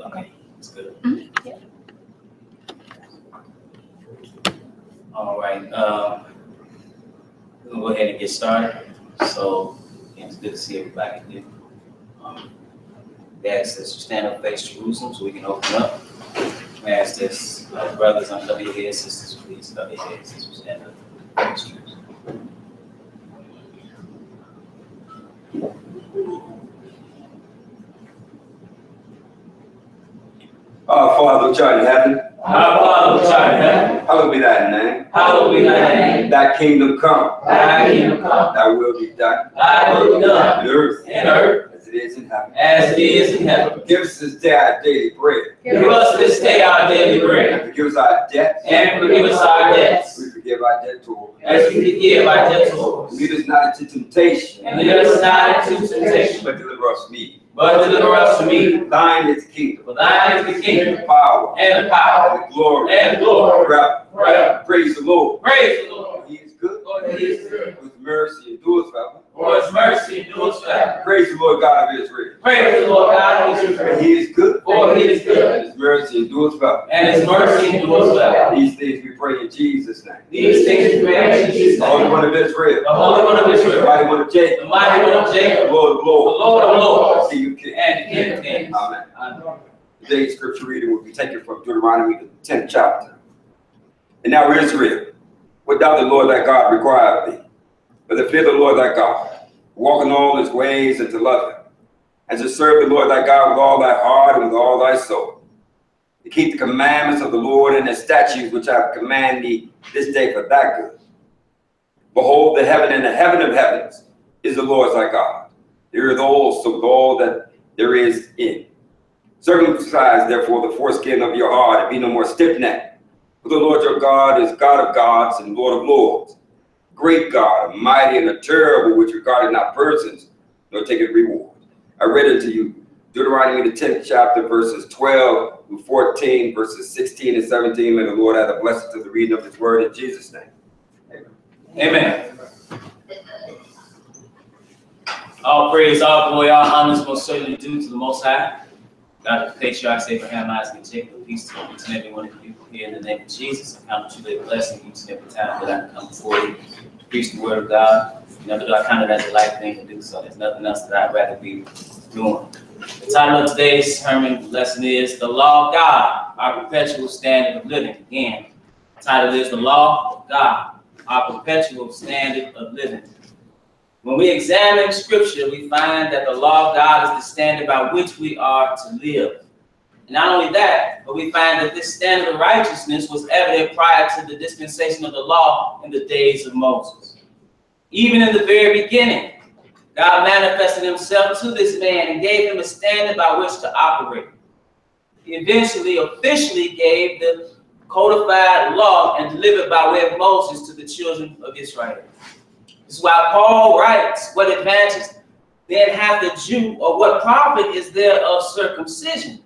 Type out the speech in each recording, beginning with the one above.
Okay, that's good. Yeah. All right. We'll go ahead and get started. So, it's good to see everybody here. We ask that you stand up, face Jerusalem, so we can open up. We ask this, brothers, uncover your heads, sisters, please cover your heads as we stand up, face Jerusalem. Our Father which art in heaven, Our Father which art in heaven, hallowed be thy name. hallowed be thy name. Thy kingdom come, Thy kingdom come, thy will be done thy will be done on earth in earth as it is in heaven. as it is in heaven. Give us this day our daily bread, Give us this day our daily bread, and forgive us our debts, and forgive us our debts, we forgive our debtors. as we forgive our debtors. Lead us not into temptation, And lead us not into temptation, but deliver us from evil. but deliver us from evil. Thine is the kingdom, For thine is the kingdom, the power, and the power, and the glory, and the glory, forever. forever. Praise the Lord. Praise the Lord. He is good, For he is good, with mercy endures forever. for his mercy endures forever. Praise the Lord God of Israel. Praise the Lord God of And Israel, he is good, for he is good, and his mercy endures forever. and his mercy endures forever. These things we pray in Jesus' name. These things we pray in Jesus' The Holy name. One of Israel, The Holy One of the Israel, Mighty One of Jacob, the mighty one of the Jacob, Lord of the Lords, Lord of lords, King of Kings. and the King of kings. Amen. Amen. Today's scripture reading will be taken from Deuteronomy, the 10th chapter. And now, Israel, what doth the Lord thy God require of thee? But to fear the Lord thy God, walk in all his ways, and to love him, and to serve the Lord thy God with all thy heart and with all thy soul, to keep the commandments of the Lord and his statutes which I have commanded thee this day for thy good. Behold, the heaven and the heaven of heavens is the Lord thy God. There is also with all that there is in. Circumcise therefore the foreskin of your heart, and be no more stiff-necked. For the Lord your God is God of gods and Lord of lords, great God, a mighty and a terrible, which regarded not persons, nor taketh reward. I read unto you Deuteronomy the 10th chapter, verses 12 through 14, verses 16 and 17. May the Lord add a blessing to the reading of his word in Jesus' name. Amen. Amen. All praise, all glory, all honors most certainly due to the Most High, God of the patriarchs Abraham, Isaac, and Jacob. Peace to each and every one of you here in the name of Jesus. I count it truly a blessing each and every time that I can come before you to preach the word of God. Never do I count it as a life thing to do so. There's nothing else that I'd rather be doing. The title of today's sermon lesson is The Law of God, Our Perpetual Standard of Living. Again, the title is The Law of God, Our Perpetual Standard of Living. When we examine Scripture, we find that the law of God is the standard by which we are to live. And not only that, but we find that this standard of righteousness was evident prior to the dispensation of the law in the days of Moses. Even in the very beginning, God manifested himself to this man and gave him a standard by which to operate. He eventually officially gave the codified law and delivered by way of Moses to the children of Israel. This is why Paul writes, what advantage then hath the Jew, or what profit is there of circumcision?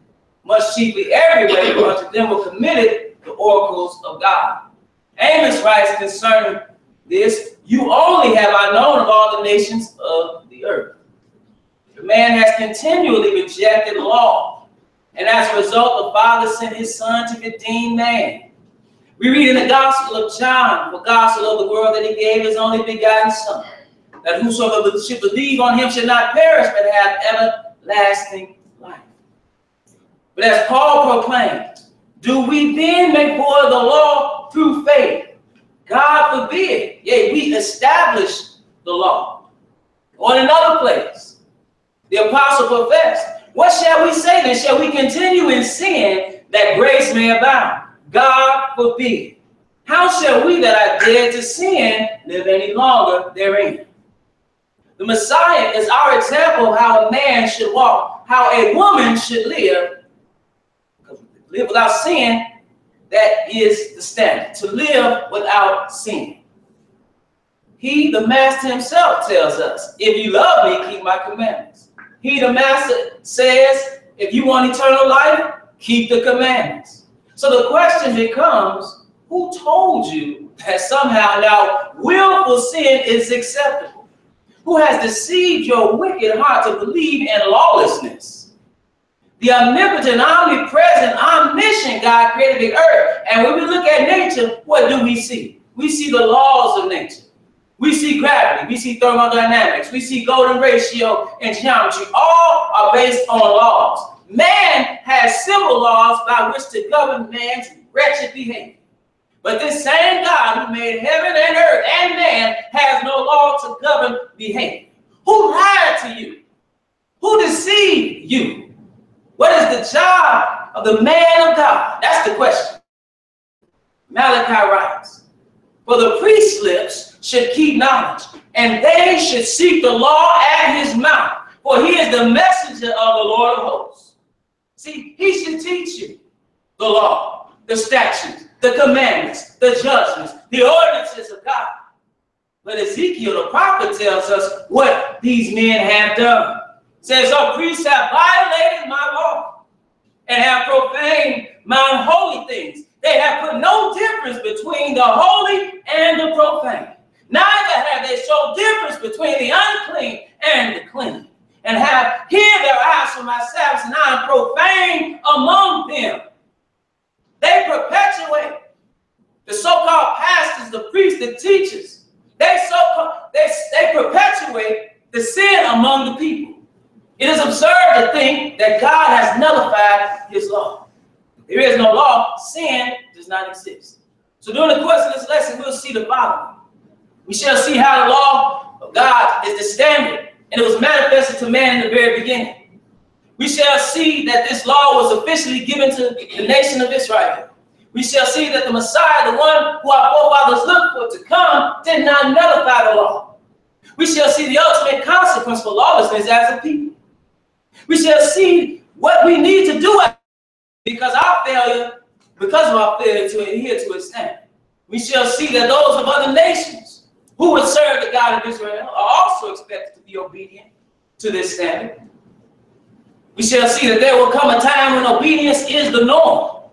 Much chiefly everywhere, for unto them were committed the oracles of God. Amos writes concerning this, you only have I known of all the nations of the earth. The man has continually rejected law, and as a result, the Father sent his Son to redeem man. We read in the Gospel of John, the gospel of the world, that he gave his only begotten Son, that whosoever should believe on him should not perish, but have everlasting life. But as Paul proclaimed, do we then make void the law through faith? God forbid. Yea, we establish the law. Or in another place, the apostle professed, what shall we say then? Shall we continue in sin that grace may abound? God forbid. How shall we that are dead to sin live any longer therein? The Messiah is our example of how a man should walk, how a woman should live. Live without sin, that is the standard, to live without sin. He, the Master himself, tells us, if you love me, keep my commandments. He, the Master, says, if you want eternal life, keep the commandments. So the question becomes, who told you that somehow now willful sin is acceptable? Who has deceived your wicked heart to believe in lawlessness? the omnipotent, omnipresent, omniscient God created the earth. And when we look at nature, what do we see? We see the laws of nature. We see gravity, we see thermodynamics, we see golden ratio and geometry. All are based on laws. Man has civil laws by which to govern man's wretched behavior. But this same God who made heaven and earth and man has no law to govern behavior. Who lied to you? Who deceived you? What is the job of the man of God? That's the question. Malachi writes, for the priest's lips should keep knowledge, and they should seek the law at his mouth, for he is the messenger of the Lord of hosts. See, he should teach you the law, the statutes, the commandments, the judgments, the ordinances of God. But Ezekiel, the prophet, tells us what these men have done. It says, so priests have violated my law and have profaned my holy things. They have put no difference between the holy and the profane. Neither have they shown difference between the unclean and the clean, and have hid their eyes from my Sabbaths, and I am profane among them. They perpetuate the so-called pastors, the priests, the teachers. They perpetuate the sin among the people. It is absurd to think that God has nullified his law. There is no law, sin does not exist. So during the course of this lesson, we'll see the following. We shall see how the law of God is the standard, and it was manifested to man in the very beginning. We shall see that this law was officially given to the nation of Israel. We shall see that the Messiah, the one who our forefathers looked for to come, did not nullify the law. We shall see the ultimate consequence for lawlessness as a people. We shall see what we need to do because of our failure to adhere to its standard. We shall see that those of other nations who would serve the God of Israel are also expected to be obedient to this standard. We shall see that there will come a time when obedience is the norm,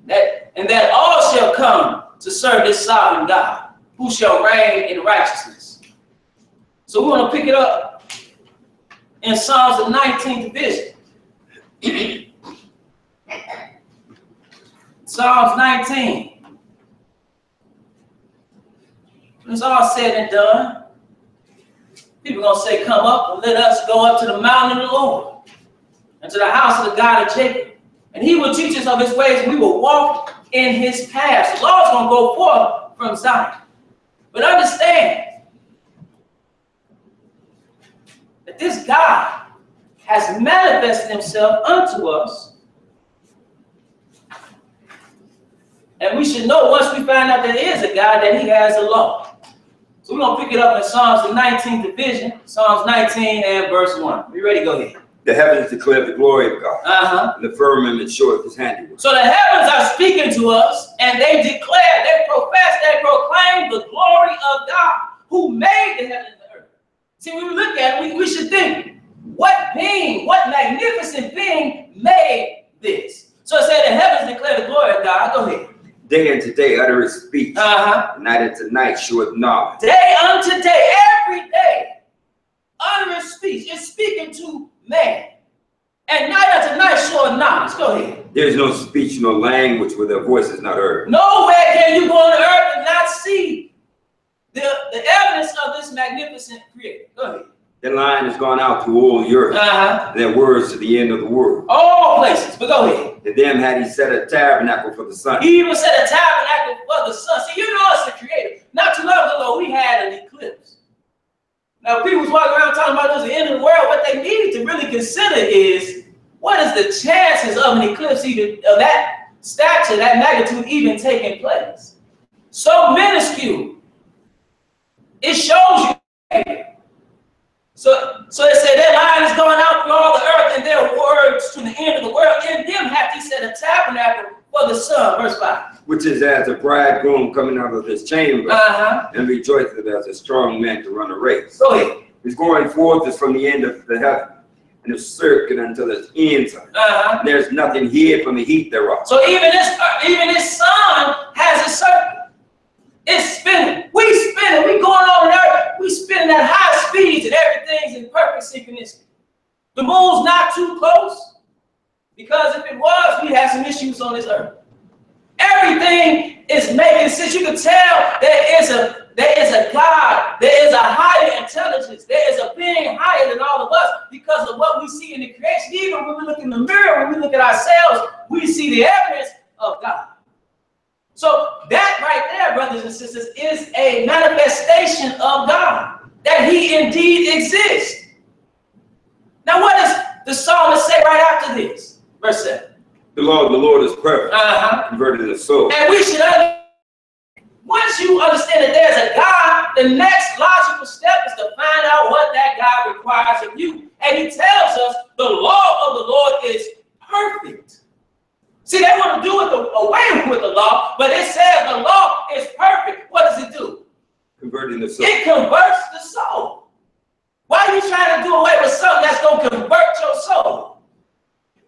and that all shall come to serve this sovereign God, who shall reign in righteousness. So we want to pick it up in Psalms the 19th division. Psalms 19. When it's all said and done, people are going to say, come up and let us go up to the mountain of the Lord and to the house of the God of Jacob. And he will teach us of his ways, and we will walk in his paths. The law is going to go forth from Zion. But understand that this God has manifested himself unto us. And we should know once we find out that there is a God, that he has a law. So we're going to pick it up in Psalms the 19th division, Psalms 19 and verse 1. You ready? Go ahead. The heavens declare the glory of God, and the firmament showeth his handiwork. So the heavens are speaking to us, and they declare, they profess, they proclaim the glory of God, who made the heaven and the earth. See, when we look at it, we should think, what being, what magnificent being made this? So it said the heavens declare the glory of God. Go ahead. Day unto day uttereth speech, night unto night showeth knowledge. Day unto day, every day, uttereth speech. It's speaking to man. And night unto night showeth knowledge. Go ahead. There is no speech, no language where their voice is not heard. Nowhere can you go on the earth and not see the evidence of this magnificent creator. Go ahead. That line has gone out to all the earth. Their words to the end of the world. All places, but go ahead. To them had he set a tabernacle for the sun. He even set a tabernacle for the sun. See, you know it's the creator. Not too long ago, we had an eclipse. Now, people was walking around talking about it was the end of the world. What they needed to really consider is, what is the chances of an eclipse even of that stature, that magnitude even taking place? So minuscule. It shows you. So it said their line is going out through all the earth, and their words to the end of the world. In them hath he set a tabernacle for the sun. Verse 5. Which is as a bridegroom coming out of his chamber, and rejoiceth as a strong man to run a race. Go ahead. His going forth is from the end of the heaven, and his circuit until its ends. There's nothing hid from the heat thereof. So even this sun has a circuit. It's spinning. We spinning. We going on earth. We spinning at high speeds, and everything's in perfect synchronicity. The moon's not too close. Because if it was, we'd have some issues on this earth. Everything is making sense. You can tell there is a God, there is a higher intelligence, there is a being higher than all of us because of what we see in the creation. Even when we look in the mirror, when we look at ourselves, we see the evidence of God. So that right there, brothers and sisters, is a manifestation of God, that he indeed exists. Now what does the psalmist say right after this? Verse 7. The Lord is perfect, converted the soul. And we should once you understand that there's a God, the next logical step is to find out what that God requires of you. And he tells us the law of the Lord is perfect. See, they want to do away with the law, but it says the law is perfect. What does it do? Converting the soul. It converts the soul. Why are you trying to do away with something that's going to convert your soul?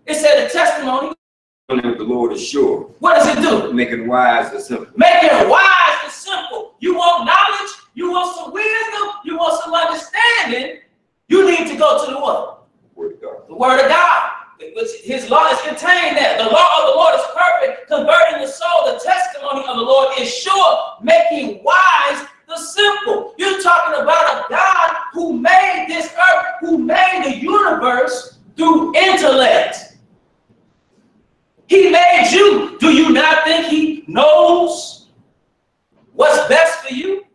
It said the testimony of the Lord is sure. What does it do? Making wise the simple. Making wise the simple. You want knowledge? You want some wisdom? You want some understanding? You need to go to the what? Word of God. The Word of God. Which his law is contained there. The law of the Lord is perfect, converting the soul. The testimony of the Lord is sure, making wise the simple. You're talking about a God who made this earth, who made the universe through intellect. He made you. Do you not think he knows what's best for you?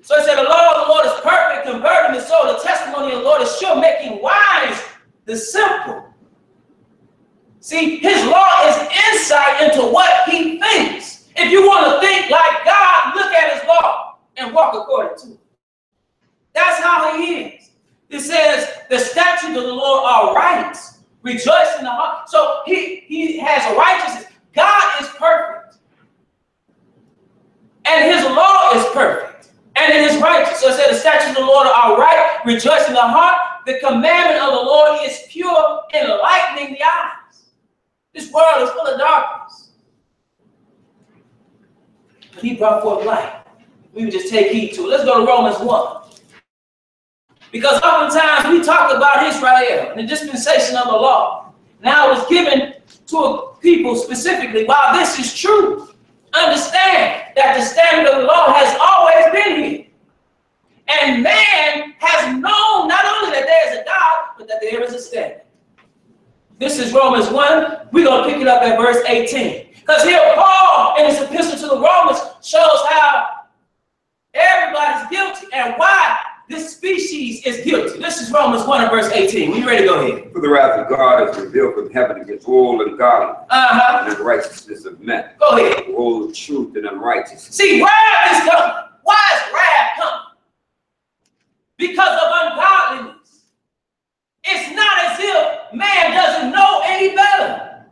So it said the law of the Lord is perfect, converting the soul. The testimony of the Lord is sure, making wise the simple. See, his law is insight into what he thinks. If you want to think like God, look at his law and walk according to it. That's how he is. It says the statutes of the Lord are right. Rejoice in the heart. So he has righteousness. God is perfect. And his law is perfect. And it is righteous. So it said the statutes of the Lord are right. Rejoice in the heart. The commandment of the Lord is pure, enlightening the eyes. This world is full of darkness. But he brought forth light. We would just take heed to it. Let's go to Romans 1. Because oftentimes we talk about Israel and the dispensation of the law. Now it was given to a people specifically. While this is true, understand that the standard of the law has always been here. And man has known not only that there is a God, but that there is a standard. This is Romans 1. We're going to pick it up at verse 18. Because here Paul, in his epistle to the Romans, shows how everybody's guilty and why this species is guilty. This is Romans 1 and verse 18. We ready to go ahead? For the wrath of God is revealed from heaven against all ungodliness and unrighteousness of men. Go ahead. All truth and unrighteousness. See, wrath is coming. Why is wrath coming? Because of ungodliness. It's not as if man doesn't know any better.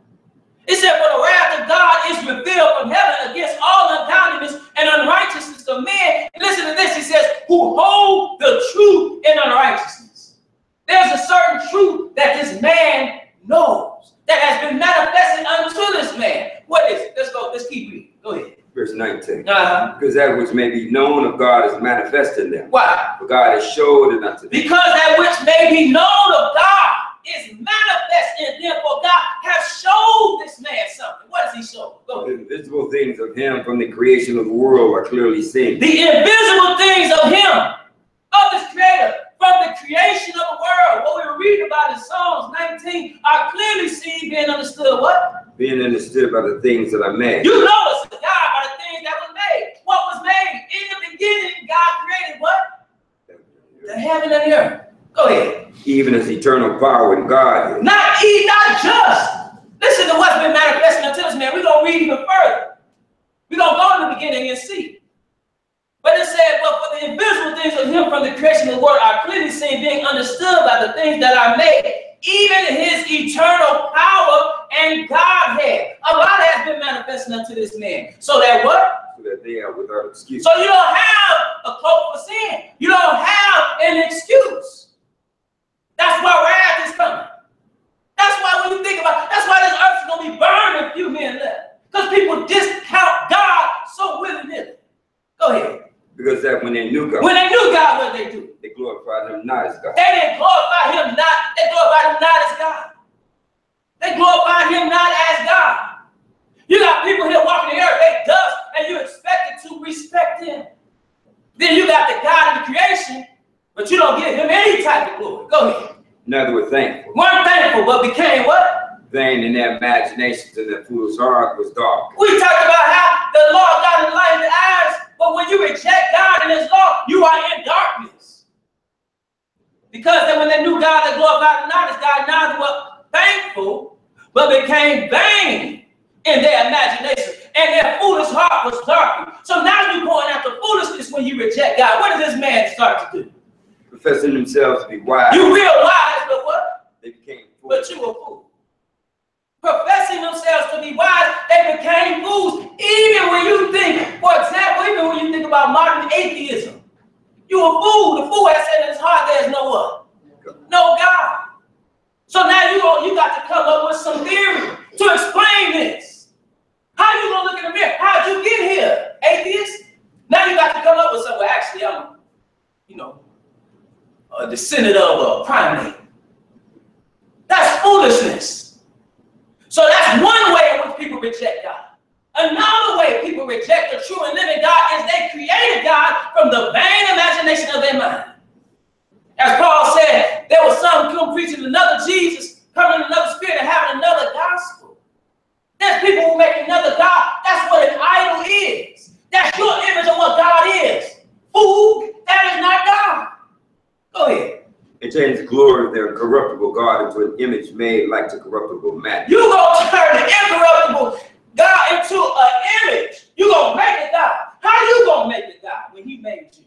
It said, for the wrath of God is revealed from heaven against all ungodliness and unrighteousness of men. And listen to this. He says, who hold the truth in unrighteousness. There's a certain truth that this man knows that has been manifested unto this man. What is it? Let's go. Let's keep reading. Go ahead. Verse 19. Because that which may be known of God is manifest in them. Why? For God has showed it unto them. Because that which may be known of God is manifest in them. For God has showed this man something. What does he show? Go ahead. The invisible things of him from the creation of the world are clearly seen. The invisible things of him, of his creator, from the creation of the world, what we were reading about in Psalms 19, are clearly seen, being understood what? Being understood by the things that are made. You know it's God by the things that was made. What was made? In the beginning, God created what? The heaven and the earth. Go ahead. Even as eternal power in God is. Not just. Listen to what's been manifesting unto us, man. We're going to read even further. We're going to go to the beginning and see. But it said, but for the invisible things of him from the creation of the world are clearly seen, being understood by the things that are made, even his eternal power and Godhead. A lot has been manifesting unto this man. So that what? So that they are without excuse. So you don't have a cloak for sin. You don't have an excuse. That's why wrath is coming. That's why when you think about it, that's why this earth is going to be burned if few men left. Because people discount God so willy-nilly. Go ahead. Because that when they knew God. When they knew God, what did they do? They glorified him not as God. They didn't glorify him not. They glorified him not as God. Then you got the God of the creation, but you don't give him any type of glory. Go ahead. Neither were thankful. Weren't thankful, but became what? Vain in their imaginations, and their foolish heart was dark. We talked about how the Lord got in light in the eyes, but when you reject God and his law, you are in darkness. Because then when they knew God, they glorified and honest God, neither were thankful, but became vain in their imagination, and their foolish heart was darkened. So now you're going after foolishness when you reject God. What does this man start to do? Professing themselves to be wise. You real wise, but what? They became fools. But you a fool. Professing themselves to be wise, they became fools. Even when you think, for example, even when you think about modern atheism, you a fool. The fool has said in his heart there's no what? No God. So now you got to come up with some theory to explain this. How you gonna look in the mirror? How'd you get here, atheist? Now you got to come up with something. Well, actually, I'm, a descendant of a primate. That's foolishness. So that's one way in which people reject God. Another way people reject the true and living God is they created God from the vain imagination of their mind. As Paul said, there was some come preaching another Jesus, coming in another spirit, and having another gospel. There's people who make another God. That's what an idol is. That's your image of what God is. Fool, that is not God. Go ahead. And changed the glory of their corruptible God into an image made like the corruptible man. You gonna turn the incorruptible God into an image. You gonna make it God. How you gonna make it God when he made you?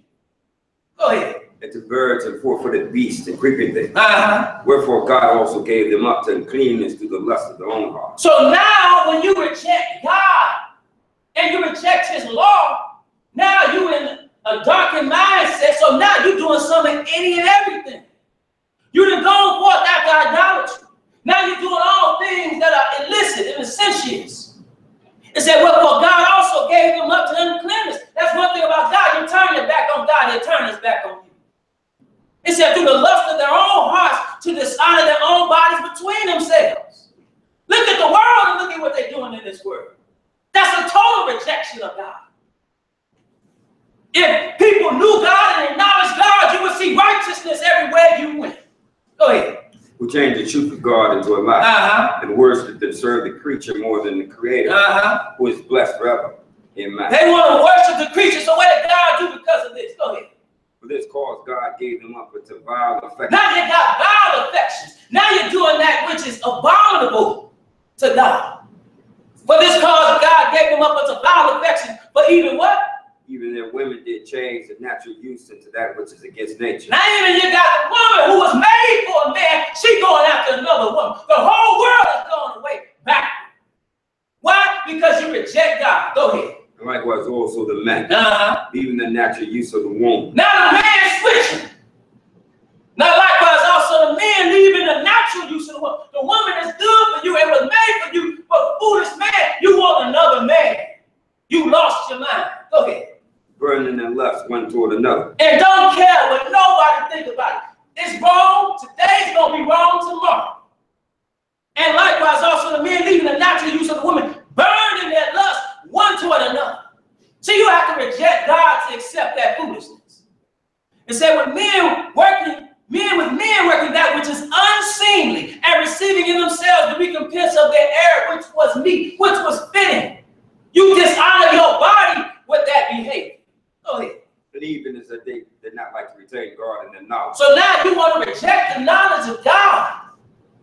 Go ahead. And to birds and four-footed beasts and creeping things. Wherefore God also gave them up to uncleanness through the lust of their own heart. So now when you reject God and you reject his law, now you in a darkened mindset. So now you're doing something any and everything. You done gone forth after idolatry. Now you're doing all things that are illicit and licentious. It said, well, God also gave them up to uncleanness. That's one thing about God. You turn your back on God, he turns his back on you. It said, through the lust of their own hearts, to dishonor their own bodies between themselves. Look at the world and look at what they're doing in this world. That's a total rejection of God. If people knew God and acknowledged God, you would see righteousness everywhere you went. Go ahead. Who changed the truth of God into a lie, and worshiped and served the creature more than the Creator, who is blessed forever. Amen. They want to worship the creature, so what did God do because of this? Go ahead. For this cause, God gave them up to vile affections. Now you got vile affections. Now you're doing that which is abominable to God. For this cause, God gave them up to vile affections. But even what? Even their women did change the natural use into that which is against nature. Now even you got the woman who was made for a man, she going after another woman. The whole world is going away backward. Why? Because you reject God. Go ahead. And likewise also the men, even the natural use of the womb. Now the man switching. Now likewise also the men leaving the natural use of the woman. The woman is good for you and was made for you, but foolish man, you want another man. You lost your mind. Go ahead. Burning and lust one toward another. And don't care what nobody think about it. It's wrong today, it's going to be wrong tomorrow. And likewise also the men leaving the natural use of the woman, burning their lust one toward another. So you have to reject God to accept that foolishness. It said with men working that which is unseemly and receiving in themselves the recompense of their error, which was meet, which was fitting. You dishonor your body with that behavior. Go ahead. And even as they did not like to retain God in their knowledge. So now you want to reject the knowledge of God.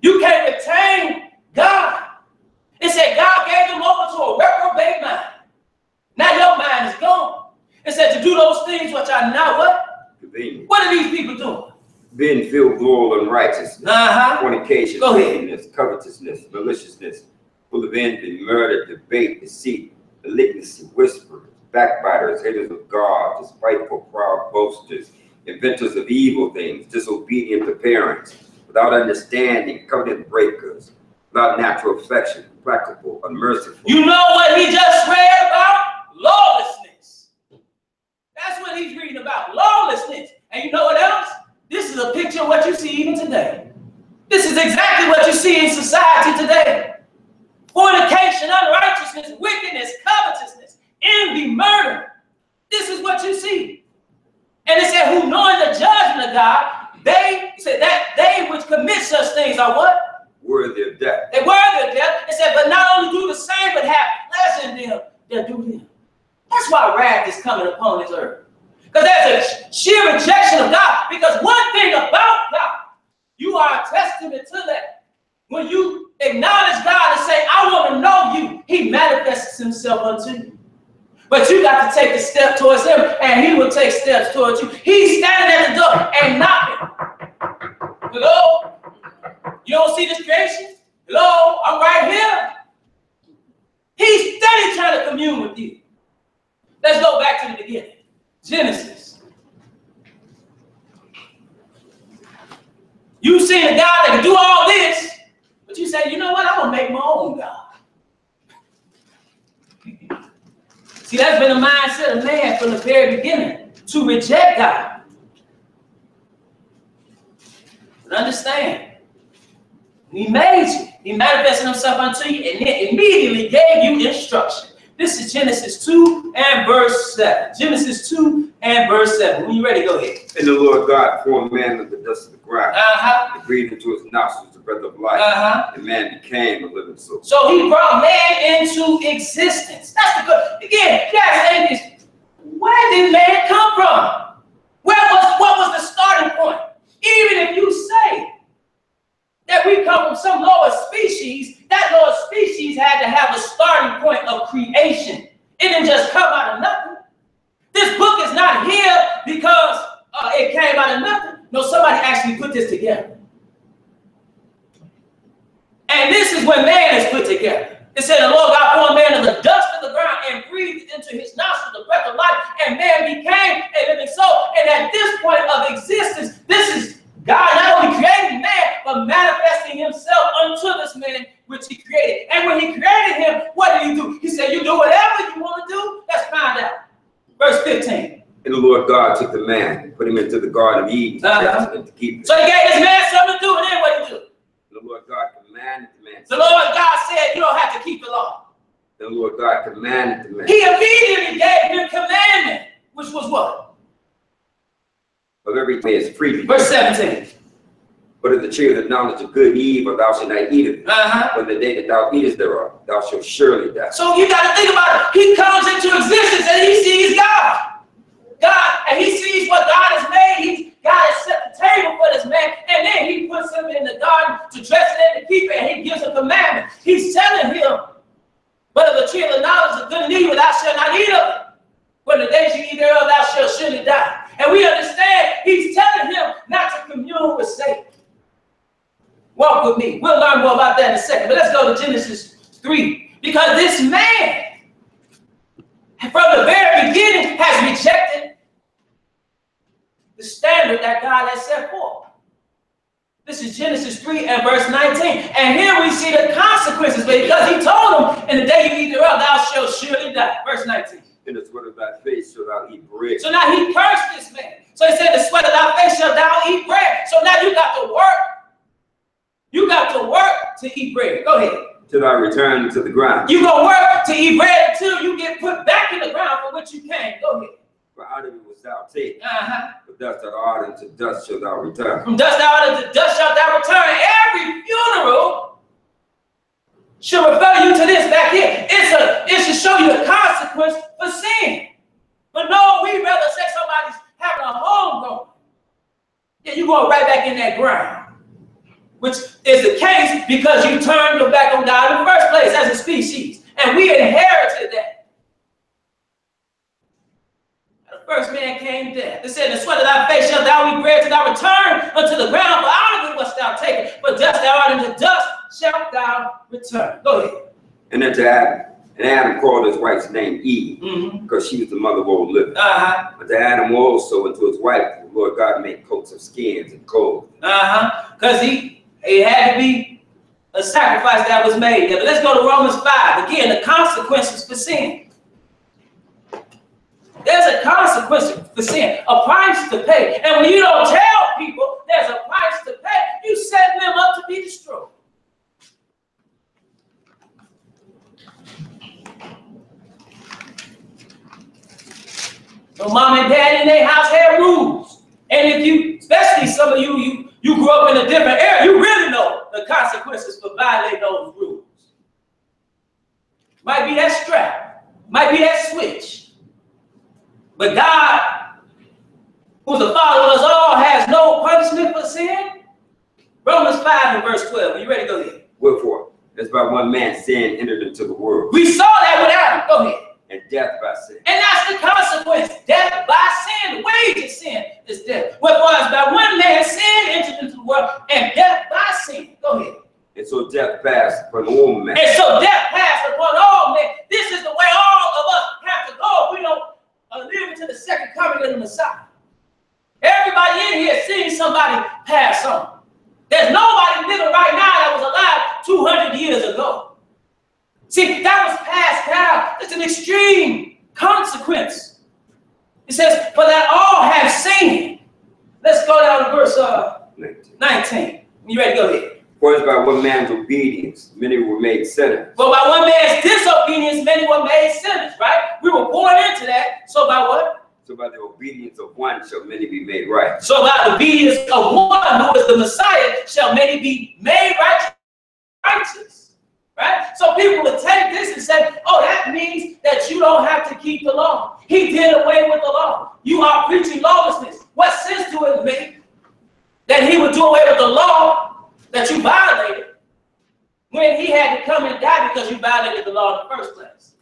You can't retain God. It said God gave them over to a reprobate mind. Now your mind is gone. It said to do those things which are not what? Convenient. What are these people doing? Being filled with all unrighteousness, fornication, wickedness, covetousness, maliciousness, full of envy, murder, debate, deceit, malignancy, whisperers, backbiters, haters of God, despiteful, proud boasters, inventors of evil things, disobedient to parents, without understanding, covenant breakers, without natural affection, implacable, unmerciful. You know what he just read about? Lawlessness. That's what he's reading about, lawlessness. And you know what else? This is a picture of what you see even today. This is exactly what you see in society today. Fornication, unrighteousness, wickedness, covetousness, envy, murder. This is what you see. And it said, who knowing the judgment of God, they said that they which commit such things are what? Worthy of death. They worthy of death. It said, but not only do the same, but have pleasure in them that do them. That's why wrath is coming upon this earth. Because there's a sheer rejection of God. Because one thing about God, you are a testament to that. When you acknowledge God and say, I want to know you, he manifests himself unto you. But you got to take the step towards him, and he will take steps towards you. He's standing at the door and knocking. Hello? You don't see this creation? Hello? I'm right here. He's steady trying to commune with you. Let's go back to the beginning. Genesis. You've seen a God that can do all this, but you say, you know what? I'm going to make my own God. See, that's been the mindset of man from the very beginning, to reject God. But understand, he made you. He manifested himself unto you and then immediately gave you instruction. This is Genesis 2 and verse 7. Genesis 2 and verse 7. When you're ready, go ahead. And the Lord God formed man of the dust of the ground. And breathed into his nostrils the breath of life. And man became a living soul. So he brought man into existence. That's the good. Again, you guys say this. Where did man come from? What was the starting point? Even if you say that we come from some lower species, that lower species had to have a starting point of creation. It didn't just come out of nothing. This book is not here because it came out of nothing. No, somebody actually put this together. And this is when man is put together. It said the Lord God formed man of the dust of the ground and breathed into his nostrils the breath of life, and man became a living soul. And at this point of existence, this is God not only creating man, but manifesting himself unto this man which he created. And when he created him, what did he do? He said, you do whatever you want to do. Let's find out. Verse 15. And the Lord God took the man, put him into the Garden of Eden, to keep it. So he gave this man something to do, and then what did he do? The Lord God commanded the man. The Lord God said, you don't have to keep the law. The Lord God commanded the man. He immediately gave him commandment, which was what? Of everything is freely. Verse 17. But of the tree of the knowledge of good and evil, thou shalt not eat of it. But the day that thou eatest thereof, thou shalt surely die. So you got to think about it. He comes into existence and he sees God. And he sees what God has made. God has set the table for this man, and then he puts him in the garden to dress it and to keep it, and he gives a commandment. He's telling him, but of the tree of the knowledge of good and evil, thou shalt not eat of it. When the days you eat thereof, thou shalt surely die. And we understand he's telling him not to commune with Satan. Walk with me. We'll learn more about that in a second. But let's go to Genesis 3. Because this man, from the very beginning, has rejected the standard that God has set forth. This is Genesis 3 and verse 19. And here we see the consequences. Because he told him, in the day you eat thereof, thou shalt surely die. Verse 19. In the sweat of thy face shalt thou eat bread. So now he cursed this man. So he said, the sweat of thy face shalt thou eat bread. So now you got to work. You got to work to eat bread. Go ahead. Till I return to the ground. You're going to work to eat bread until you get put back in the ground from which you came. Go ahead. For out of it was thou taken. But dust thou art, and to dust shalt thou return. From dust thou art, and to dust shalt thou return. Every funeral should refer you to this back here. It should show you the consequence for sin. But no, we'd rather say somebody's having a homegoing. Yeah, you're going right back in that ground. Which is the case because you turned your back on God in the first place as a species. And we inherited that. The first man came dead. They said, the sweat of thy face shalt thou eat bread till thou return unto the ground, for out of it wast thou taken. But dust thou art, and to dust shalt thou return. Go ahead. And then to Adam. And Adam called his wife's name Eve, because she was the mother of all living. But to Adam also and to his wife, the Lord God made coats of skins and clothes. Because it had to be a sacrifice that was made. But let's go to Romans 5. Again, the consequences for sin. There's a consequence for sin, a price to pay. And when you don't tell people there's a price to pay, you set them up to be destroyed. So mom and dad in their house had rules. And if you, especially some of you grew up in a different era, you really know the consequences for violating those rules. Might be that strap, might be that switch. But God, who's the Father of us all, has no punishment for sin. Romans 5 and verse 12. Are you ready to go ahead? Wherefore, as by one man sin entered into the world. We saw that with Adam. Go ahead. And death by sin. And that's the consequence. Death by sin. The wage of sin is death. Wherefore, as by one man sin entered into the world, and death by sin. Go ahead. And so death passed upon all men. And so death passed upon all men. This is the way all of us have to go if we don't live into the second coming of the Messiah. Everybody in here seeing somebody pass on. There's nobody living right now that was alive 200 years ago. See, that was passed down. It's an extreme consequence. It says, for that all have sinned. Let's go down to verse 19. You ready to go ahead? For as by one man's obedience, many were made sinners. For by one man's disobedience, many were made sinners, right? We were born into that. So by what? So by the obedience of one shall many be made right. So by the obedience of one who is the Messiah shall many be made righteous. Right? So people would take this and say, oh, that means that you don't have to keep the law. He did away with the law. You are preaching lawlessness. What sense do it make that he would do away with the law that you violated when he had to come and die because you violated the law in the first place?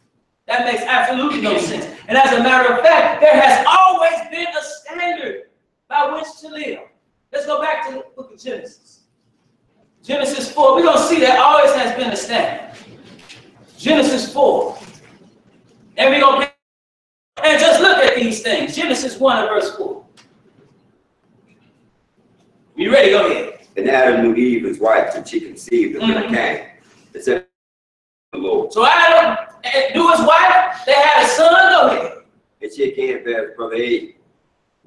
That makes absolutely no sense. And as a matter of fact, there has always been a standard by which to live. Let's go back to the book of Genesis. Genesis 4, we're going to see that always has been a standard. Genesis 4. And we're going to and just look at these things. Genesis 1 and verse 4. You ready? Go ahead. And Adam knew Eve, his wife, and she conceived and then came. It said the Lord. So Adam knew his wife, they had a son. Go ahead. And she came to his brother Abel.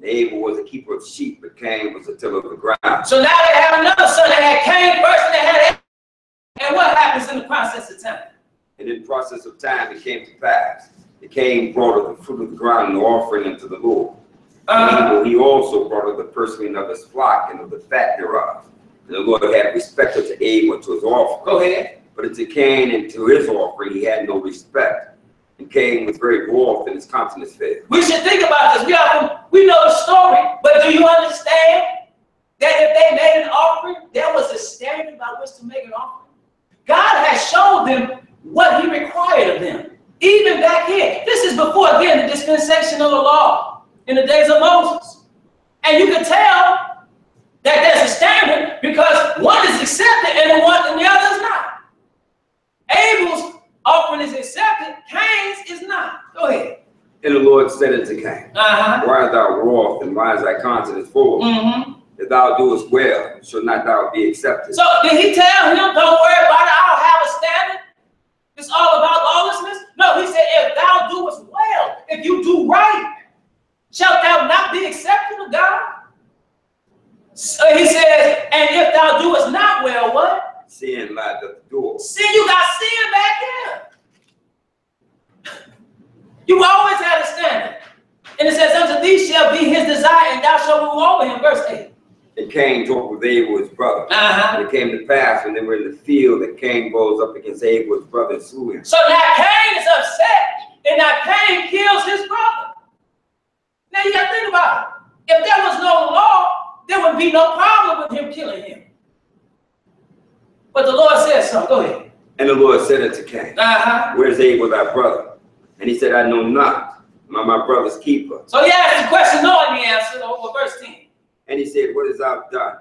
Abel was a keeper of sheep, but Cain was a tiller of the ground. So now they have another son. They had Cain first and they had Abel. And what happens in the process of time? And in the process of time, it came to pass. The Cain brought of the fruit of the ground and the offering unto the Lord. Abel, he also brought of the pursuing of his flock and of the fat thereof. And the Lord had respect unto Abel and to his offering. Go ahead. But unto Cain and to his offering, he had no respect. And Cain was very wroth and his countenance failed. We should think about this. We know the story, but do you understand that if they made an offering, there was a standard by which to make an offering? God has shown them what he required of them. Even back here. This is before, again, the dispensation of the law in the days of Moses. And you can tell that there's a standard because one is accepted and the other is not. Abel's offering is accepted, Cain's is not. Go ahead. And the Lord said unto Cain, why art thou wroth, and why is thy countenance full? If thou doest well, shall not thou be accepted? So did he tell him, don't worry about it, I'll have a standard? It's all about lawlessness? No, he said, if thou doest well, if you do right, shalt thou not be accepted of God? So he says, and if thou doest not well, what? Sin lies at the door. See, you got sin back here. You always had a standard. And it says, unto thee shall be his desire, and thou shalt rule over him. Verse 8. And Cain talked with Abel, his brother. And it came to pass when they were in the field that Cain rose up against Abel, his brother, and slew him. So now Cain is upset, and now Cain kills his brother. Now you got to think about it. If there was no law, there would be no problem with him killing him. But the Lord said something. Go ahead. And the Lord said unto Cain, where's Abel thy brother? And he said, I know not. My brother's keeper. So he asked the question, knowing the answer, over verse 10. And he said, what hast thou done?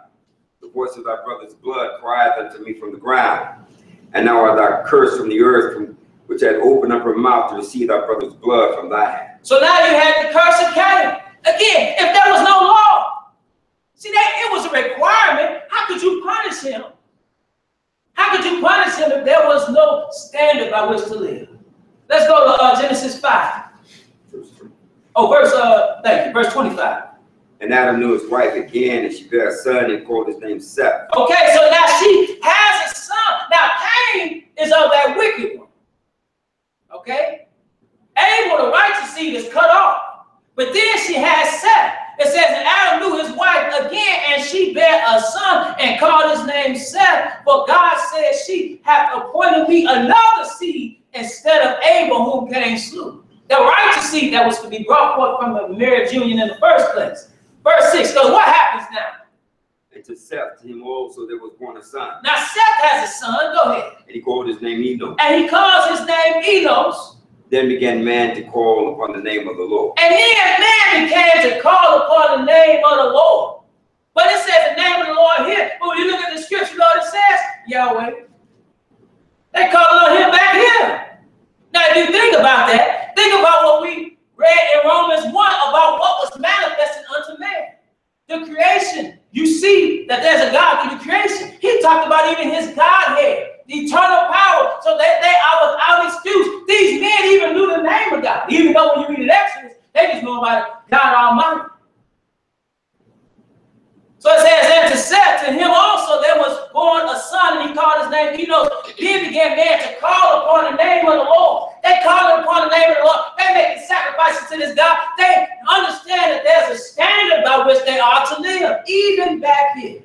The voice of thy brother's blood crieth unto me from the ground. And now art thou cursed from the earth, from which had opened up her mouth to receive thy brother's blood from thy hand. So now you had the curse of Cain. Again, if there was no law, see that it was a requirement. How could you punish him? How could you punish him if there was no standard by which to live? Let's go to Genesis 5. Verse 25. And Adam knew his wife again, and she bare a son and called his name Seth. Okay, so now she has a son. Now Cain is of that wicked one. Okay? Abel, the righteous seed, is cut off. But But then she had Seth. It says, and Adam knew his wife again, and she bare a son and called his name Seth. For God said, she hath appointed me another seed instead of Abel, whom Cain slew. The righteous seed that was to be brought forth from the marriage union in the first place. Verse 6 goes, what happens now? And to Seth, to him also there was born a son. Now Seth has a son. Go ahead. And he called his name Enos. And he calls his name Enos. Then began man to call upon the name of the Lord. And then man began to call upon the name of the Lord. But it says the name of the Lord here. But when you look at the scripture, Lord, it says Yahweh. They call on him back here. Now, if you think about that, think about what we read in Romans 1 about what was manifested unto man. The creation. You see that there's a God through the creation. He talked about even his Godhead. The eternal power, so that they are without excuse. These men even knew the name of God. Even though when you read in Exodus, they just know about God Almighty. So it says, and to Seth, to him also there was born a son, and he called his name Enos. Then began man to call upon the name of the Lord. They call upon the name of the Lord. They making sacrifices to this God. They understand that there's a standard by which they are to live, even back here.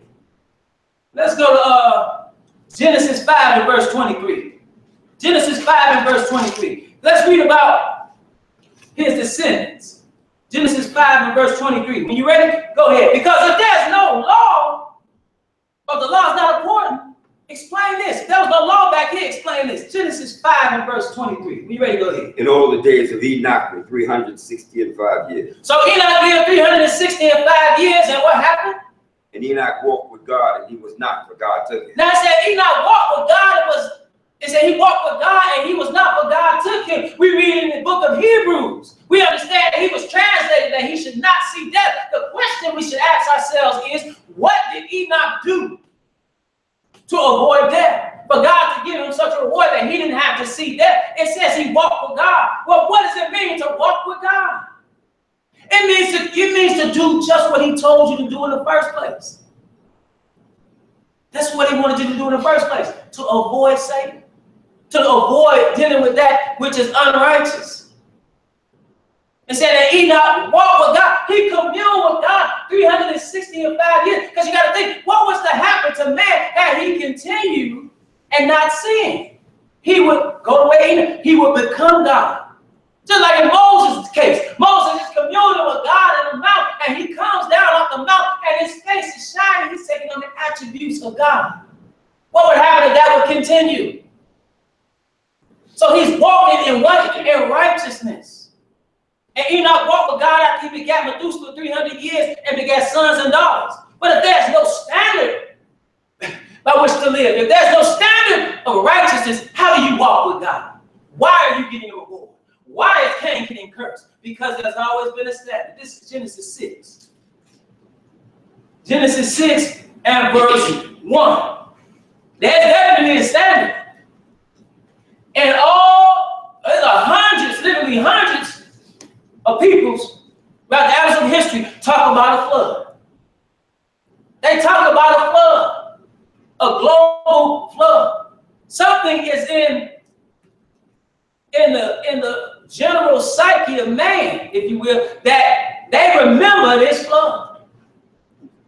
Let's go to Genesis 5 and verse 23. Genesis 5 and verse 23. Let's read about his descendants. Genesis 5 and verse 23. When you're ready, go ahead. Because if there's no law, or the law is not important, explain this. If there was no law back here, explain this. Genesis 5 and verse 23. When you're ready, go ahead. In all the days of Enoch were 365 years. So Enoch lived 365 years, and what happened? And Enoch walked with God, and he was not, for God took him. Now it said Enoch walked with God. It said he walked with God, and he was not, for God took him. We read in the book of Hebrews. We understand that he was translated that he should not see death. The question we should ask ourselves is, what did Enoch do to avoid death? For God to give him such a reward that he didn't have to see death. It says he walked with God. Well, what does it mean to walk with God? It means to do just what he told you to do in the first place. That's what he wanted you to do in the first place. To avoid Satan. To avoid dealing with that which is unrighteous. It said that Enoch walked with God. He communed with God 365 years. Because you got to think, what was to happen to man had he continued and not sin? He would go away. He would become God. Just like in Moses' case. Moses is communing with God in the mountain, and he comes down off the mountain, and his face is shining. He's taking on the attributes of God. What would happen if that would continue? So he's walking in what? In righteousness. And Enoch walked with God after he begat Methuselah 300 years and begat sons and daughters. But if there's no standard by which to live, if there's no standard of righteousness, how do you walk with God? Why are you getting a reward? Why is Cain getting cursed? Because there's always been a standard. This is Genesis 6. Genesis 6 and verse 1. There's definitely a standard. And there's hundreds, literally hundreds of peoples throughout the absolute history talk about a flood. They talk about a flood, a global flood. Something is in the general psyche of man, if you will, that they remember this flood.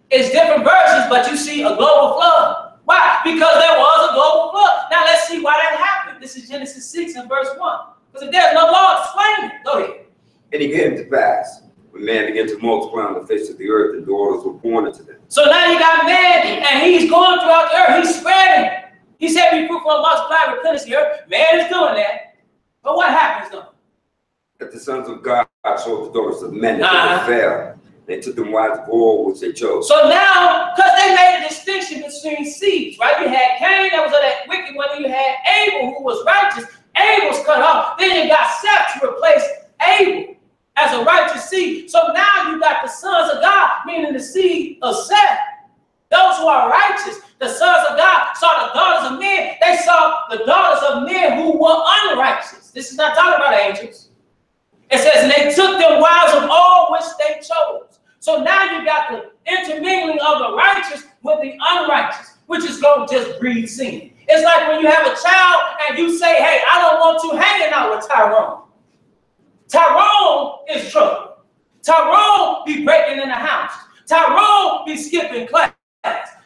It's different verses, but you see a global flood. Why? Because there was a global flood. Now let's see why that happened. This is Genesis 6 and verse 1. Because if there's no law, explain it. Go ahead. And it came to pass, when man began to multiply on the face of the earth, and daughters were born unto them. So now you got man, and he's going throughout the earth. He's spreading. He said, be fruitful and multiply, replenish the earth. Man is doing that. But what happens though? That the sons of God saw the daughters of men that they were fair. They took them wives of all which they chose. So now, because they made a distinction between seeds, right? You had Cain that was of that wicked one, and you had Abel who was righteous. Abel's cut off. Then you got Seth to replace Abel as a righteous seed. So now you got the sons of God, meaning the seed of Seth. Those who are righteous, the sons of God, saw the daughters of men. They saw the daughters of men who were unrighteous. This is not talking about angels. It says, and they took them wives of all which they chose. So now you got the intermingling of the righteous with the unrighteous, which is going to just breed sin. It's like when you have a child and you say, hey, I don't want you hanging out with Tyrone. Tyrone is trouble. Tyrone be breaking in the house. Tyrone be skipping class.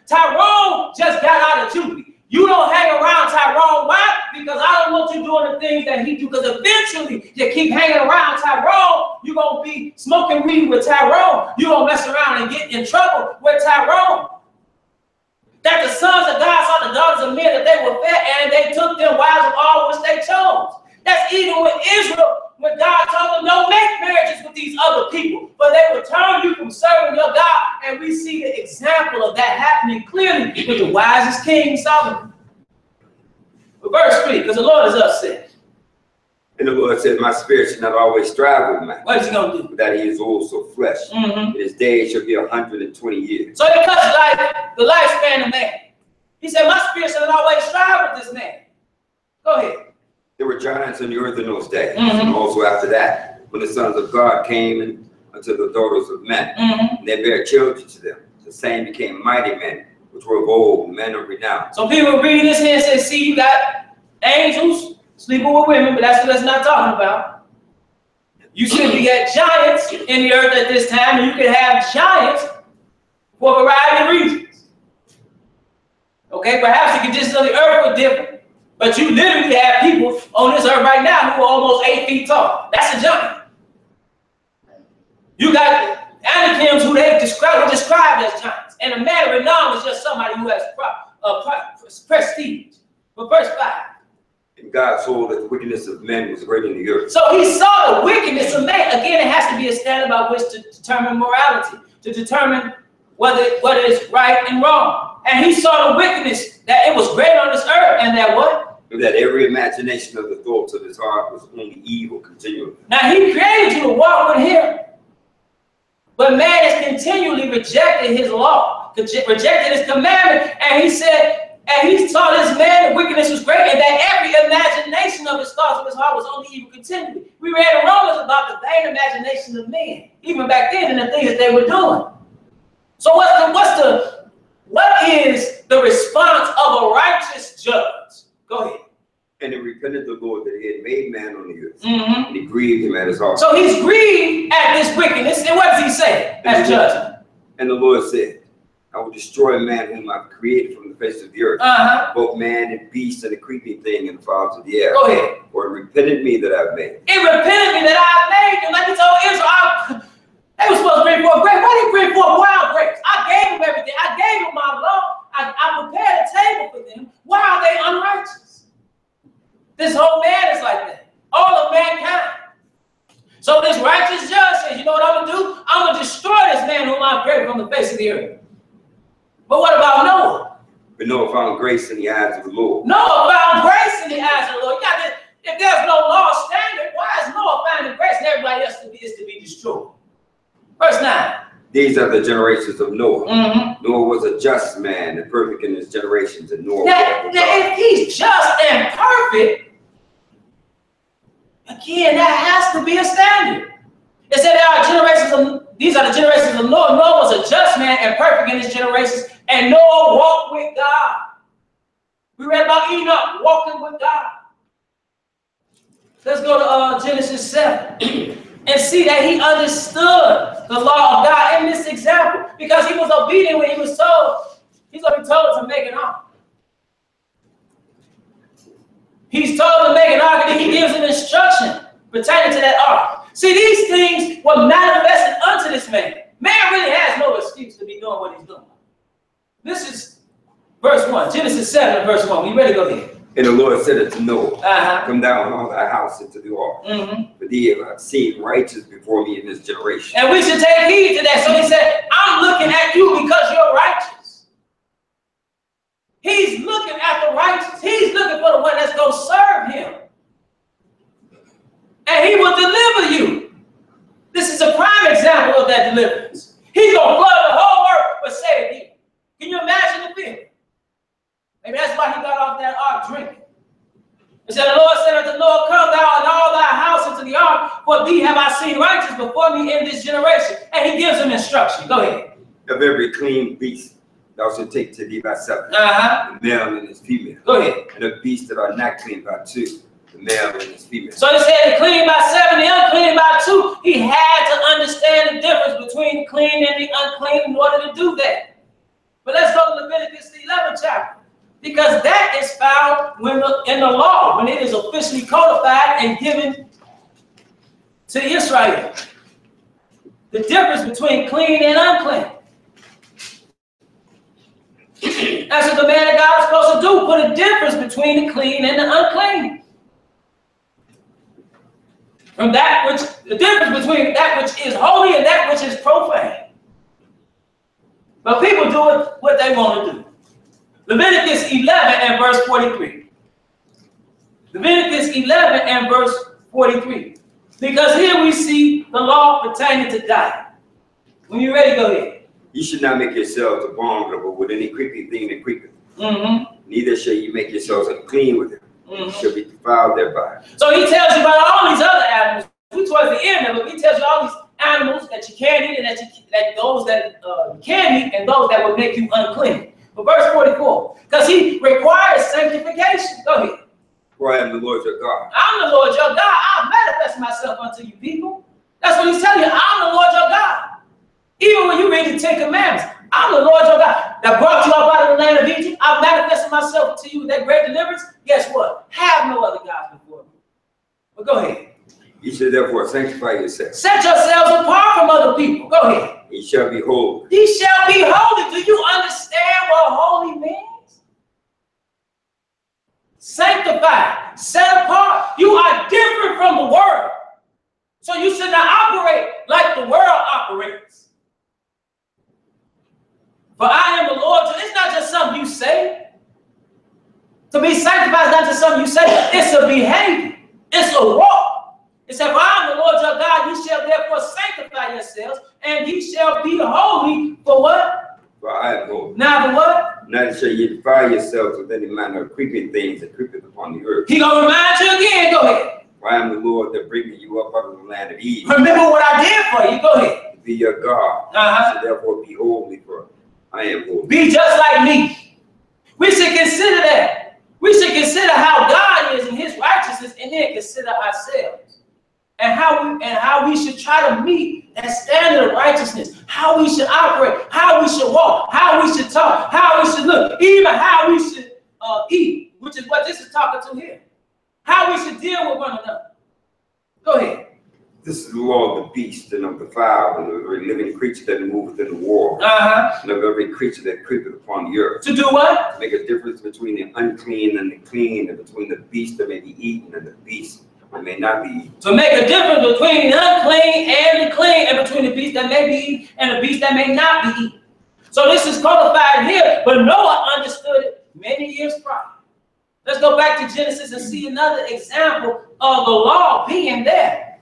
Tyrone just got out of juvie. You don't hang around Tyrone. Why? Because I don't want you doing the things that he do. Because eventually you keep hanging around Tyrone, you're going to be smoking weed with Tyrone. You're going to mess around and get in trouble with Tyrone. That the sons of God saw the daughters of men that they were fed, and they took them wives of all which they chose. That's even with Israel, when God told them, don't make marriages with these other people, for they will turn you from serving your God. And we see the example of that happening clearly with the wisest king, Solomon. But verse 3, because the Lord is upset. And the Lord said, my spirit should not always strive with man. What is he going to do? That he is also flesh. And his days shall be 120 years. So he cuts the lifespan of man. He said, my spirit should not always strive with this man. Go ahead. There were giants on the earth in those days. And also after that, when the sons of God came unto the daughters of men, and they bare children to them, the same became mighty men, which were of old, men of renown. So people read this here and say, see, you got angels sleeping with women, but that's what it's not talking about. You simply got giants in the earth at this time, and you can have giants for a variety of reasons. Okay, perhaps the conditions of the earth were different. But you literally have people on this earth right now who are almost 8 feet tall. That's a giant. You got Anakims who they described as giants. And a man of renown is just somebody who has prestige. But verse 5. And God saw that the wickedness of men was great in the earth. So he saw the wickedness of man. Again, it has to be a standard by which to determine morality, to determine what is right and wrong. And he saw the wickedness, that it was great on this earth, and that what? That every imagination of the thoughts of his heart was only evil continually. Now he created you to walk with him. But man has continually rejected his law, rejected his commandment, and he said, and he saw this man, the wickedness was great, and that every imagination of his thoughts of his heart was only evil continually. We read in Romans about the vain imagination of men, even back then, and the things that they were doing. So what is the response of a righteous judge? Go ahead. And it repented the Lord that he had made man on the earth. And he grieved him at his heart. So he's grieved at this wickedness. And what does he say as judgment? And the Lord said, I will destroy man whom I've created from the face of the earth, both man and beast and the creeping thing and the fowls of the air. Go ahead. For it repented me that I've made. It repented me that I've made them. Like he told Israel, they were supposed to bring forth grapes. Why did he bring forth wild grapes? I gave them everything. I gave them my law. I prepared a table for them. Why are they unrighteous? This whole man is like that. All of mankind. So this righteous judge says, you know what I'm going to do? I'm going to destroy this man whom I've created from the face of the earth. But what about Noah? But Noah found grace in the eyes of the Lord. Noah found grace in the eyes of the Lord. If there's no law standard, why is Noah finding grace and everybody else is to be destroyed? Verse 9. These are the generations of Noah. Noah was a just man and perfect in his generations. And Noah now if he's just and perfect, again, that has to be a standard. It said these are the generations of Noah. Noah was a just man and perfect in his generations, and Noah walked with God. We read about Enoch walking with God. Let's go to Genesis 7. And see that he understood the law of God in this example, because he was obedient when he was told. He's going to be told to make an ark. He's told to make an ark, and he gives an instruction pertaining to that ark. See, these things were manifested unto this man. Man really has no excuse to be doing what he's doing. This is verse 1, Genesis 7, verse 1. We ready to go here? And the Lord said unto Noah, come down all thy house into the ark, for thee have I seen righteous before me in this generation. And we should take heed to that. So he said, I'm looking at you because you're righteous. He's looking at the righteous. He's looking for the one that's going to serve him. And he will deliver you. This is a prime example of that deliverance. He's going to flood the whole earth but save you. Can you imagine the feeling? Maybe that's why he got off that ark drinking. It said, the Lord said unto Noah, come thou and all thy house into the ark, for thee have I seen righteous before me in this generation. And he gives him instruction. Go ahead. Of every clean beast thou shalt take to thee by seven, the male and his female. Go ahead. And of beasts that are not clean by two, the male and his female. So he said the clean by 7, the unclean by 2. He had to understand the difference between the clean and the unclean in order to do that. But let's go to Leviticus, the 11th chapter. Because that is found in the law, when it is officially codified and given to Israel. The difference between clean and unclean. That's what the man of God is supposed to do. Put a difference between the clean and the unclean. From that which, the difference between that which is holy and that which is profane. But people do it what they want to do. Leviticus 11 and verse 43. Leviticus 11 and verse 43. Because here we see the law pertaining to diet. When you're ready, go ahead. You should not make yourselves abominable with any creeping thing that creepeth. Neither shall you make yourselves unclean with it. You shall be defiled thereby. So he tells you about all these other animals. We towards the end of it, he tells you all these animals that you can't eat and that those that you can eat and those that will make you unclean. But verse 44, because he requires sanctification. Go ahead. For I am the Lord your God. I'm the Lord your God. I'll manifest myself unto you people. That's what he's telling you. I'm the Lord your God. Even when you read the 10 Commandments, I'm the Lord your God that brought you up out of the land of Egypt. I've manifested myself to you with that great deliverance. Guess what? Have no other gods before me. But go ahead. You should therefore sanctify yourselves. Set yourselves apart from other people. Go ahead. Ye shall be holy. Ye shall be holy. Do you understand what holy means? Sanctified, set apart. You are different from the world. So you should not operate like the world operates. For I am the Lord. It's not just something you say. To be sanctified is not just something you say. It's a behavior. It's a walk. It said, for I am the Lord your God. Ye shall therefore sanctify yourselves, and ye shall be holy. For what? For I am holy. Now the what? Neither shall ye defile yourselves with any manner of creeping things that creepeth upon the earth. He gonna remind you again. Go ahead. For I am the Lord that bringeth you up out of the land of Egypt. Remember what I did for you. Go ahead. To be your God. So therefore be holy, for I am holy. Be just like me. We should consider that. We should consider how God is and his righteousness, and then consider ourselves. And how we should try to meet that standard of righteousness, how we should operate, how we should walk, how we should talk, how we should look, even how we should eat, which is what this is talking to here. How we should deal with one another. Go ahead. This is the law of the beast and of the fowl and of every living creature that moveth in the water, and of every creature that creepeth upon the earth. To do what? Make a difference between the unclean and the clean, and between the beast that may be eaten and the beast that may not be eaten. To make a difference between the unclean and the clean, and between the beast that may be eaten and the beast that may not be eaten. So this is codified here, but Noah understood it many years prior. Let's go back to Genesis and see another example of the law being there.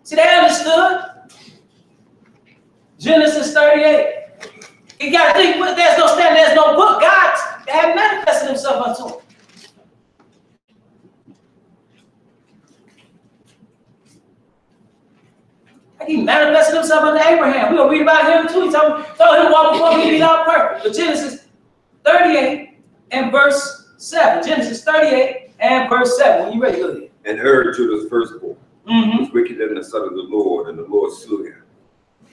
See, they understood. Genesis 38. You got to think, there's no standard, there's no book. God had manifested himself unto him. He manifested himself unto Abraham. We're going to read about him too. He told him to walk before me, be thou perfect. But Genesis 38 and verse 7. Genesis 38 and verse 7. When you ready, go ahead. And Judah's firstborn was wicked in the sight of the Lord, and the Lord slew him.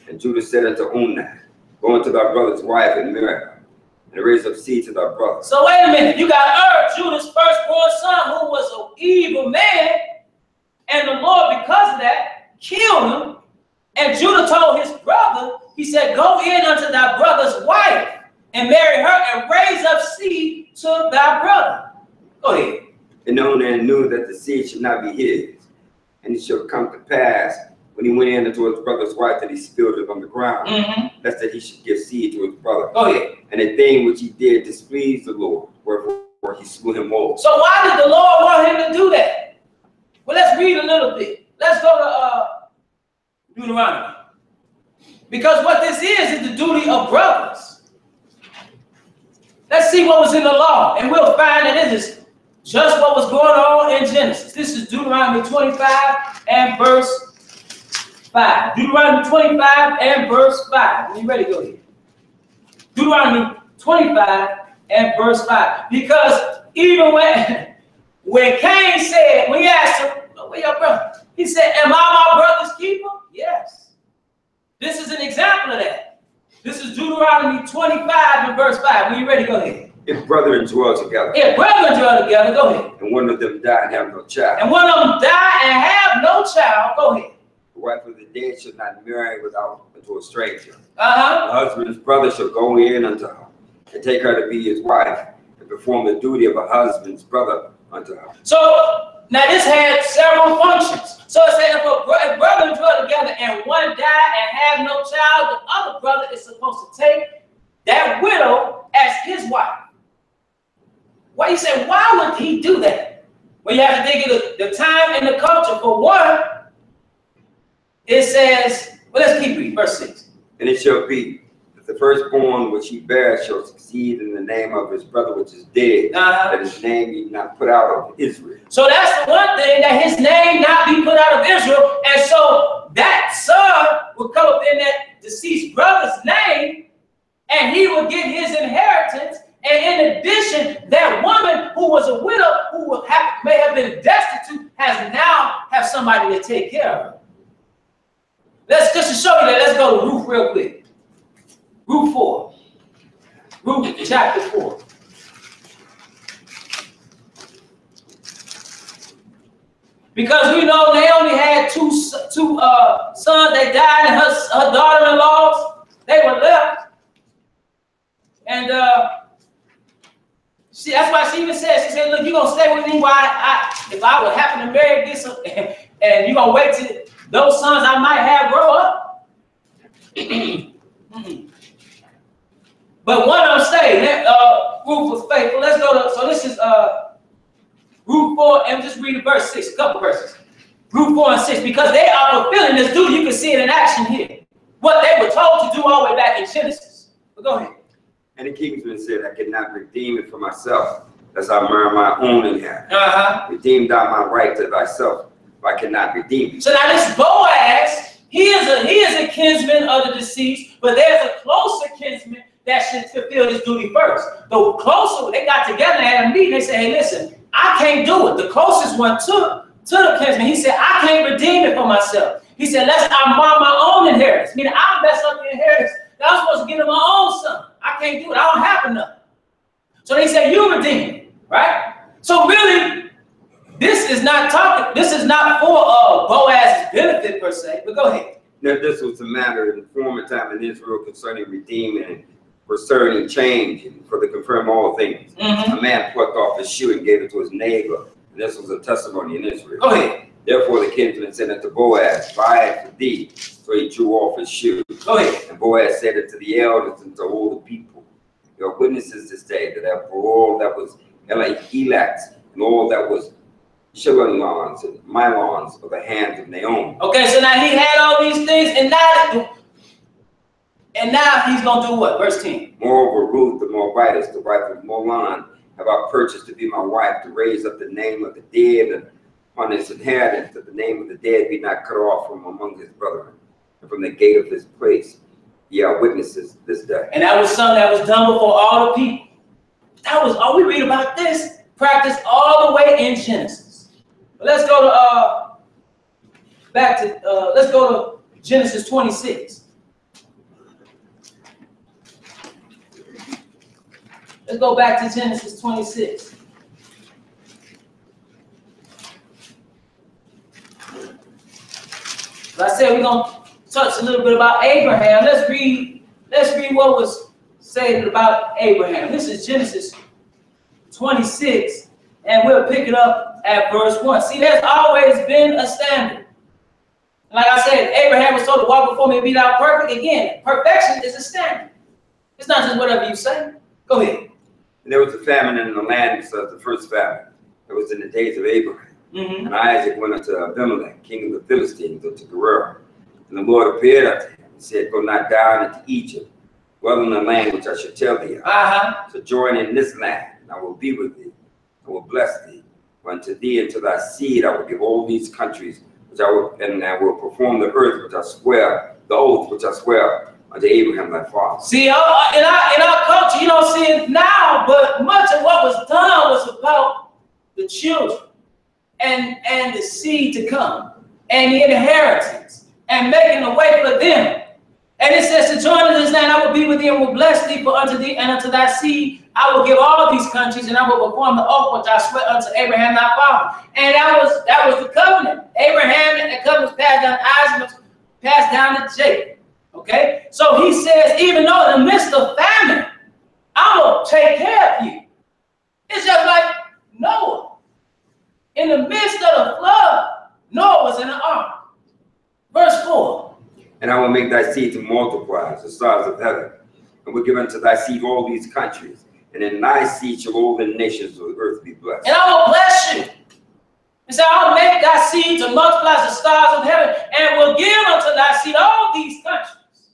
And Judah said unto Onan, go unto thy brother's wife and marry her, and raise up seed to thy brother. So wait a minute. You got Judah's firstborn son, who was an evil man, and the Lord, because of that, killed him. And Judah told his brother, he said, go in unto thy brother's wife and marry her and raise up seed to thy brother. Go ahead. And Onan knew that the seed should not be his. And it shall come to pass, when he went in unto his brother's wife, that he spilled it on the ground, lest that he should give seed to his brother. Go ahead. And a thing which he did displeased the Lord, wherefore he slew him all. So why did the Lord want him to do that? Well, let's read a little bit. Let's go to Deuteronomy. Because what this is the duty of brothers. Let's see what was in the law, and we'll find that it is just what was going on in Genesis. This is Deuteronomy 25 and verse 5. Deuteronomy 25 and verse 5. When you ready, go ahead. Deuteronomy 25 and verse 5. Because even when when Cain said, when he asked him, where your brother? He said, am I my brother's keeper? Yes. This is an example of that. This is Deuteronomy 25 and verse 5. When you ready, go ahead. If brethren dwell together. If brethren dwell together, go ahead. And one of them die and have no child. And one of them die and have no child, go ahead. The wife of the dead should not marry unto a stranger. Uh-huh. The husband's brother shall go in unto her and take her to be his wife and perform the duty of a husband's brother unto her. So now this had several functions. So it said if brethren dwell together and one die and have no child, the other brother is supposed to take that widow as his wife. Why you say, why would he do that? Well, you have to think of the time and the culture. For one, it says, well, let's keep reading, verse 6. And it shall be that the firstborn which he bears shall succeed in the name of his brother which is dead, that his name be not put out of Israel. So that's the one thing, that his name not be put out of Israel. And so that son will come up in that deceased brother's name, and he will get his inheritance. And in addition, that woman who was a widow, who may have been destitute, have somebody to take care of her. Just to show you that, let's go to Ruth real quick. Ruth 4. Ruth chapter 4. Because we know Naomi had two sons. They died, and her daughter-in-laws, they were left. And that's why she even said, she said, look, you're going to stay with me if I would happen to marry this, and you're going to wait till those sons I might have grow up. But one of them stayed. Ruth was faithful. Let's go to, so this is Ruth 4, and just read verse 6, a couple verses. Ruth 4 and 6, because they are fulfilling this duty. You can see it in action here. What they were told to do all the way back in Genesis. But go ahead. And the kingsman said, I cannot redeem it for myself, lest I marry my own inheritance. Redeem thou my right to thyself, if I cannot redeem it. So now this Boaz, he is a kinsman of the deceased, but there's a closer kinsman that should fulfill this duty first. The closer, they got together and had a meeting, they said, hey, listen, I can't do it. The closest one to the kinsman, he said, I can't redeem it for myself. He said, lest I mar my own inheritance. Meaning I'll mess up the inheritance that I'm supposed to give to my own son. I can't do it. I don't have enough. So they said, you redeem it, right? So really, this is not for Boaz's benefit per se, but go ahead. Now, this was a matter in the former time in Israel concerning redeeming and concerning change and for to confirm all things. A man plucked off his shoe and gave it to his neighbor. And this was a testimony in Israel. Go ahead. Therefore the kinsman said unto Boaz, buy it for thee. So he drew off his shoe. Go ahead. And Boaz said unto the elders and to all the people, your witnesses this day that for all that was Elats and all that was Shilonons and Milons of the hands of Naomi. Okay, so now he had all these things, and now he's going to do what? Verse 10. Moreover, Ruth the Moabitess, the wife of Molon, have I purchased to be my wife, to raise up the name of the dead and on his inheritance, that the name of the dead be not cut off from among his brethren, and from the gate of his place. Ye are witnesses this day. And that was something that was done before all the people. That was all we read about this, practiced all the way in Genesis. But let's go to let's go to Genesis 26. Let's go back to Genesis 26. As I said, we're going to touch a little bit about Abraham. Let's read what was said about Abraham. This is Genesis 26, and we'll pick it up at verse 1. See, there's always been a standard. Like I said, Abraham was told to walk before me and be thou perfect. Again, perfection is a standard. It's not just whatever you say. Go ahead. And there was a famine in the land besides the first famine. It was in the days of Abraham. And Isaac went unto Abimelech, king of the Philistines, unto Gerar. And the Lord appeared unto him and said, go not down into Egypt, dwell in the land which I shall tell thee of. Sojourn in this land, and I will be with thee. I will bless thee. For unto thee and to thy seed I will give all these countries, and I will perform the earth which I swear, the oath which I swear unto Abraham thy father. See, in our culture, you don't see it now, but much of what was done was about the children and the seed to come and the inheritance and making a way for them. And it says to join in this land, I will be with thee and will bless thee, for unto thee and unto thy seed I will give all these countries, and I will perform the oath which I swear unto Abraham thy father. And that was the covenant. Abraham and the covenant was passed down to Isaac, passed down to Jacob. Okay? So he says, even though in the midst of famine, I'm going to take care of you. It's just like Noah. In the midst of the flood, Noah was in the ark. Verse 4. And I will make thy seed to multiply as the stars of heaven, and will give unto thy seed all these countries, and in thy seed shall all the nations of the earth be blessed. And I will bless you. And so I'll make thy seed to multiply as the stars of heaven, and will give unto thy seed all these countries,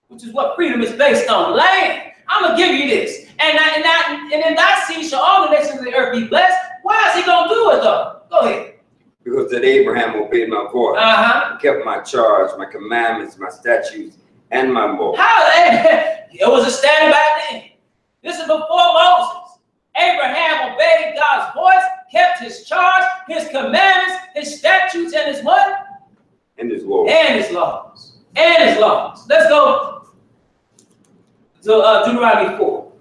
which is what freedom is based on, land. I'm going to give you this. And in thy seed shall all the nations of the earth be blessed. Why is he going to do it, though? Go ahead. Because that Abraham obeyed my voice, and kept my charge, my commandments, my statutes, and my law. How? It was a standing back then. This is before Moses. Abraham obeyed God's voice, kept his charge, his commandments, his statutes, and his what? And his laws. And his laws. And his laws. Let's go to Deuteronomy 4.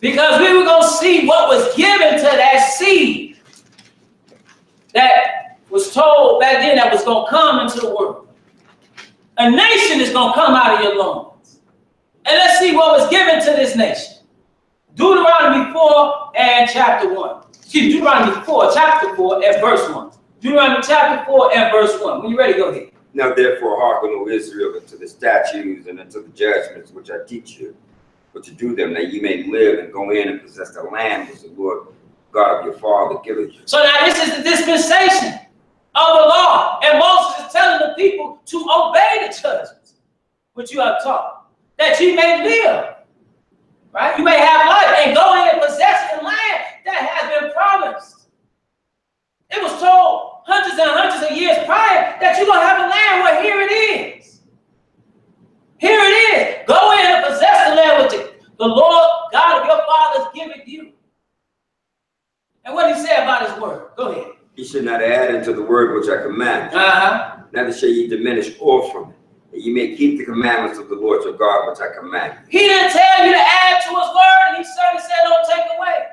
Because we were going to see what was given to that seed that was told back then that was going to come into the world. A nation is going to come out of your loins. And let's see what was given to this nation. Deuteronomy 4 and chapter 1. Excuse me, Deuteronomy 4, chapter 4 and verse 1. Deuteronomy chapter 4 and verse 1. When you're ready, go ahead. Now therefore hearken, O Israel, unto the statutes and unto the judgments which I teach you, but to do them, that ye may live and go in and possess the land which the Lord God of your father giveth you. So now this is the dispensation of the law. And Moses is telling the people to obey the judgments which you have taught, that ye may live. Right? You may have life and go in and possess the land that has been promised. It was told hundreds and hundreds of years prior that you're going to have a land. Well, here it is. Here it is. Go in and possess the land which the Lord God of your fathers giveth you. And what did he say about his word? Go ahead. Ye should not add unto the word which I command you. Neither shall ye diminish aught from it, that ye may keep the commandments of the Lord your God which I command you. He didn't tell you to add to his word, and he certainly said don't take away.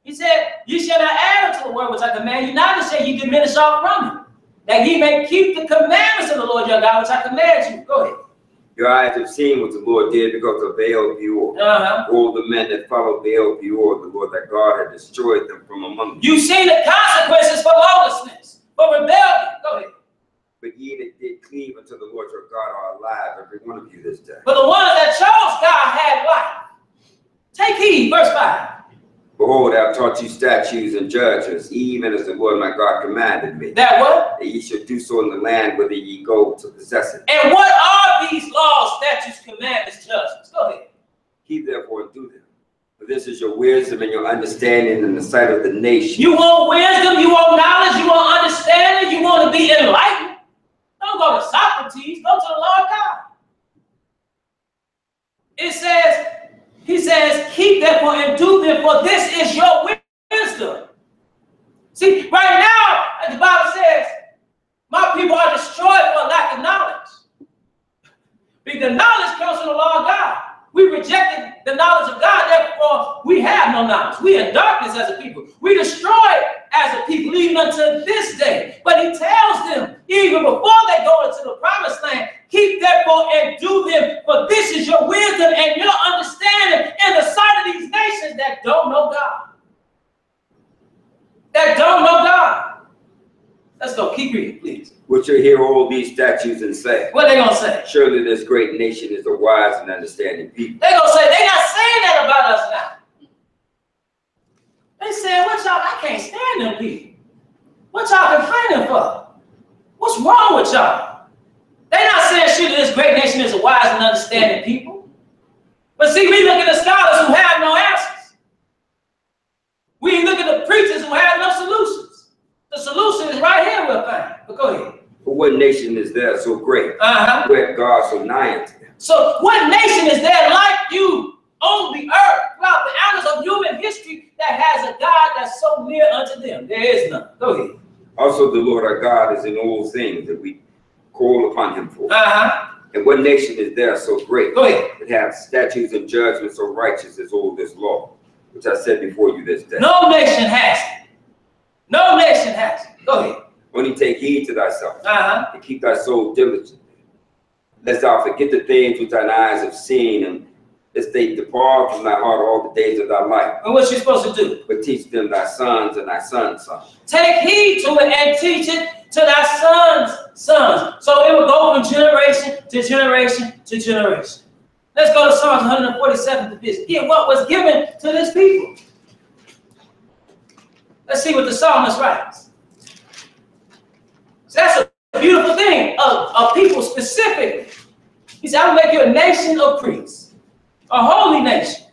He said, ye shall not add unto the word which I command you, neither shall ye diminish aught from it, that ye may keep the commandments of the Lord your God which I command you. Go ahead. Your eyes have seen what the Lord did because of Baal Peor. All the men that followed Baal Peor, the Lord that God had destroyed them from among you. You've seen the consequences for lawlessness, for rebellion. Go ahead. But ye that did cleave unto the Lord your God are alive, every one of you this day. But the ones that chose God had life. Take heed, verse 5. Behold, I have taught you statutes and judgments, even as the Lord my God commanded me. That what? That ye should do so in the land whither ye go to possess it. And what are these laws, statutes, commandments, judgments? Go ahead. Keep therefore and do them. For this is your wisdom and your understanding in the sight of the nation. You want wisdom, you want knowledge, you want understanding, you want to be enlightened. Don't go to Socrates, go to the Lord God. It says, he says, keep therefore and do them, for this is your wisdom. See, right now, the Bible says, my people are destroyed for lack of knowledge. Because the knowledge comes from the law of God. We rejected the knowledge of God, therefore we have no knowledge. We are in darkness as a people. We destroyed as a people, even unto this day. But he tells them, even before they go into the promised land, keep therefore and do them, for this is your wisdom and your understanding in the sight of these nations that don't know God. That don't know God. Let's go. Keep reading, please. Which will hear all these statutes and say. What are they going to say? Surely this great nation is a wise and understanding people. They're going to say, they're not saying that about us now. They said, what y'all, I can't stand them people. What y'all complaining for? What's wrong with y'all? They're not saying surely this great nation is a wise and understanding people. But see, we look at the scholars who have no answers. We look at the preachers who have no solutions. The solution is right here, we'll find. But go ahead. For what nation is there so great? Where God so nigh unto them? So what nation is there like you, on the earth, throughout the annals of human history, that has a God that's so near unto them. There is none. Go ahead. Also, the Lord our God is in all things that we call upon him for. And what nation is there so great? Go ahead. It has statutes and judgments so righteous as all this law, which I said before you this day. No nation has it. No nation has it. Go ahead. Only take heed to thyself and keep thy soul diligent, lest thou forget the things which thine eyes have seen, and lest they depart from thy heart all the days of thy life. And what's you supposed to do? But teach them thy sons and thy sons' sons. Take heed to it and teach it to thy sons' sons. So it will go from generation to generation to generation. Let's go to Psalms 147 division. Get what was given to this people. Let's see what the psalmist writes. So that's a beautiful thing of people specifically. He said, I will make you a nation of priests, a holy nation.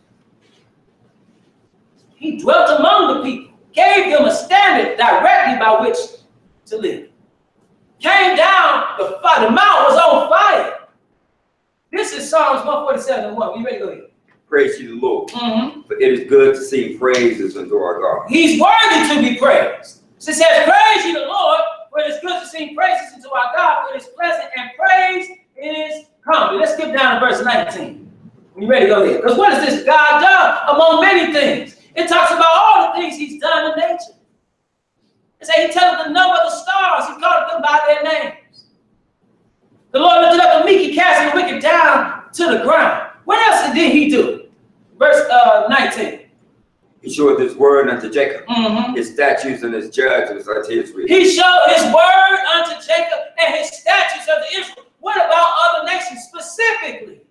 He dwelt among the people, gave them a standard directly by which to live. Came down, the mount was on fire. This is Psalms 147:1. You ready to go ahead? Praise you, the Lord. For it is good to sing praises unto our God. He's worthy to be praised. So it says, praise you, the Lord, for it is good to sing praises unto our God, for it is pleasant, and praise is comely. Let's skip down to verse 19. You ready to go ahead? Because what has this God done among many things? It talks about all the things he's done in nature. It says he tells the number of the stars. He called them by their names. The Lord lifted up the meek. He cast the wicked down to the ground. What else did he do? Verse 19. He showed his word unto Jacob, his statutes and his judgments unto Israel. He showed his word unto Jacob and his statutes unto Israel. What about other nations specifically?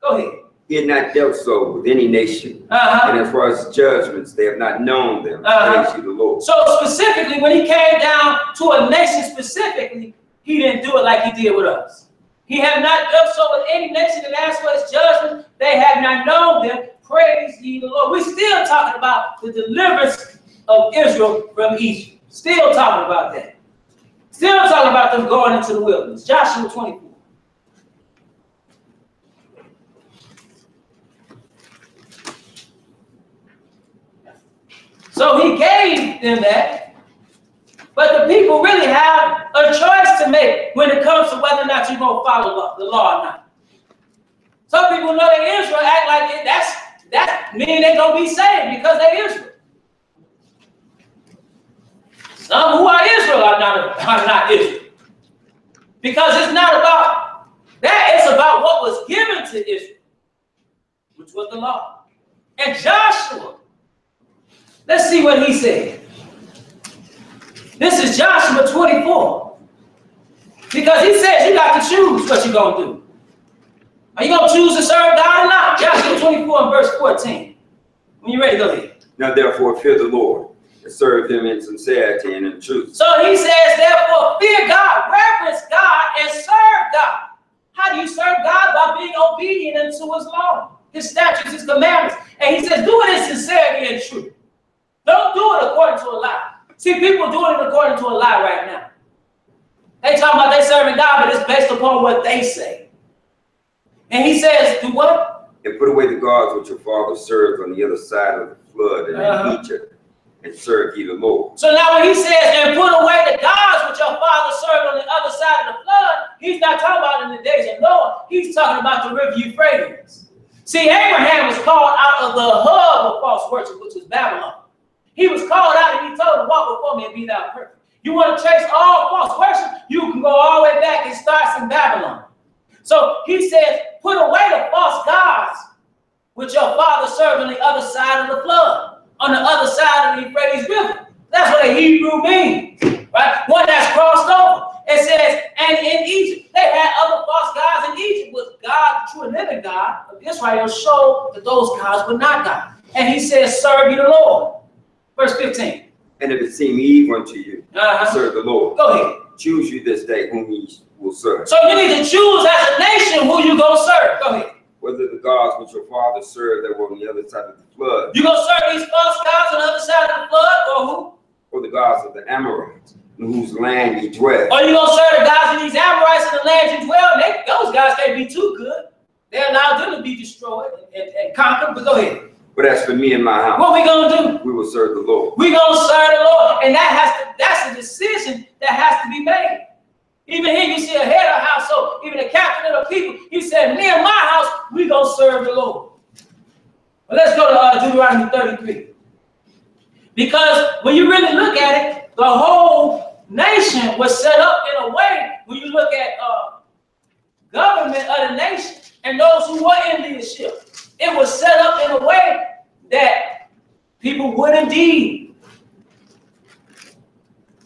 Go ahead. He had not dealt so with any nation. And as far as judgments, they have not known them. Praise you, the Lord. So specifically, when he came down to a nation specifically, he didn't do it like he did with us. He have not dealt so with any nation, and as for his judgment, they have not known them. Praise ye the Lord. We're still talking about the deliverance of Israel from Egypt. Still talking about that. Still talking about them going into the wilderness. Joshua 24. So he gave them that, but the people really have a choice to make when it comes to whether or not you're going to follow the law or not. Some people know they're Israel, act like it. That means they're going to be saved because they're Israel. Some who are Israel are not Israel. Because it's not about that, it's about what was given to Israel, which was the law. And Joshua, let's see what he said. This is Joshua 24. Because he says you got to choose what you're going to do. Are you going to choose to serve God or not? Joshua 24 and verse 14. When you're ready, go ahead. Now therefore fear the Lord and serve him in sincerity and in truth. So he says, therefore fear God, reverence God, and serve God. How do you serve God? By being obedient unto his law, his statutes, his commandments. And he says, do it in sincerity and truth. Don't do it according to a lie. See, people doing it according to a lie right now. They talking about they serving God, but it's based upon what they say. And he says, do what? And put away the gods which your father served on the other side of the flood and in Egypt, and serve ye the Lord. So now when he says, and put away the gods which your father served on the other side of the flood, he's not talking about in the days of Noah. He's talking about the river Euphrates. See, Abraham was called out of the hub of false worship, which was Babylon. He was called out and he told him, walk before me and be thou perfect. You want to chase all false worship? You can go all the way back and start in Babylon. So he says, put away the false gods which your father served on the other side of the flood, on the other side of the Euphrates River. That's what a Hebrew means, right? One that's crossed over. It says, and in Egypt, they had other false gods in Egypt, with God, the true and living God of Israel, showed that those gods were not God. And he says, serve you the Lord. Verse 15. And if it seem evil unto you, serve the Lord. Go ahead. Choose you this day whom ye will serve. So you need to choose as a nation who you going to serve. Go ahead. Whether the gods which your father served that were on the other side of the flood. You going to serve these false gods on the other side of the flood, or who? Or the gods of the Amorites, in whose land ye dwell. Or you going to serve the gods of these Amorites in the land you dwell? Those guys can't be too good. They allowed them to be destroyed and conquered. But go ahead. But as for me and my house, what we gonna do? We will serve the Lord. We gonna serve the Lord, and that's a decision that has to be made. Even here, you see a head of household, even a captain of the people. He said, "Me and my house, we gonna serve the Lord." But let's go to Deuteronomy 33, because when you really look at it, the whole nation was set up in a way. When you look at government of the nation and those who were in leadership, it was set up in a way that people would indeed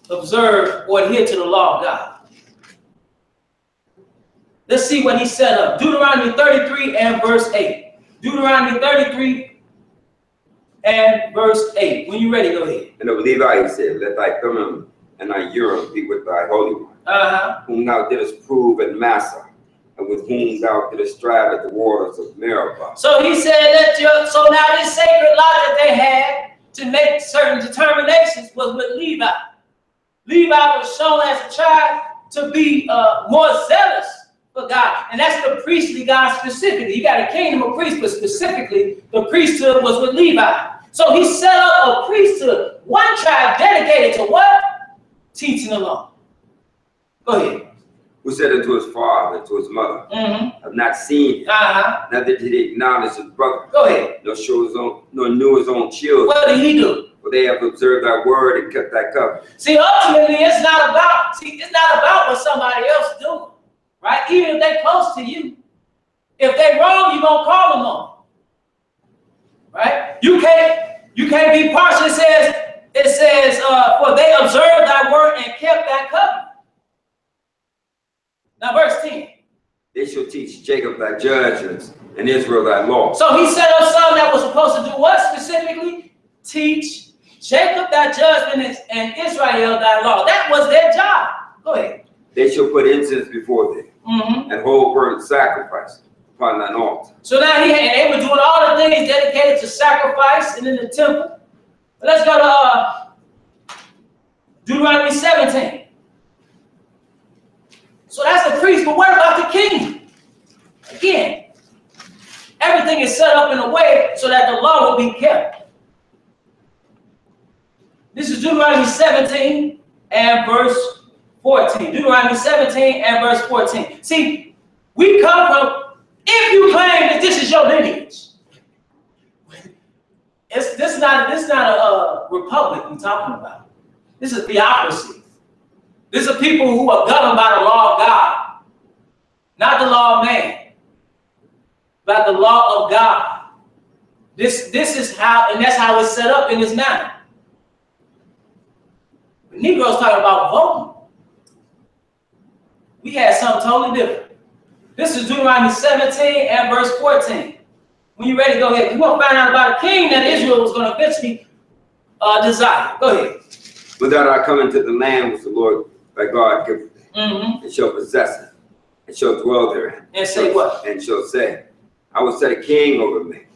observe or adhere to the law of God. Let's see what he set up. Deuteronomy 33 and verse 8. Deuteronomy 33 and verse 8. When you're ready, go ahead. And of Levi he said, "Let thy Thummim and thy Urim be with thy Holy One, whom thou didst prove at Massa, and with whom thou didst strive at the waters of Meribah." So he said so now this sacred law that they had to make certain determinations was with Levi. Levi was shown as a tribe to be more zealous for God. And that's the priestly God specifically. You got a kingdom of priests, but specifically the priesthood was with Levi. So he set up a priesthood, one tribe dedicated to what? Teaching the law. Go ahead. Who said unto his father and to his mother, "Have not seen him, neither did he acknowledge his brother, go ahead, nor knew his own children. What did he do? For they have observed thy word and kept thy covenant." See, ultimately, it's not about what somebody else doing, right? Even if they're close to you, if they're wrong, you're gonna call them on, right? You can't be partial. It says, "For they observed thy word and kept thy covenant." Now, verse 10. "They shall teach Jacob thy judgments and Israel thy law." So he set up some that was supposed to do what specifically? Teach Jacob thy judgment and Israel thy law. That was their job. Go ahead. "They shall put incense before thee and hold burnt sacrifice upon thine altar." So now they were doing all the things dedicated to sacrifice and in the temple. But let's go to Deuteronomy 17. So that's the priest, but what about the king? Again, everything is set up in a way so that the law will be kept. This is Deuteronomy 17 and verse 14. Deuteronomy 17 and verse 14. See, we come from, if you claim that this is your lineage, this is not a republic we're talking about. This is theocracy. These are people who are governed by the law of God, not the law of man, but the law of God. This is how, and that's how it's set up in this manner. The Negroes talking about voting. We had something totally different. This is Deuteronomy 17 and verse 14. When you're ready, go ahead. We're going to find out about a king that Israel was going to eventually desire. Go ahead. "But thou art come into the land which the Lord thy God giveth thee, and shall possess it, and shall dwell therein." And say what? "And shall say, I will set a king over me,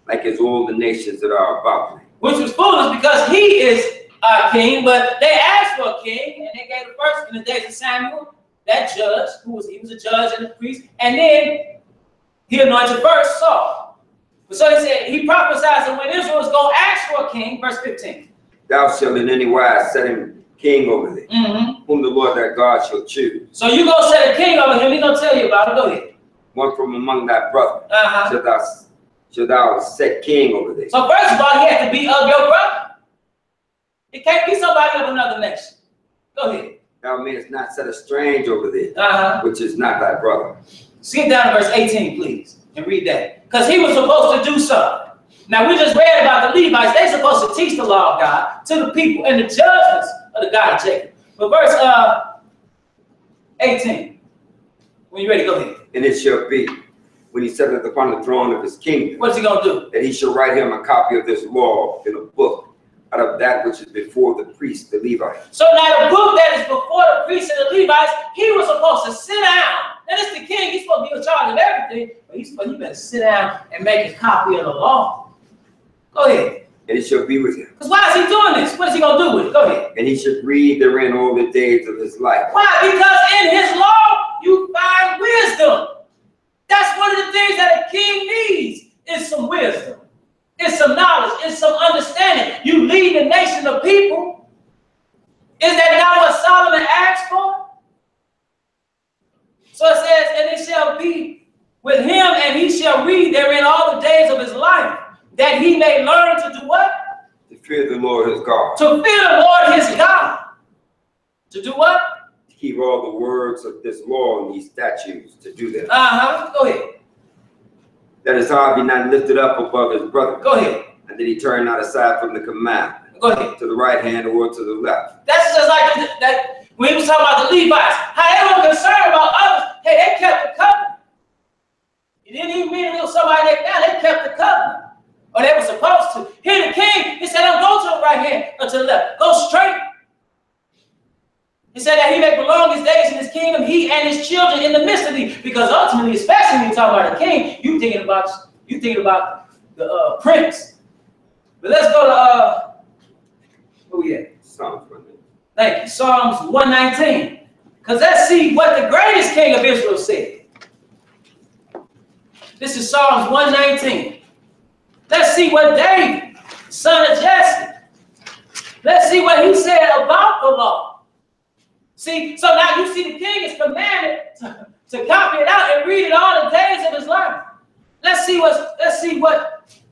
like as all the nations that are about me." Which was foolish because he is our king, but they asked for a king, and they gave the first in the days of Samuel, that judge, he was a judge and a priest, and then he anointed first Saul. So he said, he prophesied that when Israel was going to ask for a king, verse 15. "Thou shalt in any wise set him king over thee, whom the Lord thy God shall choose." So you're going to set a king over him. He's going to tell you about it. Go ahead. "One from among thy brethren shalt thou set king over thee." So first of all, he has to be of your brother. It can't be somebody of another nation. Go ahead. "Thou mayest not set a strange over thee, which is not thy brother." Skip down to verse 18, please, and read that. Because he was supposed to do something. Now, we just read about the Levites. They're supposed to teach the law of God to the people and the judgments of the God of Jacob. But verse 18, when you're ready, go ahead. "And it shall be, when he sitteth upon the throne of his kingdom, what's he going to do? That he shall write him a copy of this law in a book, out of that which is before the priests, the Levites." So now the book that is before the priests and the Levites, he was supposed to sit down. Now this the king, he's supposed to be in charge of everything, but he better sit down and make a copy of the law. Go ahead. "And it shall be with him." Because why is he doing this? What is he going to do with it? Go ahead. "And he should read therein all the days of his life." Why? Because in his law, you find wisdom. That's one of the things that a king needs is some wisdom. It's some knowledge. It's some understanding. You lead a nation of people. Is that not what Solomon asked for? So it says, and it shall be with him, and he shall read therein all the days of his life, that he may learn to do what? To fear the Lord his God. To fear the Lord his God. To do what? To keep all the words of this law and these statutes, to do that. Go ahead. That his heart be not lifted up above his brother. Go ahead. And that he turn not aside from the commandment. Go ahead. To the right hand or to the left. That's just like that when he was talking about the Levites. How they were concerned about others. Hey, they kept the covenant. It didn't even mean it was somebody like that. They kept the covenant. Or they were supposed to. Here the king, he said, don't go to the right hand or to the left. Go straight. He said that he may prolong his days in his kingdom, he and his children in the midst of thee. Because ultimately, especially when you talk about the king, you thinking about the prince. But let's go to where we at? Psalms 119. Thank you. Psalms 119. Because let's see what the greatest king of Israel said. This is Psalms 119. Let's see what David, son of Jesse, let's see what he said about the law. See, so now you see the king is commanded to copy it out and read it all the days of his life. Let's see what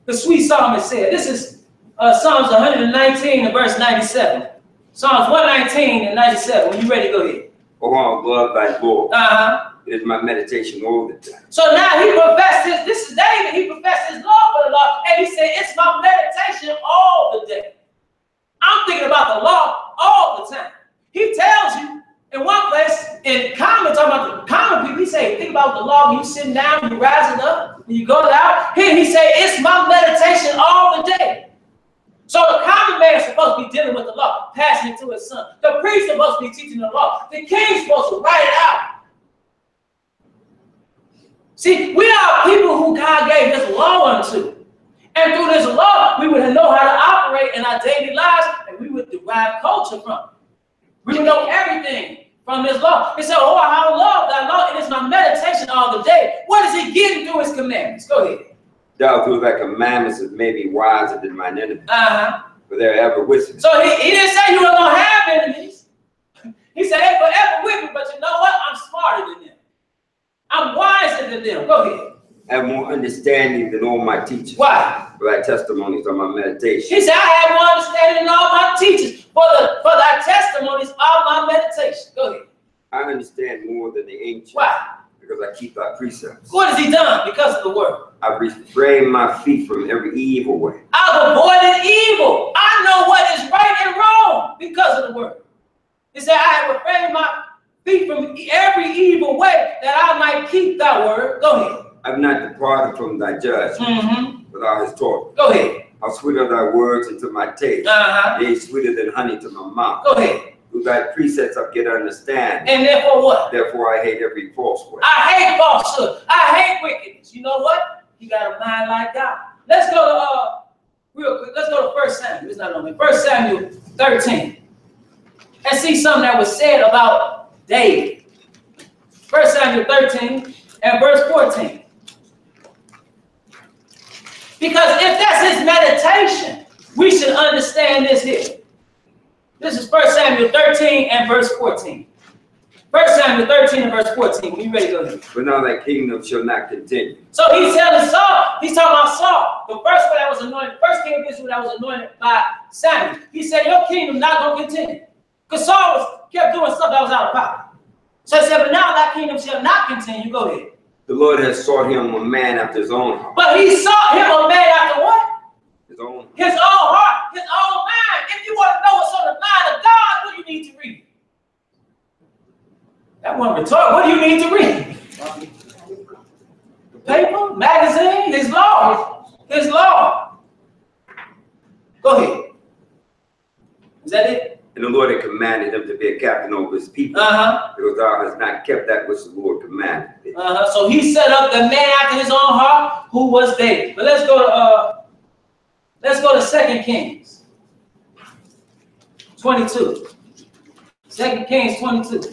the sweet psalmist said. This is Psalms 119 and verse 97. Psalms 119 and 97. When you ready, go ahead. Oh, I love thy Lord. It is my meditation all the time. So now he professed his, this is David, he professed his love for the law, and he said, it's my meditation all the day. I'm thinking about the law all the time. He tells you in one place, in common, talking about the common people, he say, think about the law, when you sitting down, you rising up, when you go out. Here he say, it's my meditation all the day. So the common man is supposed to be dealing with the law, passing it to his son. The priest is supposed to be teaching the law. The king is supposed to write it out. See, we are people who God gave this law unto. And through this law, we would know how to operate in our daily lives, and we would derive culture from it. We would know everything from this law. He said, oh, how I love thy law. It is my meditation all the day. What is he getting through his commandments? Go ahead. Thou through thy commandments is maybe wiser than mine enemies. For they're ever with me. So he didn't say you were going to have enemies. He said they're forever with me, but you know what? I'm smarter than them. I'm wiser than them. Go ahead. I have more understanding than all my teachers. Why? For thy testimonies are my meditation. He said, I have more understanding than all my teachers. For thy testimonies are my meditation. Go ahead. I understand more than the ancients. Why? Because I keep thy precepts. What has he done? Because of the word. I've refrained my feet from every evil way. I've avoided evil. I know what is right and wrong because of the word. He said, I have refrained my feet from every evil way that I might keep thy word. Go ahead. I've not departed from thy judgment, but thou hast taught me. Go ahead. How sweet are thy words into my taste. Yea, sweeter than honey to my mouth. Go ahead. Through thy precepts I get understanding. And therefore what? Therefore I hate every false way. I hate falsehood. I hate wickedness. You know what? You got a mind like God. Let's go to real quick. Let's go to 1 Samuel. It's not on me. 1 Samuel 13. And see something that was said about David. 1 Samuel 13 and verse 14. Because if that's his meditation, we should understand this here. This is 1 Samuel 13 and verse 14. 1 Samuel 13 and verse 14. When you ready to go ahead. But now thy kingdom shall not continue. So he's telling Saul, he's talking about Saul, the first one that was anointed, first king of Israel that was anointed by Samuel. He said, your kingdom not going to continue. Because Saul kept doing stuff that was out of power. So he said, but now thy kingdom shall not continue. Go ahead. The Lord has sought him a man after his own heart. But he sought him a man after what? His own. His own heart, his own mind. If you want to know what's on the mind of God, what do you need to read? That one rhetorical. What do you need to read? The paper, magazine, his law. His law. Go ahead. Is that it? And the Lord had commanded him to be a captain over his people. Because thou hast not kept that which the Lord commanded thee. So he set up the man after his own heart, who was David. But let's go to 2 Kings 22. 2 Kings 22.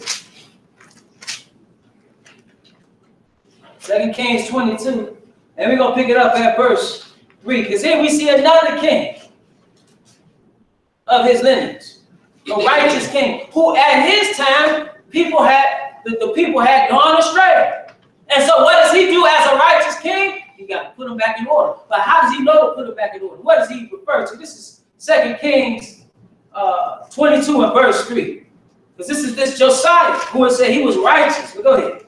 2 Kings 22. And we're going to pick it up at verse 3. Because here we see another king of his lineage. A righteous king who at his time people had the people had gone astray. And so what does he do as a righteous king? He got to put them back in order. But how does he know to put them back in order? What does he refer to? This is 2 Kings 22 and verse 3. Because this is this Josiah who would say he was righteous. But go ahead.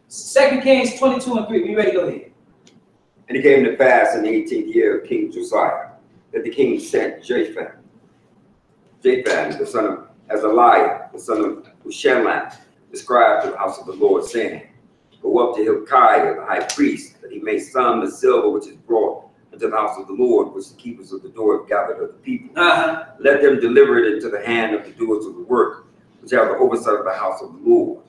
2 Kings 22 and 3. Be ready, go ahead. And it came to pass in the 18th year of King Josiah that the king sent Japhan, the son of Azaliah, the son of Hushalam, the scribe to the house of the Lord, saying, Go up to Hilkiah, the high priest, that he may sum the silver which is brought into the house of the Lord, which the keepers of the door have gathered of the people. Let them deliver it into the hand of the doers of the work, which have the oversight of the house of the Lord.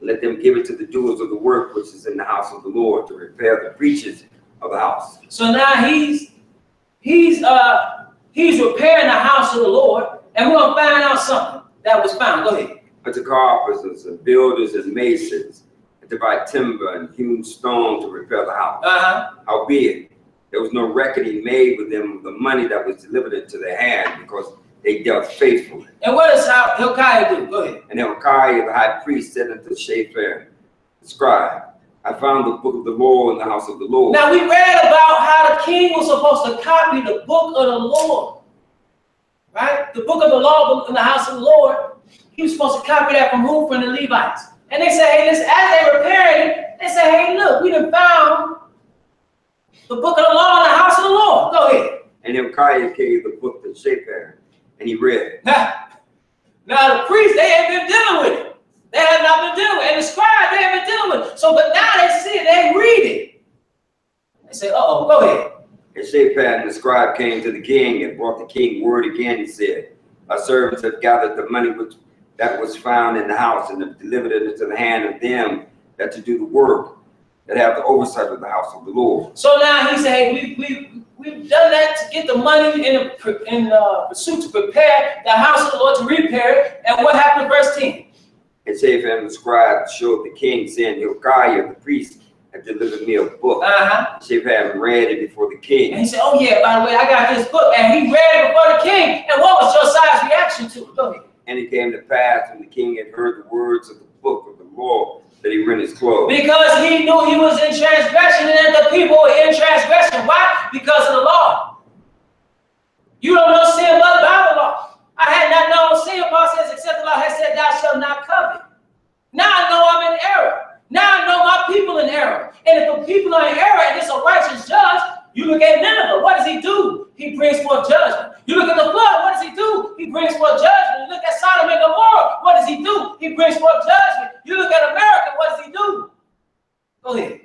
Let them give it to the doers of the work which is in the house of the Lord, to repair the breaches of the house. So now he's repairing the house of the Lord, and we're gonna find out something that was found. Go ahead. Unto carpenters and builders and masons, and to buy timber and hewn stone to repair the house. Howbeit, there was no reckoning made with them of the money that was delivered into their hand, because they dealt faithfully. And what does Hilkiah do? Go ahead. And Hilkiah the high priest said unto Shaphan, the scribe, I found the book of the law in the house of the Lord. Now we read about how the king was supposed to copy the book of the Lord. Right? The book of the law in the house of the Lord. He was supposed to copy that from who? From the Levites. And they say, hey, listen, as they repairing it, they say, hey, look, we done found the book of the law in the house of the Lord. Go ahead. And Hilkiah gave the book to Shaphan, and he read it. Now the priests, they have been dealing with it. They have not been dealing with it. And the scribe, they have been dealing with it. So, but now they see it, they read it. They say, uh-oh, go ahead. And Shaphan the scribe came to the king and brought the king word again. He said, our servants have gathered the money that was found in the house, and have delivered it into the hand of them that to do the work, that have the oversight of the house of the Lord. So now he said, hey, we've done that to get the money in pursuit to prepare the house of the Lord, to repair it. And what happened, verse 10? And Shaphan the scribe showed the king, saying, Hilkiah the priest had delivered me a book. Shaphan read it before the king. And he said, oh yeah, by the way, I got this book. And he read it before the king. And what was Josiah's reaction to it? Go ahead. And it came to pass when the king had heard the words of the book of the law, that he rent his clothes. Because he knew he was in transgression, and the people were in transgression. Why? Because of the law. You don't know sin but by the law. I had not known sin, Paul says, except the law has said, thou shalt not covet. Now I know I'm in error. Now I know my people in error. And if the people are in error and it's a righteous judge, you look at Nineveh. What does he do? He brings forth judgment. You look at the flood. What does he do? He brings forth judgment. You look at Sodom and Gomorrah. What does he do? He brings forth judgment. You look at America. What does he do? Go ahead.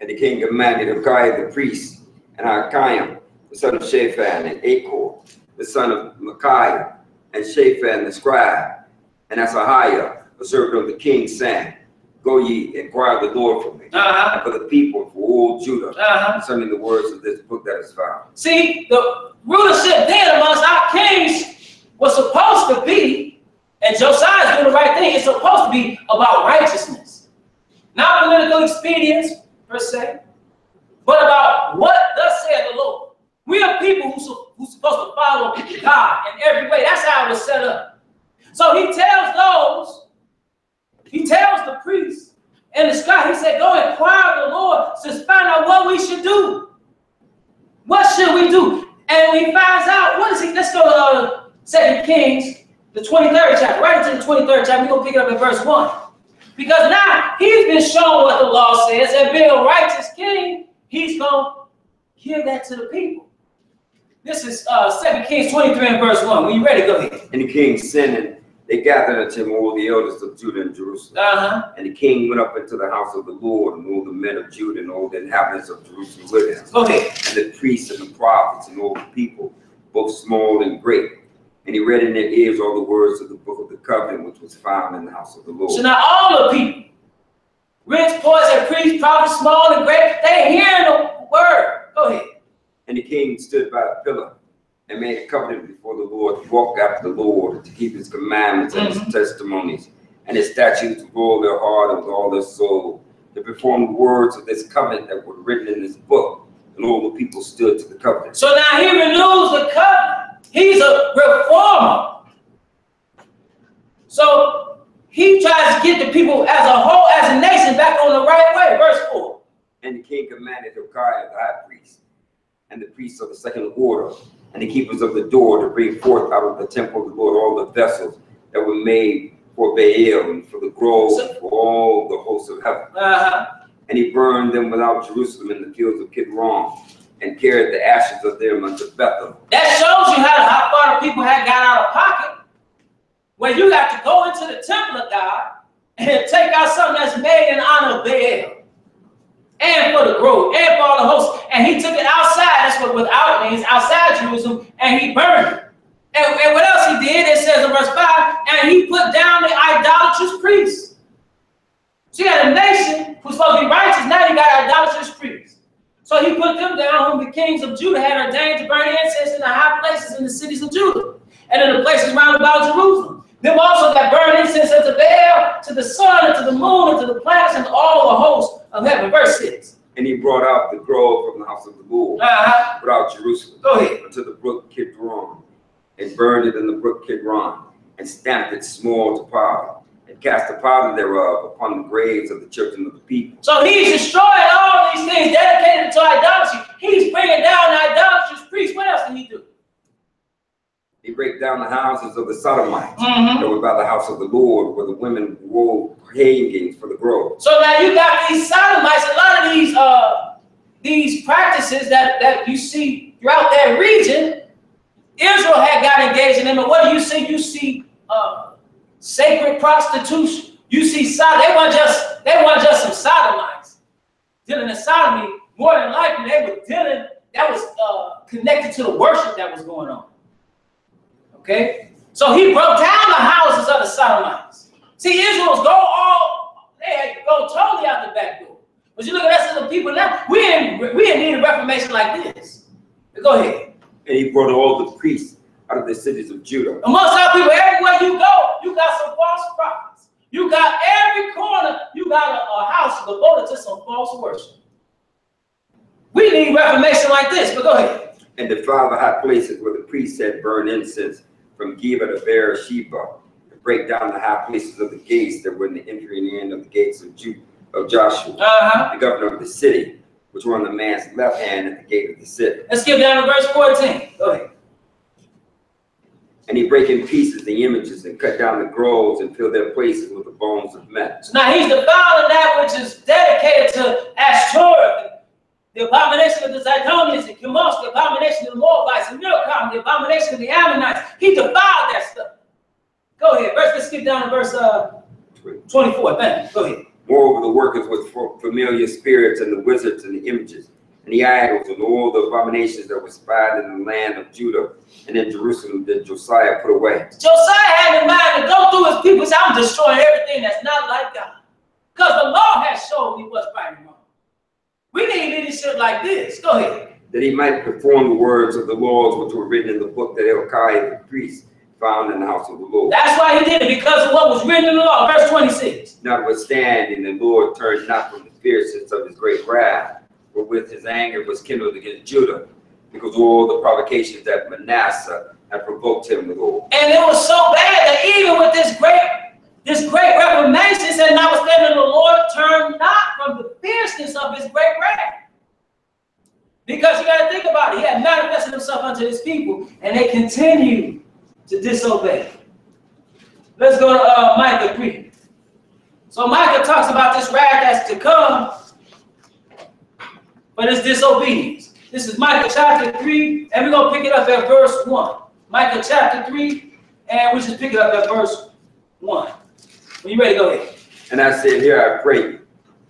And the king commanded Hilkiah the priest, and Ahikam, the son of Shaphan, and Achor, the son of Micaiah, and Shaphan the scribe, and Asahiah, a servant of the king, saying, Go ye, inquire the Lord for me, and for the people, and for all Judah, concerning the words of this book that is found. See, the rulership then amongst our kings was supposed to be, and Josiah is doing the right thing, it's supposed to be about righteousness. Not political expedience, per se, but about what thus saith the Lord. We are people who's supposed to follow God in every way. That's how it was set up. So he tells the priests and the scribe, he said, go inquire of the Lord to find out what we should do. What should we do? And when he finds out, what is he? Let's go to 2 Kings, the 23rd chapter, right into the 23rd chapter. We're going to pick it up at verse 1. Because now he's been shown what the law says, and being a righteous king, he's going to give that to the people. This is 2 Kings 23 and verse 1. When you ready, go ahead. And the king sent, and they gathered unto him all the elders of Judah and Jerusalem. And the king went up into the house of the Lord, and all the men of Judah and all the inhabitants of Jerusalem with him. Go ahead. And the priests and the prophets and all the people, both small and great. And he read in their ears all the words of the book of the covenant, which was found in the house of the Lord. So now all the people, rich, poor, and priests, prophets, small and great, they hearing the word. Go ahead. And the king stood by the pillar and made a covenant before the Lord to walk after the Lord, and to keep his commandments and his testimonies and his statutes with all their heart and with all their soul, to perform the words of this covenant that were written in this book. And all the people stood to the covenant. So now he renews the covenant. He's a reformer. So he tries to get the people as a whole, as a nation, back on the right way. Verse 4. And the king commanded Hilkiah the high priest, and the priests of the second order, and the keepers of the door to bring forth out of the temple of the Lord all the vessels that were made for Baal and for the grove, and for all the hosts of heaven. And he burned them without Jerusalem in the fields of Kidron, and carried the ashes of them unto Bethel. That shows you how far the people had got out of pocket. When you got to go into the temple of God and take out something that's made in honor of Baal, and for the grove, and for all the hosts, and he took it outside. That's what without means, outside Jerusalem, and he burned it. And what else he did? It says in verse 5, and he put down the idolatrous priests. So you got a nation who's supposed to be righteous. Now you got idolatrous priests. So he put them down, whom the kings of Judah had ordained to burn incense in the high places in the cities of Judah, and in the places round about Jerusalem. Them also that burn incense unto Baal, to the sun, and to the moon, and to the planets, and to all the hosts of heaven. Verse 6. And he brought out the grove from the house of the Lord, without Jerusalem, go ahead, unto the brook Kidron, and burned it in the brook Kidron, and stamped it small to powder, and cast the powder thereof upon the graves of the children of the people. So he's destroying all these things dedicated to idolatry. He's bringing down the idolatrous priests. What else did he do? He break down the houses of the Sodomites that were by the house of the Lord, where the women wove hangings for the grove. So now you got these Sodomites, a lot of these practices that you see throughout that region. Israel had got engaged in them, and what do you see? You see sacred prostitution. You see they weren't just some Sodomites dealing in sodomy. More than likely, they were dealing. That was connected to the worship that was going on. Okay, so he broke down the houses of the Sodomites. See, Israel's they go totally out the back door. But you look at us as the people now, we didn't need a reformation like this. But go ahead. And he brought all the priests out of the cities of Judah. Amongst our people, everywhere you go, you got some false prophets. You got every corner, you got a house devoted to some false worship. We need reformation like this, but go ahead. And defile the high places where the priests had burned incense, from Geba to Beersheba, to break down the high places of the gates that were in the entry and the end of the gates of Joshua, the governor of the city, which were on the man's left hand at the gate of the city. Let's skip down to verse 14. Go ahead. And he break in pieces the images and cut down the groves and fill their places with the bones of men. So now he's defiling that which is dedicated to Ashtoreth, the abomination of the Zidonians and Chemosh, the abomination of the Moabites and Milcom, the abomination of the Ammonites. He defiled that stuff. Go ahead. Let's skip down to verse 24. Thank you. Go ahead. Moreover, the workers with familiar spirits and the wizards and the images and the idols and all the abominations that were spied in the land of Judah and in Jerusalem did Josiah put away. Josiah had in mind to go through his people and say, I'm destroying everything that's not like God. Because the law has shown me what's right and wrong. We need leadership like this. Go ahead. That he might perform the words of the laws which were written in the book that Hilkiah the priest found in the house of the Lord. That's why he did it, because of what was written in the law. Verse 26. Notwithstanding, the Lord turned not from the fierceness of his great wrath, but with his anger was kindled against Judah, because of all the provocations that Manasseh had provoked him with all. And it was so bad that even with this great reformation, said, notwithstanding, the Lord turned not from the fierceness of his great wrath. Because you got to think about it. He had manifested himself unto his people, and they continued to disobey. Let's go to Micah 3. So Micah talks about this wrath that's to come, but it's disobedience. This is Micah chapter 3, and we're going to pick it up at verse 1. Micah chapter 3, and we'll just pick it up at verse 1. When you ready, go ahead. And I said, here I pray you,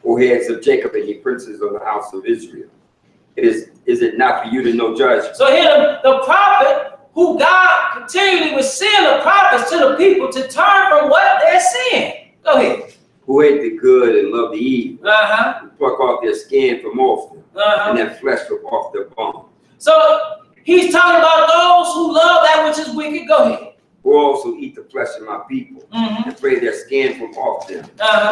O heads of Jacob and ye princes of the house of Israel. Is it not for you to know judgment? So here the prophet, who God continually was sending the prophets to the people to turn from what they're seeing. Go ahead. Who hate the good and love the evil. Who pluck off their skin from off them, and their flesh from off their bone. So he's talking about those who love that which is wicked. Go ahead. who also eat the flesh of my people, and fray their skin from off them.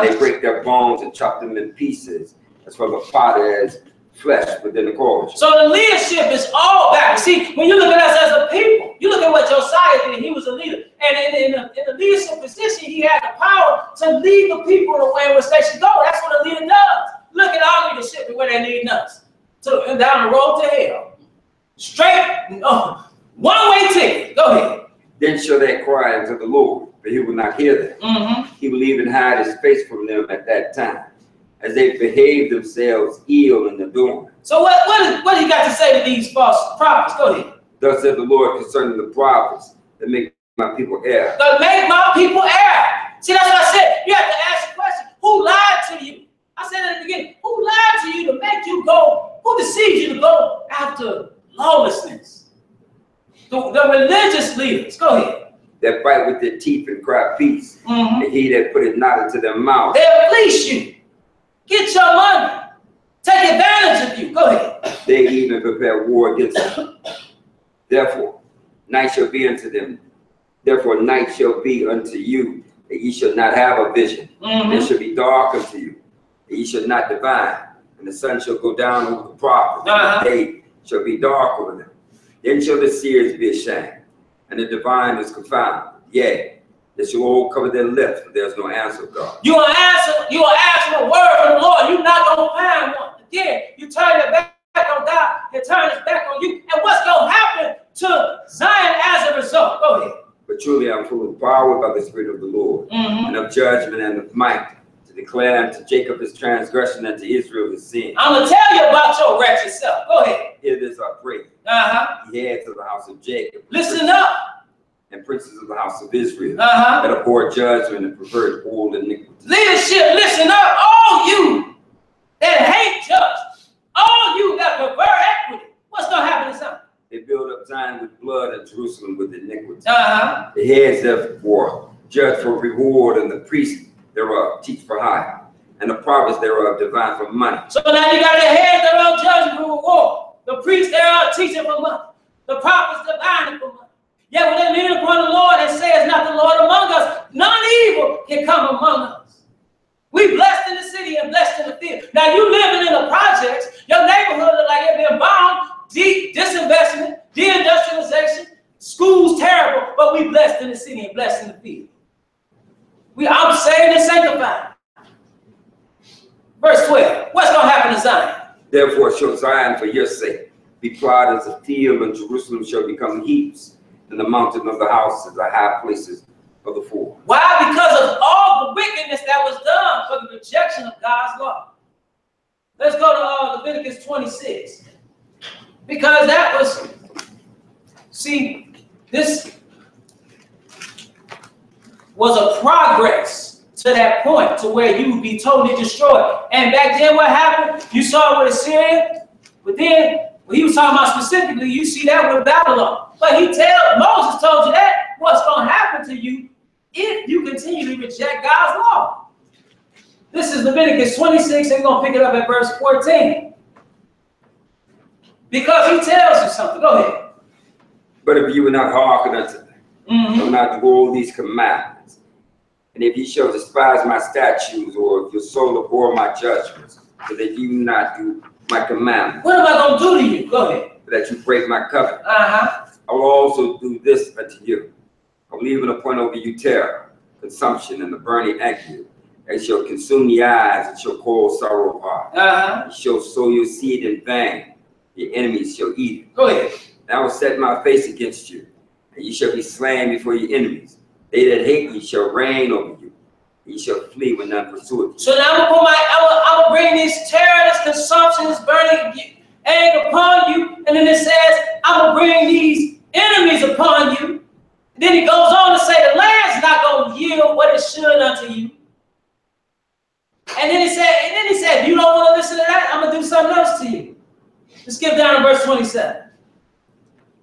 They break their bones and chop them in pieces, as from the potter as flesh within the cauldron. So the leadership is all back. See, when you look at us as a people, you look at what Josiah did. He was a leader, and in the leadership position, he had the power to lead the people in the way in which they should go. That's what a leader does. Look at our leadership and where they're leading us, and down the road to hell. Straight, one-way ticket. Go ahead. Then shall they cry unto the Lord, but he will not hear them. He will even hide his face from them at that time, as they behave themselves ill in the doing. So what he got to say to these false prophets? Go ahead. Thus said the Lord concerning the prophets that make my people err. That make my people err. See, that's what I said. You have to ask the question, who lied to you? I said at the beginning, who lied to you to make you go, who deceived you to go after lawlessness? The religious leaders. Go ahead. That fight with their teeth and cry peace, and he that put it not into their mouth. They'll fleece you. Get your money. Take advantage of you. Go ahead. They even prepare war against them. Therefore, night shall be unto them. Therefore, night shall be unto you, that ye shall not have a vision. It shall be dark unto you, that ye shall not divine. And the sun shall go down over the prophets, and the day shall be dark over them. Then shall the seers be ashamed, and the divine is confounded. Yea, they shall all cover their lips, but there's no answer of God. You will ask for a word from the Lord. You're not going to find one. Again, you turn your back on God, He turn His back on you. And what's going to happen to Zion as a result? Go ahead. But truly I'm full of power by the Spirit of the Lord, and of judgment and of might, to declare unto Jacob his transgression and to Israel his sin. I'm going to tell you about your wretched self. Go ahead. Hear this, I pray. He heads of the house of Jacob. Listen up. And princes of the house of Israel, that abhor judgment and pervert all iniquity. Leadership, listen up. All you that hate justice, all you that pervert equity, what's going to happen to Zion? They build up Zion with blood and Jerusalem with iniquity. The heads therefore judge for reward, and the priests thereof teach for hire, and the prophets thereof divine for money. So now you got the heads thereof judging for reward, the priests thereof teaching for money, the prophets divining for money. Yet when they lean upon the Lord and say, "Is not the Lord among us?" none evil can come among us. We blessed in the city and blessed in the field. Now you living in the projects, your neighborhood look like it been bombed, disinvestment, deindustrialization, schools terrible, but we blessed in the city and blessed in the field. I'm saved and sanctified. Verse 12. What's going to happen to Zion? Therefore shall Zion for your sake be plowed as a field, and Jerusalem shall become heaps, and the mountain of the houses are high places of the poor. Why? Because of all the wickedness that was done for the rejection of God's law. Let's go to Leviticus 26. Because that was, see, this was a progress to that point to where you would be totally destroyed. And back then what happened? You saw it with Assyria, but then when he was talking about specifically, you see that with Babylon. But Moses told you that what's going to happen to you if you continually reject God's law. This is Leviticus 26, and we're going to pick it up at verse 14. Because he tells you something. Go ahead. But if you will not hearken unto them, will not do all these commandments, and if you shall despise my statutes, or if your soul abhor my judgments, so that you not do my commandments. What am I going to do to you? Go ahead. That you break my covenant. I will also do this unto you. I will even appoint over you terror, consumption, and the burning ague. It shall consume the eyes, and shall cause sorrow of heart. It shall sow your seed in vain. Your enemies shall eat it. Go ahead. And I will set my face against you, and you shall be slain before your enemies. They that hate you shall reign over you. You shall flee when none pursueth you. So now I'm gonna bring this terror, this consumption, this burning anger upon you. And then it says, I'm gonna bring these enemies upon you. And then he goes on to say the land's not gonna yield what it should unto you. And then he said, if you don't want to listen to that, I'm gonna do something else to you. Let's skip down to verse 27.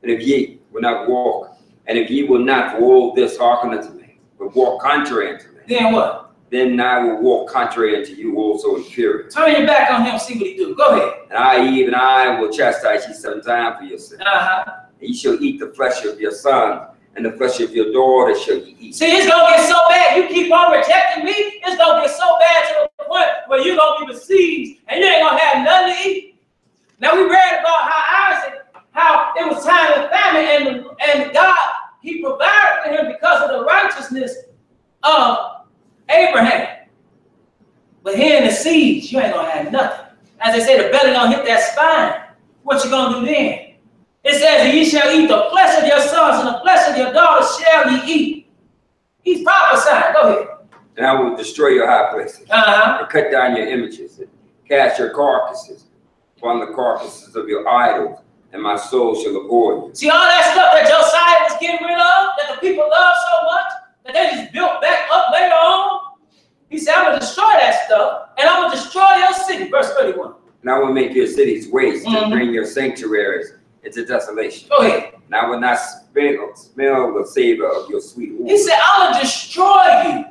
And if ye will not walk, and if ye will not for all this hearken unto me, but walk contrary unto me, then what? Then I will walk contrary unto you also in fury. Turn your back on him, see what he do. Go ahead. And I will chastise you 7 times for your sin. And ye shall eat the flesh of your sons and the flesh of your daughter shall ye eat. See, it's going to get so bad. You keep on rejecting me, it's going to get so bad to the point where you're going to be besieged and you ain't going to have nothing to eat. Now, we read about how it was time of famine, and God, he provided for him because of the righteousness of Abraham. But here in the siege, you ain't going to have nothing. As they say, the belly going to hit that spine. What you going to do then? It says that ye shall eat the flesh of your sons and the flesh of your daughters shall ye eat. He's prophesying. Go ahead. And I will destroy your high places, and cut down your images, and cast your carcasses upon the carcasses of your idols, and my soul shall abhor you. See all that stuff that Josiah was getting rid of, that the people love so much, that they just built back up later on? He said, I'm going to destroy that stuff, and I'm going to destroy your city. Verse 31. And I will make your cities waste, and bring your sanctuaries into desolation. Go ahead. And I will not smell the savor of your sweet oil. He said, I will destroy you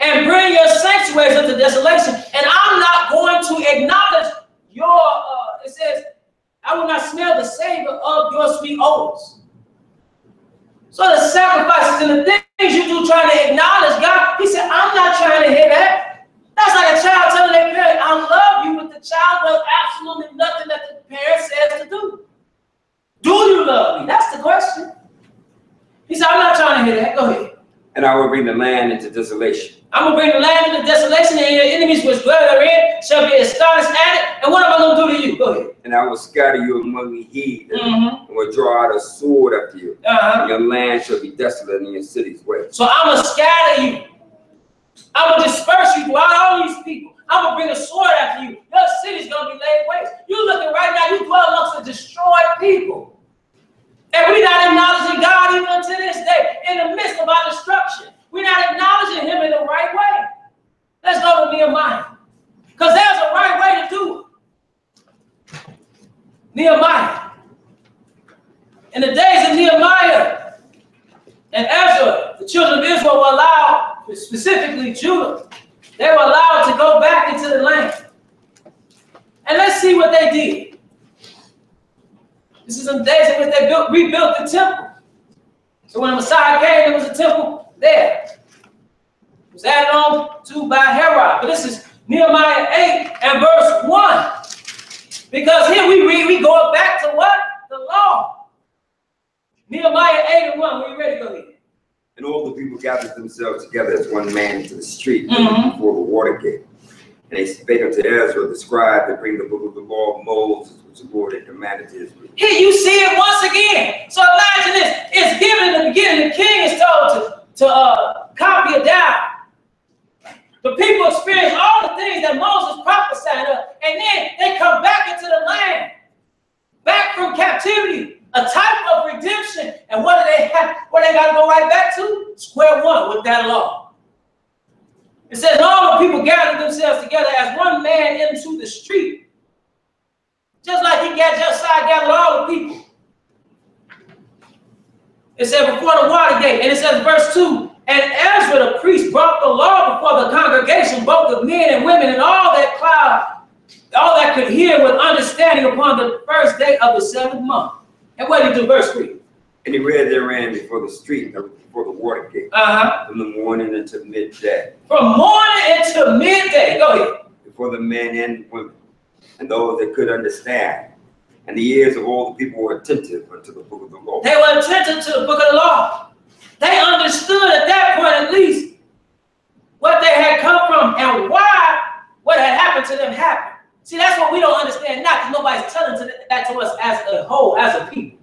and bring your sanctuaries into desolation, and I'm not going to acknowledge your, it says, I will not smell the savor of your sweet odors. So the sacrifices and the things you do trying to acknowledge God, he said, I'm not trying to hear that. That's like a child telling their parent, I love you, but the child does absolutely nothing that the parent says to do. Do you love me? That's the question. He said, I'm not trying to hear that. Go ahead. And I will bring the land into desolation. I'm going to bring the land into desolation, and your enemies which dwell therein shall be astonished at it. And what am I going to do to you? Go ahead. And I will scatter you among the heathen, and will draw out a sword after you. And your land shall be desolate, and your cities waste. So I'm going to scatter you. I'm going to disperse you throughout all these people. I'm going to bring a sword after you. Your city's going to be laid waste. You're looking right now, you dwell amongst the destroyed people. And we're not acknowledging God even unto this day. In the midst of our destruction, we're not acknowledging him in the right way. Let's go to Nehemiah. Because there's a right way to do it. Nehemiah. In the days of Nehemiah and Ezra, the children of Israel were allowed, specifically Judah, they were allowed to go back into the land. And let's see what they did. This is the days in which they rebuilt the temple. So when the Messiah came, there was a temple there. It was added on to by Herod. But this is Nehemiah 8 and verse 1. Because here we read, we go back to what? The law. Nehemiah 8 and 1. Are you ready to go ahead? And all the people gathered themselves together as one man into the street before the water gate. And they spake unto Ezra the scribe to bring the book of the law of Moses, which the Lord had commanded to Israel. Here you see it once again. So imagine this. It's given in the beginning. The king is told to copy it down. The people experience all the things that Moses prophesied of. And then they come back into the land. Back from captivity. A type of redemption. And what do they have? What they got to go right back to? Square one with that law. It says all the people gathered themselves together as one man into the street. Just like Josiah gathered all the people. It said before the water gate. And it says verse 2. And Ezra the priest brought the law before the congregation, both of men and women, and all that could hear with understanding upon the first day of the 7th month. And what did he do? Verse 3. And he read therein before the street, before the water gate, from the morning until midday. From morning until midday. Go ahead. Before the men and women, and those that could understand. And the ears of all the people were attentive unto the book of the law. They were attentive to the book of the law. They understood at that point at least what they had come from and why what had happened to them happened. See, that's what we don't understand now, because nobody's telling that to us as a whole, as a people.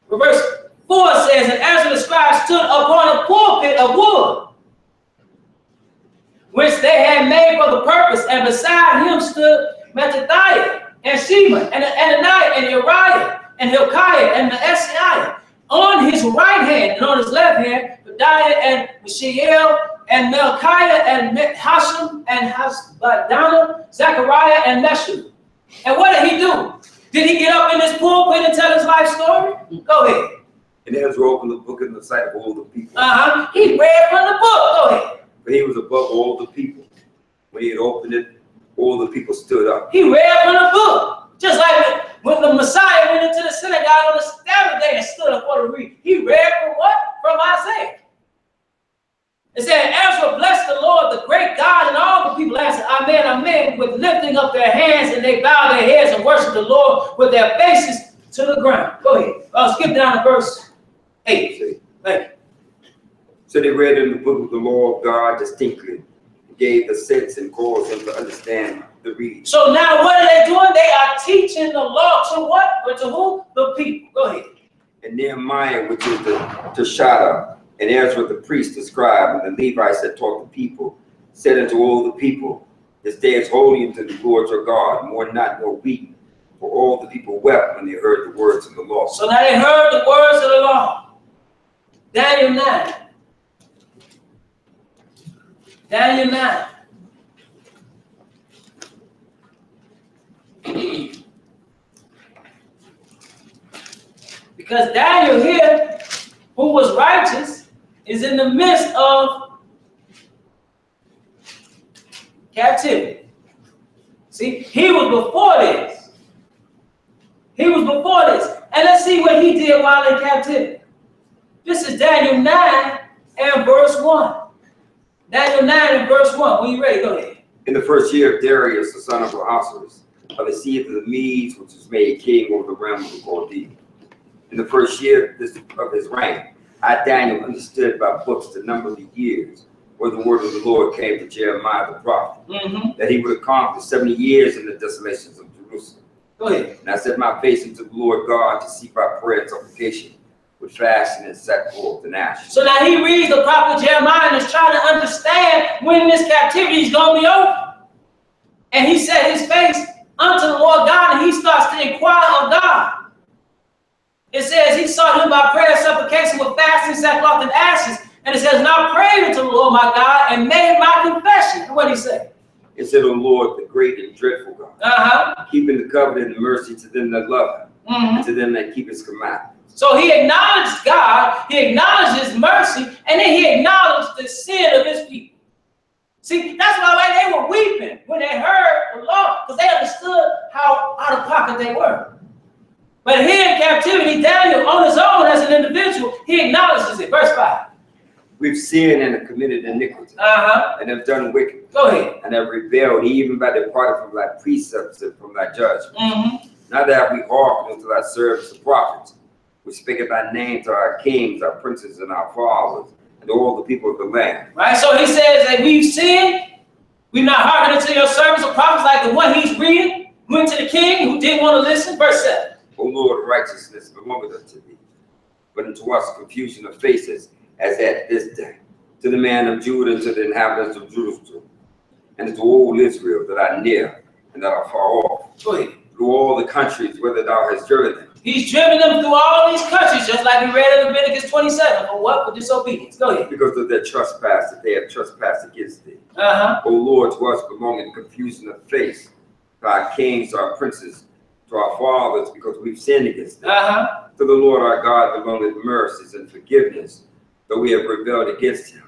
Verse 4 says, and Ezra the scribe stood upon a pulpit of wood, which they had made for the purpose, and beside him stood Mattithiah, and Shema, and Ananiah, and Uriah, and Hilkiah, and Maaseiah. On his right hand and on his left hand, Pedaiah, and Mishael, and Melchiah, and Hashum, and Hasbadana, Zechariah, and Meshullam. And what did he do? Did he get up in his pulpit and tell his life story? Go ahead. And Ezra opened the book in the sight of all the people. He read from the book. Go ahead. But he was above all the people. When he had opened it, all the people stood up. He read from the book. Just like when the Messiah went into the synagogue on the Sabbath day and stood up for the read. He read lifting up their hands, and they bow their heads and worship the Lord with their faces to the ground. Go ahead. Skip down to verse 8. Thank you. So they read in the book of the law of God distinctly, gave the sense and caused them to understand the reading. So now what are they doing? They are teaching the law to what? Or to who? The people. Go ahead. And Nehemiah, which is the Teshada, and Ezra the priest, the scribe, and the Levites that taught the people, said unto all the people, this day is holy unto the Lord your God, mourn not nor weep. For all the people wept when they heard the words of the law. So now they heard the words of the law. Daniel 9. Daniel 9. Because Daniel here, who was righteous, is in the midst of captivity. See, he was before this. He was before this. And let's see what he did while in captivity. This is Daniel 9 and verse 1. Daniel 9 and verse 1. When you ready, go ahead. In the first year of Darius, the son of Ahasuerus, of the seed of the Medes, which was made king over the realm of the Chaldees. In the first year of his reign, I, Daniel, understood by books the number of the years where the word of the Lord came to Jeremiah the prophet, that he would accomplish 70 years in the desolations of Jerusalem. Go ahead. And I set my face unto the Lord God to seek by prayer and supplication, with fasting and sackcloth and ashes. So now he reads the prophet Jeremiah and is trying to understand when this captivity is going to be over. And he set his face unto the Lord God, and he starts to inquire of God. It says he sought him by prayer and supplication with fasting, sackcloth, and ashes. And it says, and I prayed unto the Lord my God and made my confession. And what did he say? It said, O Lord, the great and dreadful God, keeping the covenant and mercy to them that love him, and to them that keep his commandments. So he acknowledged God, he acknowledged his mercy, and then he acknowledged the sin of his people. See, that's why they were weeping when they heard the law, because they understood how out of pocket they were. But here in captivity, Daniel, on his own as an individual, he acknowledges it. Verse 5. We've sinned and have committed iniquity, and have done wicked. Go ahead. And have rebelled, even by departing from thy precepts and from thy judgment. Now that we hearkened unto thy servants the prophets, which speak of thy name to our kings, our princes, and our fathers, and to all the people of the land. Right, so he says that we've sinned, we've not hearkened unto your servants or prophets like the one he's reading, went to the king who didn't want to listen. Verse 7. O Lord, righteousness belongeth unto thee, but unto us confusion of faces, as at this day, to the man of Judah and to the inhabitants of Jerusalem, and to all Israel that are near and that are far off, through all the countries whither thou hast driven them. He's driven them through all these countries, just like we read in Leviticus 27. For what? For disobedience. Go ahead. Because of their trespass that they have trespassed against thee. O Lord, to us belonging confusion of face, to our kings, to our princes, to our fathers, because we've sinned against them. To the Lord our God belongeth mercies and forgiveness, though we have rebelled against him.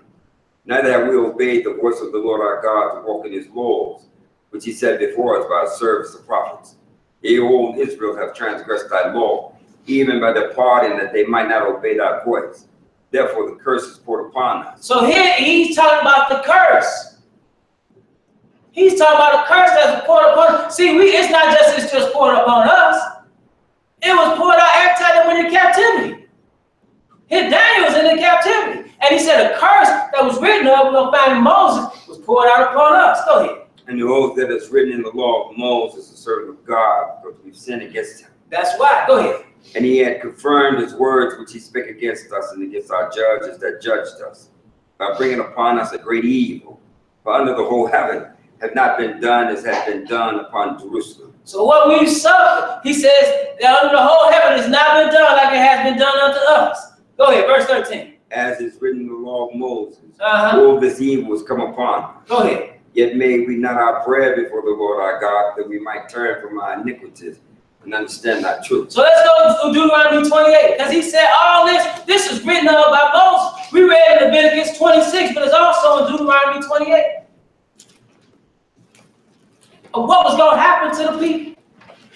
Neither have we obeyed the voice of the Lord our God to walk in his laws, which he set before us by his servants the prophets. Ye, O Israel, have transgressed thy law, even by departing that they might not obey thy voice. Therefore the curse is poured upon us. So here he's talking about the curse. He's talking about a curse that's poured upon us. See, it's not just it's just poured upon us. It was poured out every time they went in captivity. Here Daniel was in the captivity. And he said a curse that was written of, we're going to find in Moses, was poured out upon us. Go ahead. And the oath that is written in the law of Moses, the servant of God, because we've sinned against him. That's why. Go ahead. And he had confirmed his words which he spake against us and against our judges that judged us, by bringing upon us a great evil. For under the whole heaven have not been done as had been done upon Jerusalem. So what we've suffered, he says, that under the whole heaven has not been done like it has been done unto us. Go ahead, verse 13. As is written in the law of Moses, all this evil has come upon us. Go ahead. Yet made we not our prayer before the Lord our God, that we might turn from our iniquities and understand thy truth. So let's go to Deuteronomy 28, because he said all this is written of by Moses. We read in Leviticus 26, but it's also in Deuteronomy 28. Of what was going to happen to the people.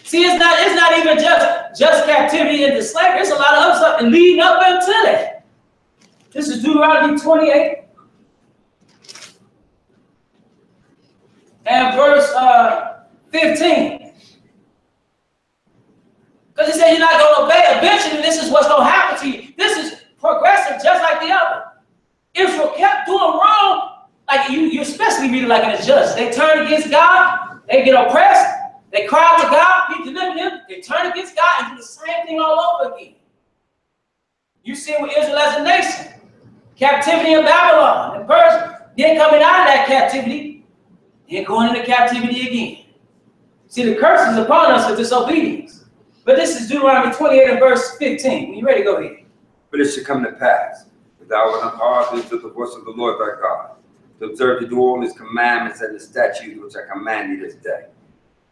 See, it's not even just captivity into slavery. There's a lot of other stuff and leading up into that. This is Deuteronomy 28. And verse 15. Because he said you're not going to obey. Eventually, this is what's going to happen to you. This is progressive, just like the other. Israel kept doing wrong. Like you especially read it like in a judge. They turn against God. They get oppressed. They cry out to God. He delivered them. They turn against God and do the same thing all over again. You see it with Israel as a nation. Captivity in Babylon and Persia. Then coming out of that captivity, then going into captivity again. See, the curse is upon us for disobedience. But this is Deuteronomy 28 and verse 15. When you're ready, go ahead. But it shall come to pass, if thou wilt hearken to the voice of the Lord thy God, to observe to do all his commandments and the statutes which I command thee this day,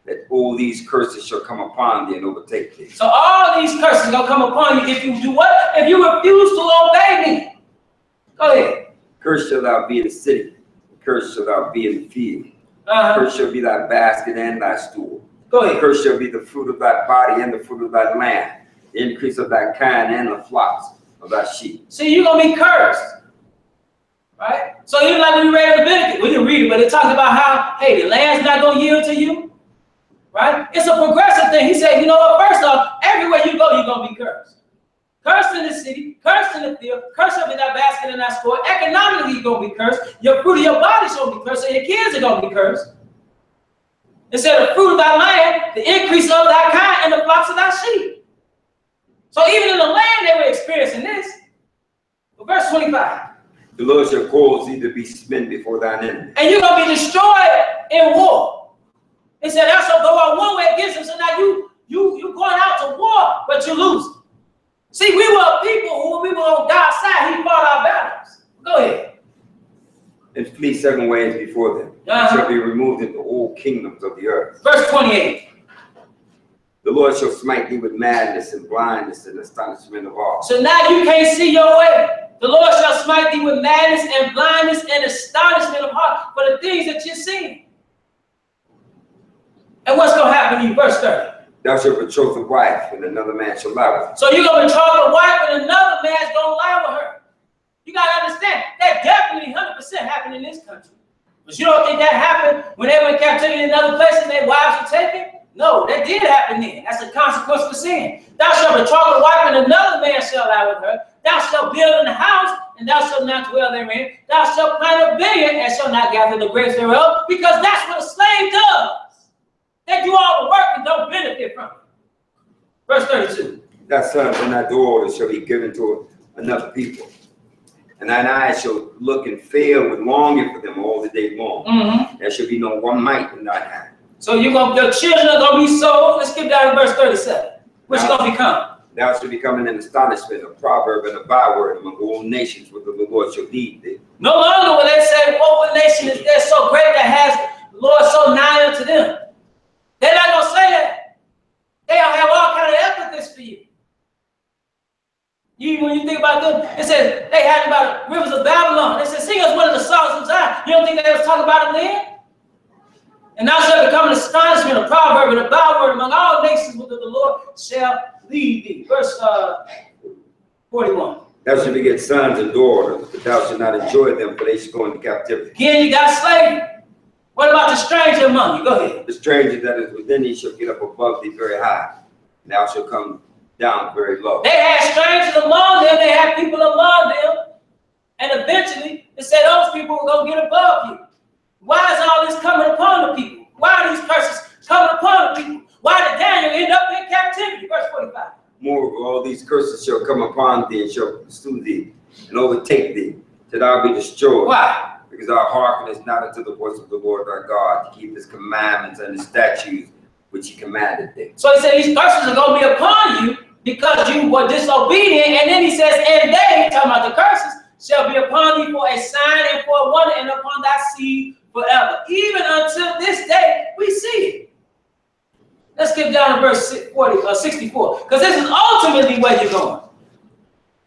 that all these curses shall come upon thee and overtake thee. So all these curses are going to come upon you if you do what? If you refuse to obey me. Go ahead. Cursed shall thou be in the city, cursed shall thou be in the field. Cursed shall be thy basket and thy stool. Go ahead. Cursed shall be the fruit of thy body and the fruit of thy land, the increase of thy kind and the flocks of thy sheep. See, you're going to be cursed. Right? So even like we read in Leviticus, we didn't read it, but it talks about how, hey, the land's not going to yield to you. Right? It's a progressive thing. He said, you know what? First off, everywhere you go, you're going to be cursed. Cursed in the city, cursed in the field, cursed up in that basket and that store. Economically, you're going to be cursed. Your fruit of your body's going to be cursed, so your kids are going to be cursed. It said the fruit of thy land, the increase of thy kind, and the flocks of thy sheep. So even in the land, they were experiencing this. But verse 25. The Lord shall cause thee to be smitten before thine enemy. And you're going to be destroyed in war. It said thou shalt go out one way against him. So now you going out to war, but you're losing. See, we were people who we were on God's side. He fought our battles. Go ahead. And flee 7 ways before them. Shall be removed into all kingdoms of the earth. Verse 28. The Lord shall smite thee with madness and blindness and astonishment of all. So now you can't see your way. The Lord shall smite thee with madness and blindness and astonishment of heart for the things that you're seeing. And what's going to happen to you? Verse 30. Thou shalt betroth a wife, and another man shall lie with her. So you're going to betroth a wife, and another man's going to lie with her. You got to understand, that definitely 100% happened in this country. But you don't think that happened when they were in captivity in other places and their wives were taken? No, that did happen then. That's a consequence for sin. Thou shalt betroth a wife, and another man shall lie with her. Thou shalt build in the house, and thou shalt not dwell therein. Thou shalt plant a vineyard, and shalt not gather the grapes thereof, because that's what a slave does. They do all the work and don't benefit from it. Verse 32. Thy sons and thy daughters shall be given to another people, and thine eyes shall look and fail with longing for them all the day long. There shall be no one mite in thine hand. So your children are going to be sold. Let's get down to verse 37. What's going to become? Thou shalt become an astonishment, a proverb, and a byword among all nations, whither the Lord shall lead thee. No longer will they say, what nation is there so great that has the Lord so nigh unto them? They're not going to say that. They'll have all kind of epithets for you. When you think about them, it says they had about rivers of Babylon. They said, sing us one of the songs of Zion. You don't think they was talking about them then? And thou shalt become an astonishment, a proverb, and a byword among all nations, whither the Lord shall lead thee. Verse 41. Thou shalt beget sons and daughters, but thou shalt not enjoy them, for they shall go into captivity. Again, you got slavery. What about the stranger among you? Go ahead. The stranger that is within thee shall get up above thee very high, and thou shalt come down very low. They had strangers among them. They had people among them. And eventually, it said those people were going to get above you. Why is all this coming upon the people? Why are these curses coming upon the people? Why did Daniel end up in captivity? Verse 45. Moreover, all these curses shall come upon thee and shall pursue thee and overtake thee, till thou be destroyed. Why? Because thou hearkenest not unto the voice of the Lord thy God, to keep his commandments and his statutes which he commanded thee. So he said these curses are going to be upon you because you were disobedient. And then he says, and they, talking about the curses, shall be upon thee for a sign and for a wonder, and upon thy seed forever. Even until this day, we see it. Let's skip down to verse 64, because this is ultimately where you're going.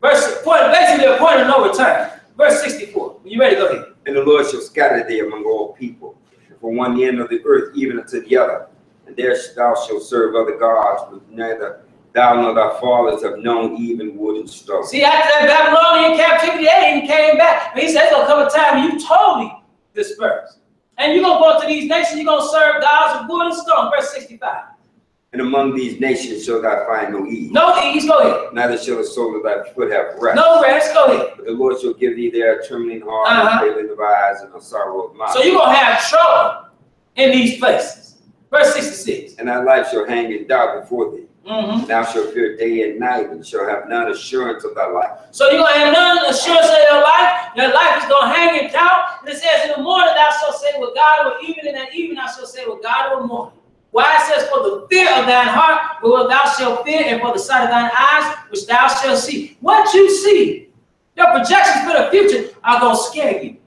Basically a point of no return. Verse 64. When you ready, go ahead. And the Lord shall scatter thee among all people, from one end of the earth even unto the other. And there thou shalt serve other gods, which neither thou nor thy fathers have known, even wood and stone. See, after that Babylonian captivity, they even came back. But he said, there's going to come a time when you totally disperse. And you're going to go to these nations, you're going to serve gods of wood and stone. Verse 65. And among these nations shall thou find no ease. No ease, go ahead. Neither shall the sole of thy foot have rest. No rest, go ahead. But the Lord shall give thee there a trembling heart, and a failing of eyes, and a sorrow of mind. So you're going to have trouble in these places. Verse 66. And thy life shall hang in doubt before thee. Mm-hmm. Thou shalt fear day and night, and shall have none assurance of thy life. So you're going to have none assurance of your life. Your life is going to hang in doubt. And it says, in the morning thou shalt say with God, or even in the evening thou shalt say with God, or morning. Why it says, for the fear of thine heart, which thou shalt fear, and for the sight of thine eyes, which thou shalt see. What you see, your projections for the future are going to scare you.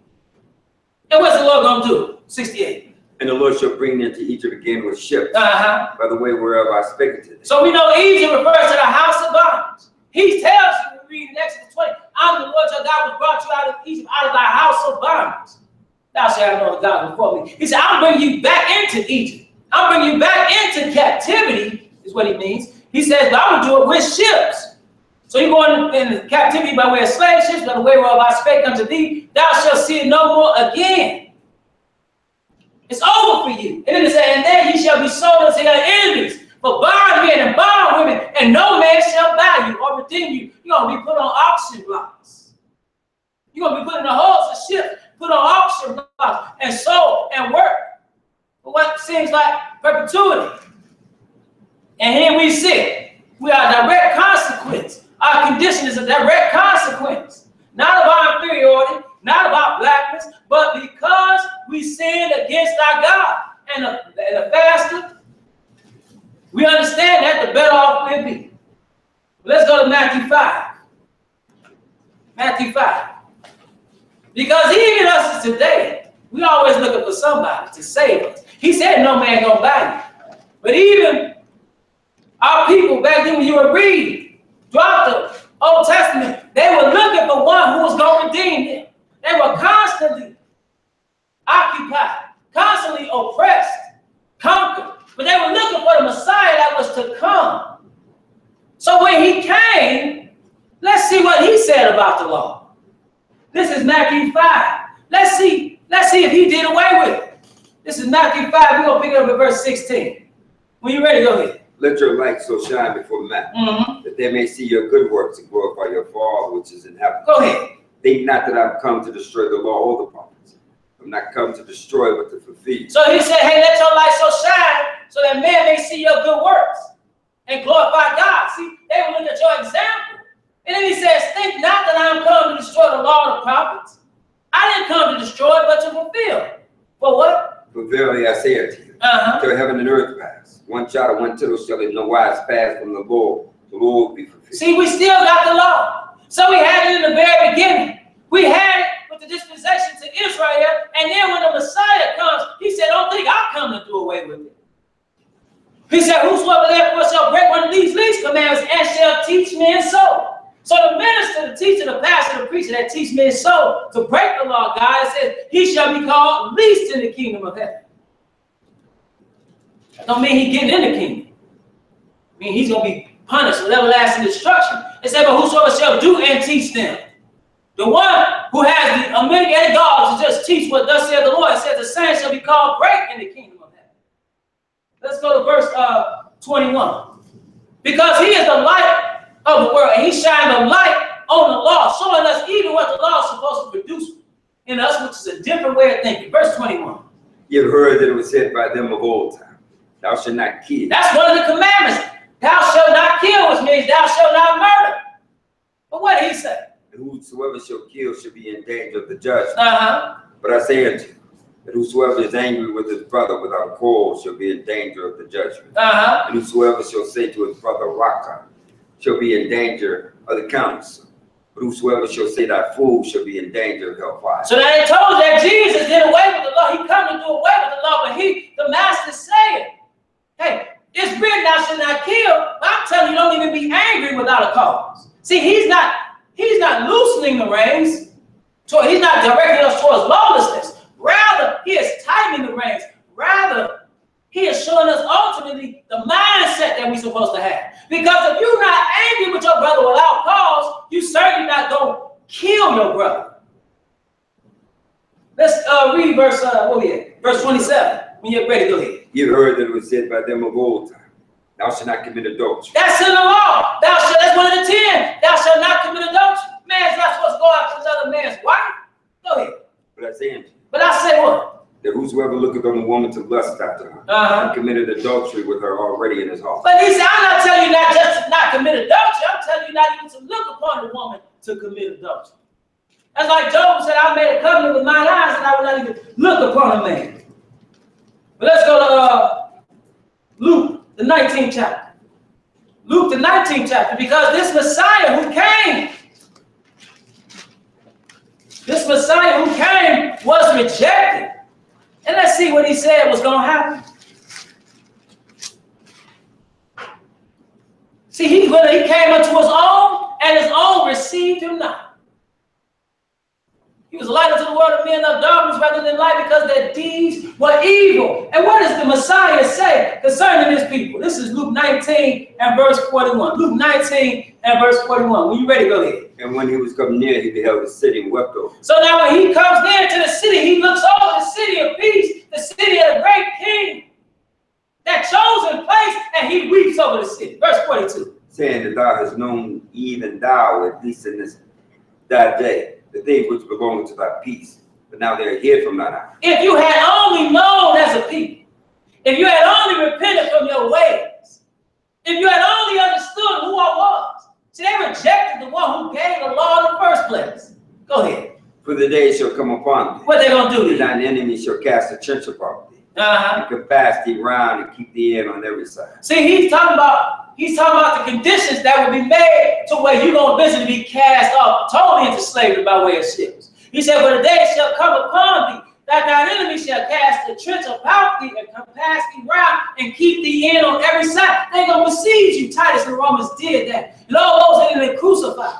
And what's the Lord going to do? 68. And the Lord shall bring thee into Egypt again with ships, by the way whereof I spake unto thee. So we know Egypt refers to the house of bondage. He tells you, we read in Exodus 20, I'm the Lord your God, who brought you out of Egypt, out of thy house of bondage. Thou shalt have no other God before me. He said, I'll bring you back into Egypt. I'll bring you back into captivity, is what he means. He says, but I will do it with ships. So you're going into captivity by way of slave ships, by the way whereof I spake unto thee, thou shalt see it no more again. It's over for you. And then it says, and then ye shall be sold unto your enemies for bondmen and bondwomen, and no man shall buy you or redeem you. You're going to be put on auction blocks. You're going to be put in the hulls of ships, put on auction blocks, and sold and work for what seems like perpetuity. And here we see, we are a direct consequence. Our condition is a direct consequence, not of our inferiority, not about blackness, but because we sinned against our God. And the faster we understand that, the better off we'll be. Let's go to Matthew 5. Matthew 5. Because even us today, we always looking for somebody to save us. He said no man gonna buy you. But even our people back then, when you would read throughout the Old Testament, they were looking for one who was going to redeem them. They were constantly occupied, constantly oppressed, conquered. But they were looking for the Messiah that was to come. So when he came, let's see what he said about the law. This is Matthew 5. Let's see if he did away with it. This is Matthew 5. We're going to pick it up at verse 16. When you're ready, go ahead. Let your light so shine before men, that they may see your good works and glorify your Father which is in heaven. Go ahead. Think not that I've come to destroy the law or the prophets. I'm not come to destroy, but to fulfill. So he said, hey, let your light so shine so that man may see your good works and glorify God. See, they will look at your example. And then he says, think not that I'm come to destroy the law or the prophets. I didn't come to destroy, but to fulfill. For what? For verily I say unto you, till heaven and earth pass, one jot or one tittle shall in no wise pass from the Lord. The Lord will be fulfilled. See, we still got the law. So we had it in the very beginning. We had it with the dispensation to Israel. And then when the Messiah comes, he said, don't think I'll come to do away with it. He said, whosoever therefore shall break one of these least commandments and shall teach men so. So the minister, the teacher, the pastor, the preacher that teach men so to break the law, God says, he shall be called least in the kingdom of heaven. That don't mean he's getting in the kingdom. I mean, he's going to be punished with everlasting destruction. It said, but whosoever shall do and teach them. The one who has the unmitigated God to just teach what thus saith the Lord, it says the same shall be called great in the kingdom of heaven. Let's go to verse 21. Because he is the light of the world, and he shined the light on the law, showing us even what the law is supposed to produce in us, which is a different way of thinking. Verse 21. You have heard that it was said by them of old time, thou shalt not kill. That's one of the commandments. Thou shalt not kill, which means thou shalt not murder. But what did he say? And whosoever shall kill shall be in danger of the judgment. But I say unto you, that whosoever is angry with his brother without cause shall be in danger of the judgment. And whosoever shall say to his brother, Raka, shall be in danger of the council. But whosoever shall say that fool shall be in danger of hellfire. So now they told that Jesus did away with the law. He come to do away with the law, but the master said, hey, it's written thou shalt not kill. But I'm telling you, don't even be angry without a cause. See, he's not loosening the reins. He's not directing us towards lawlessness. Rather, he is tightening the reins. Rather, he is showing us ultimately the mindset that we're supposed to have. Because if you're not angry with your brother without cause, you're certainly not going to kill your brother. Let's read verse, verse 27. When you're ready, go ahead. You heard that it was said by them of old time, thou shalt not commit adultery. That's in the law. That's one of the 10. Thou shalt not commit adultery. Man's not supposed to go after another man's wife. Go ahead. But I say unto you, but I say what? That whosoever looketh on a woman to lust after her, and committed adultery with her already in his heart. But he said, I'm not telling you not just to not commit adultery. I'm telling you not even to look upon a woman to commit adultery. That's like Job said, I made a covenant with mine eyes and I will not even look upon a man. But let's go to Luke, the 19th chapter. Luke, the 19th chapter, because this Messiah who came was rejected. And let's see what he said was going to happen. See, he came unto his own, and his own received him not. He was a light unto the world of men of darkness rather than light, because their deeds were evil. And what does the Messiah say concerning his people? This is Luke 19 and verse 41. Luke 19 and verse 41. When you ready, go ahead. And when he was come near, he beheld the city and wept over. So now when he comes near to the city, he looks over the city of peace, the city of the great king, that chosen place, and he weeps over the city. Verse 42. Saying that thou hast known, even thou, at least in that day, the things which belong to thy peace, but now they are hid from thine eyes. If you had only known as a people, if you had only repented from your ways, if you had only understood who I was. See, they rejected the one who gave the law in the first place. Go ahead. For the day shall come upon thee. What they gonna do to you? Thine enemy shall cast a trench upon thee. And compass thee round and keep thee in on every side. See, he's talking about the conditions that will be made to where you're gonna eventually be cast off totally into slavery by way of ships. He said, "But the day shall come upon thee that thine enemy shall cast a trench about thee and compass thee round and keep thee in on every side." They're gonna besiege you. Titus and Romans did that. And all those that didn't crucify,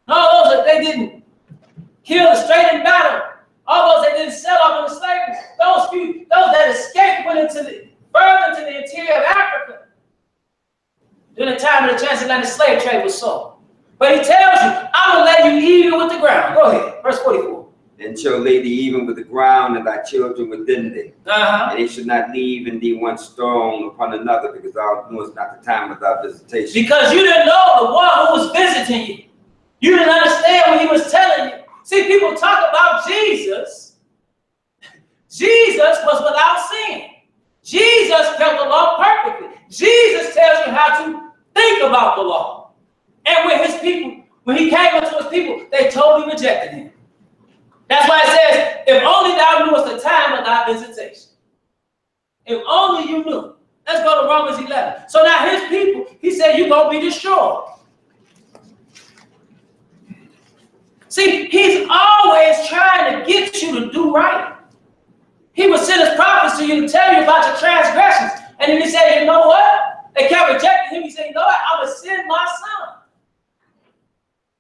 all those that they didn't kill straight in battle, all those that didn't sell off into slavery, those that escaped went further into the interior of Africa during the time of the transatlantic slave trade was sold. But he tells you, "I'm gonna lay you even with the ground." Go ahead, verse 44. And shall lay thee even with the ground, and thy children within thee. And they should not leave in thee one stone upon another, because thou knewest not the time of thy visitation. Because you didn't know the one who was visiting you. You didn't understand what he was telling you. See, people talk about Jesus. Jesus was without sin. Jesus kept the law perfectly. Jesus tells you how to think about the law. And when he came unto his people, they totally rejected him. That's why it says, if only thou knewest the time of thy visitation. If only you knew. Let's go to Romans 11. So now his people, he said, you're going to be destroyed. See, he's always trying to get you to do right. He would send his prophets to you to tell you about your transgressions. And then he said, you know what? They kept rejecting him. He said, you know what? I'm going to send my son.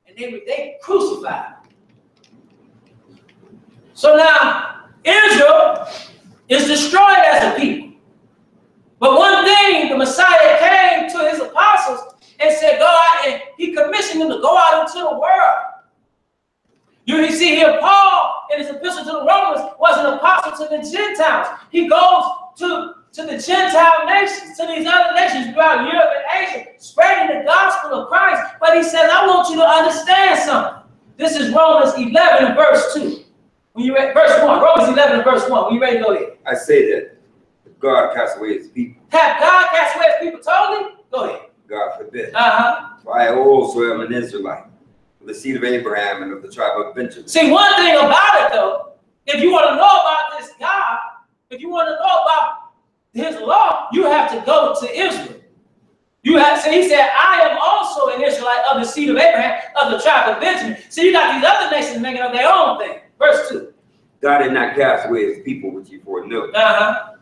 And they crucified him. So now, Israel is destroyed as a people. But one thing, the Messiah came to his apostles and said, go out, and he commissioned them to go out into the world. You see here, Paul, in his epistle to the Romans, was an apostle to the Gentiles. He goes to the Gentile nations, to these other nations throughout Europe and Asia, spreading the gospel of Christ. But he says, I want you to understand something. This is Romans 11 and verse 2. When you read verse 1, Romans 11 and verse 1. When you ready, go ahead. I say that if God cast away his people. Have God cast away his people totally? Go ahead. God forbid. For I also am an Israelite, of the seed of Abraham and of the tribe of Benjamin. See, one thing about it, though, if you want to know about this God, if you want to know about his law, you have to go to Israel. So he said, I am also an Israelite of the seed of Abraham, of the tribe of Benjamin. So you got these other nations making up their own thing. Verse 2. God did not cast away his people which he foreknew.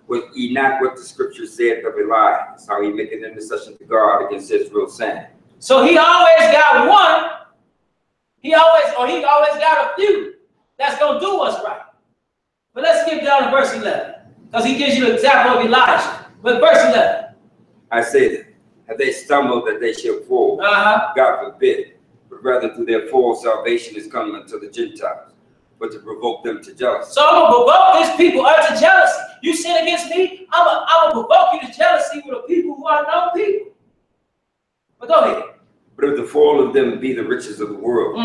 Was ye not what the scripture said of Elias, how he maketh intercession to God against Israel, saying. So he always got one. He always got a few that's going to do what's right. But let's skip down to verse 11, because he gives you an example of Elijah. But verse 11. I say that, have they stumbled that they shall fall? God forbid. But rather through their fall salvation is coming unto the Gentiles. but to provoke them to jealousy. So I'm going to provoke these people unto jealousy. You sin against me, I'm going to provoke you to jealousy with the people who are known people. But go ahead. But if the fall of them be the riches of the world,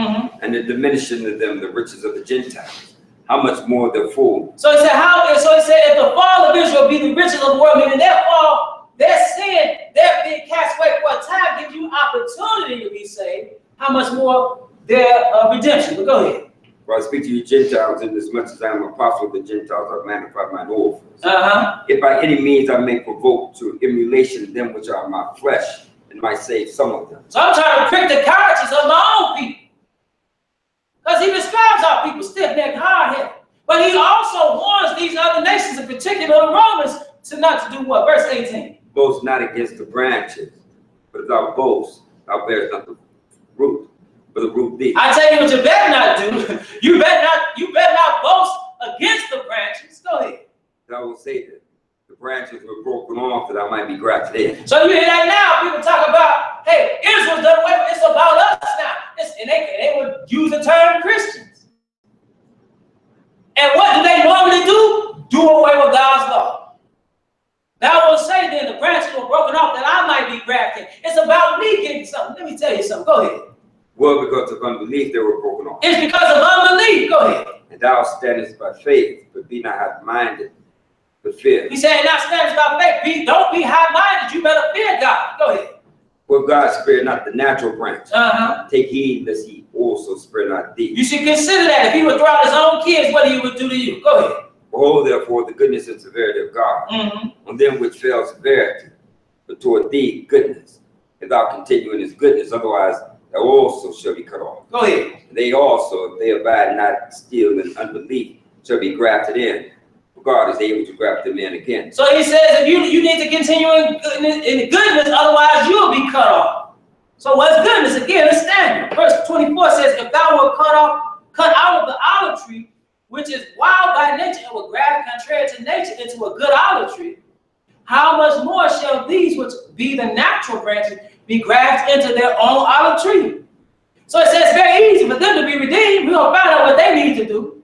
and the diminishing of them the riches of the Gentiles, how much more the fool? So he said, if the fall of Israel be the riches of the world, meaning their fall, their sin, their being cast away for a time gives you opportunity to be saved, how much more their redemption? But go ahead. For I speak to you Gentiles, inasmuch as I am apostle of the Gentiles, I've magnified mine orphans. If by any means I may provoke to emulation them which are my flesh, and might save some of them. So I'm trying to prick the conscience of my own people. Because he describes our people stiff-necked, hard-headed. But he also warns these other nations, in particular the Romans, to not to do what? Verse 18. Boast not against the branches, but if thou boast, thou bearest not the root, but the root thee. I tell you what you better not do. You better not boast against the branches. Go ahead. Thou will say that the branches were broken off that I might be grafted in. So you hear that now? People talk about, hey, Israel's done away with it. It's about us now. And they would use the term Christians. And what do they normally do? Do away with God's law. Thou will say then the branches were broken off that I might be grafted. It's about me getting something. Let me tell you something. Go ahead. Well, because of unbelief they were broken off. It's because of unbelief. Go ahead. And thou standest by faith, but be not high-minded, but fear. He said, not standest by faith. Don't be high-minded. You better fear God. Go ahead. For God spared not the natural branch. Take heed lest he also spare not thee. You should consider that if he would throw out his own kids, what he would do to you. Go ahead. Behold, therefore, the goodness and severity of God on them which fell severity, but toward thee goodness. If thou continue in his goodness, otherwise thou also shall be cut off. Go ahead. They also, if they abide not still in unbelief, shall be grafted in. For God is able to graft them in again. So he says, if you need to continue in goodness, otherwise you'll be cut off. So what's goodness? Again, a standard. Verse 24 says, if thou wilt cut out of the olive tree, which is wild by nature, and will graft contrary to nature into a good olive tree, how much more shall these, which be the natural branches, be grafted into their own olive tree? So it says it's very easy for them to be redeemed. We're going to find out what they need to do.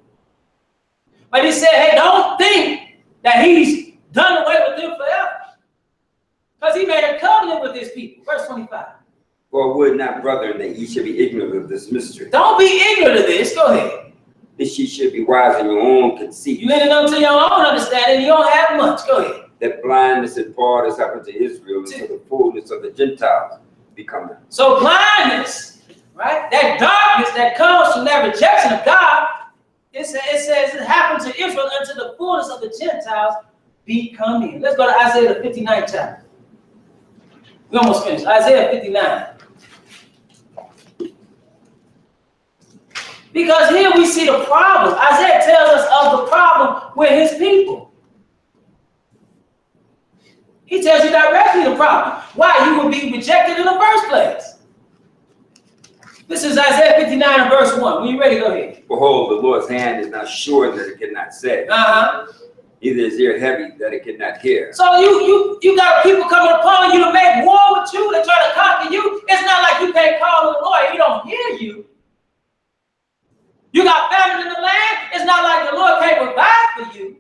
But he said, hey, don't think that he's done away with them forever. Because he made a covenant with his people. Verse 25. For would not, brethren, that ye should be ignorant of this mystery. Don't be ignorant of this. Go ahead. That ye should be wise in your own conceit. You lean unto your own understanding, you don't have much. Go ahead. That blindness in part has happened to Israel until the fullness of the Gentiles become them. So blindness, right? That darkness that comes from that rejection of God, it says it happened to Israel until the fullness of the Gentiles become in. Let's go to Isaiah the 59th chapter. We almost finished. Isaiah 59. Because here we see the problem. Isaiah tells us of the problem with his people. He tells you directly the problem. Why you would be rejected in the first place. This is Isaiah 59 and verse 1. When you ready, go ahead. Behold, the Lord's hand is not short that it cannot save. Neither is ear heavy that it cannot hear. So you got people coming upon you to make war with you, to try to conquer you. It's not like you can't call on the Lord, he don't hear you. You got famine in the land, it's not like the Lord can't provide for you.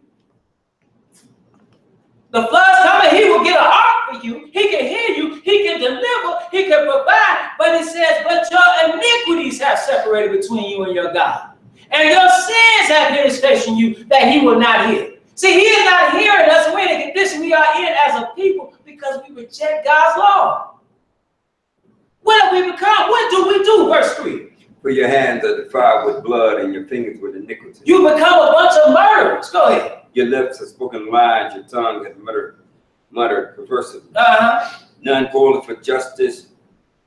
The flood's coming, he will get an ark for you. He can hear you, he can deliver, he can provide. But it says, but your iniquities have separated between you and your God. And your sins have hid his face from you that he will not hear. See, he is not hearing us. We're in the condition we are in as a people because we reject God's law. What have we become? What do we do? Verse 3. For your hands are defiled with blood and your fingers with iniquity. You become a bunch of murderers. Go ahead. Your lips have spoken lies, your tongue has muttered perversity. None calleth for justice,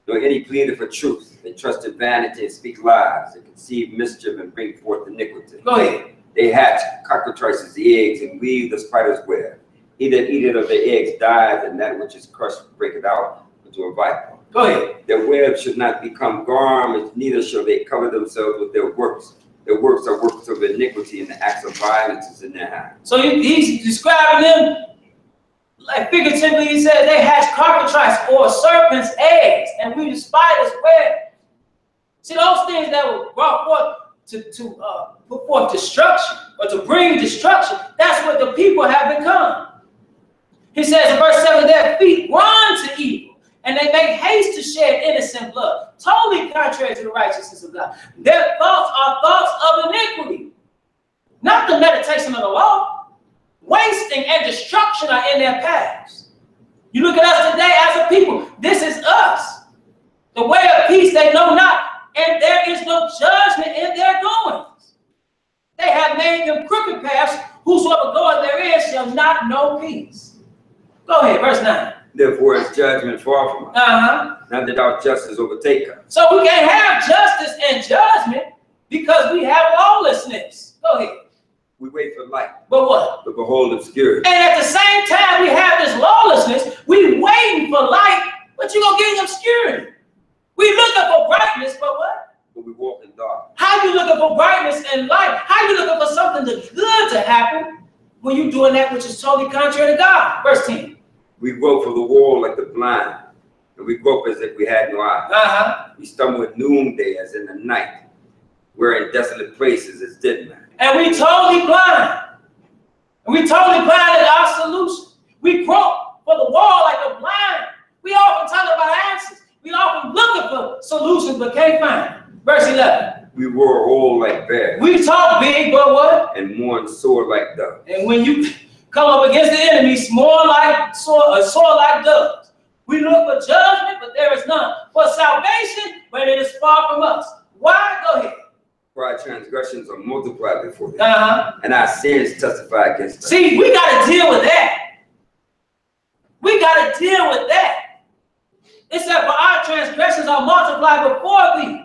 nor any pleaded for truth. They trust in vanity and speak lies. They conceive mischief and bring forth iniquity. Go ahead. They hatch cockatrices' eggs and weave the spider's web. He that eateth of their eggs dieth, and that which is crushed breaketh out into a viper. Go ahead. Their webs should not become garments, neither shall they cover themselves with their works. Their works are works of iniquity, and the acts of violence is in their hands. So he's describing them, like figuratively, he says they hatch cockatrice or serpent's eggs, and we the spider's web. See, those things that were brought forth put forth destruction or to bring destruction. That's what the people have become. He says in verse 7, their feet run to evil, and they make haste to shed innocent blood, totally contrary to the righteousness of God. Their thoughts are thoughts of iniquity, not the meditation of the law. Wasting and destruction are in their paths. You look at us today as a people. This is us. The way of peace they know not, and there is no judgment in their goings. They have made them crooked paths. Whosoever goeth therein shall not know peace. Go ahead, verse 9. Therefore is judgment far from us. Not that our justice overtake us. So we can't have justice and judgment because we have lawlessness. Go ahead. We wait for light. But what? But behold obscurity. And at the same time we have this lawlessness, we waiting for light, but you're going to get obscurity. We looking for brightness, but what? But we walk in dark. How you looking for brightness and light? How you looking for something good to happen when you're doing that which is totally contrary to God? Verse 10. We grope for the wall like the blind, and we grope as if we had no eyes. We stumble at noonday as in the night. We're in desolate places as dead men. And we totally blind. And we totally blind at our solution. We grope for the wall like a blind. We often talk about answers. We often looking for solutions but can't find them. Verse 11. We roar all like bears. We talk big, but what? And mourn sore like doves. And when you come up against the enemy, sore like doves. We look for judgment, but there is none. For salvation, but it is far from us. Why? Go ahead. For our transgressions are multiplied before them, and our sins testify against us. See, we got to deal with that. We got to deal with that. It said, for our transgressions are multiplied before thee,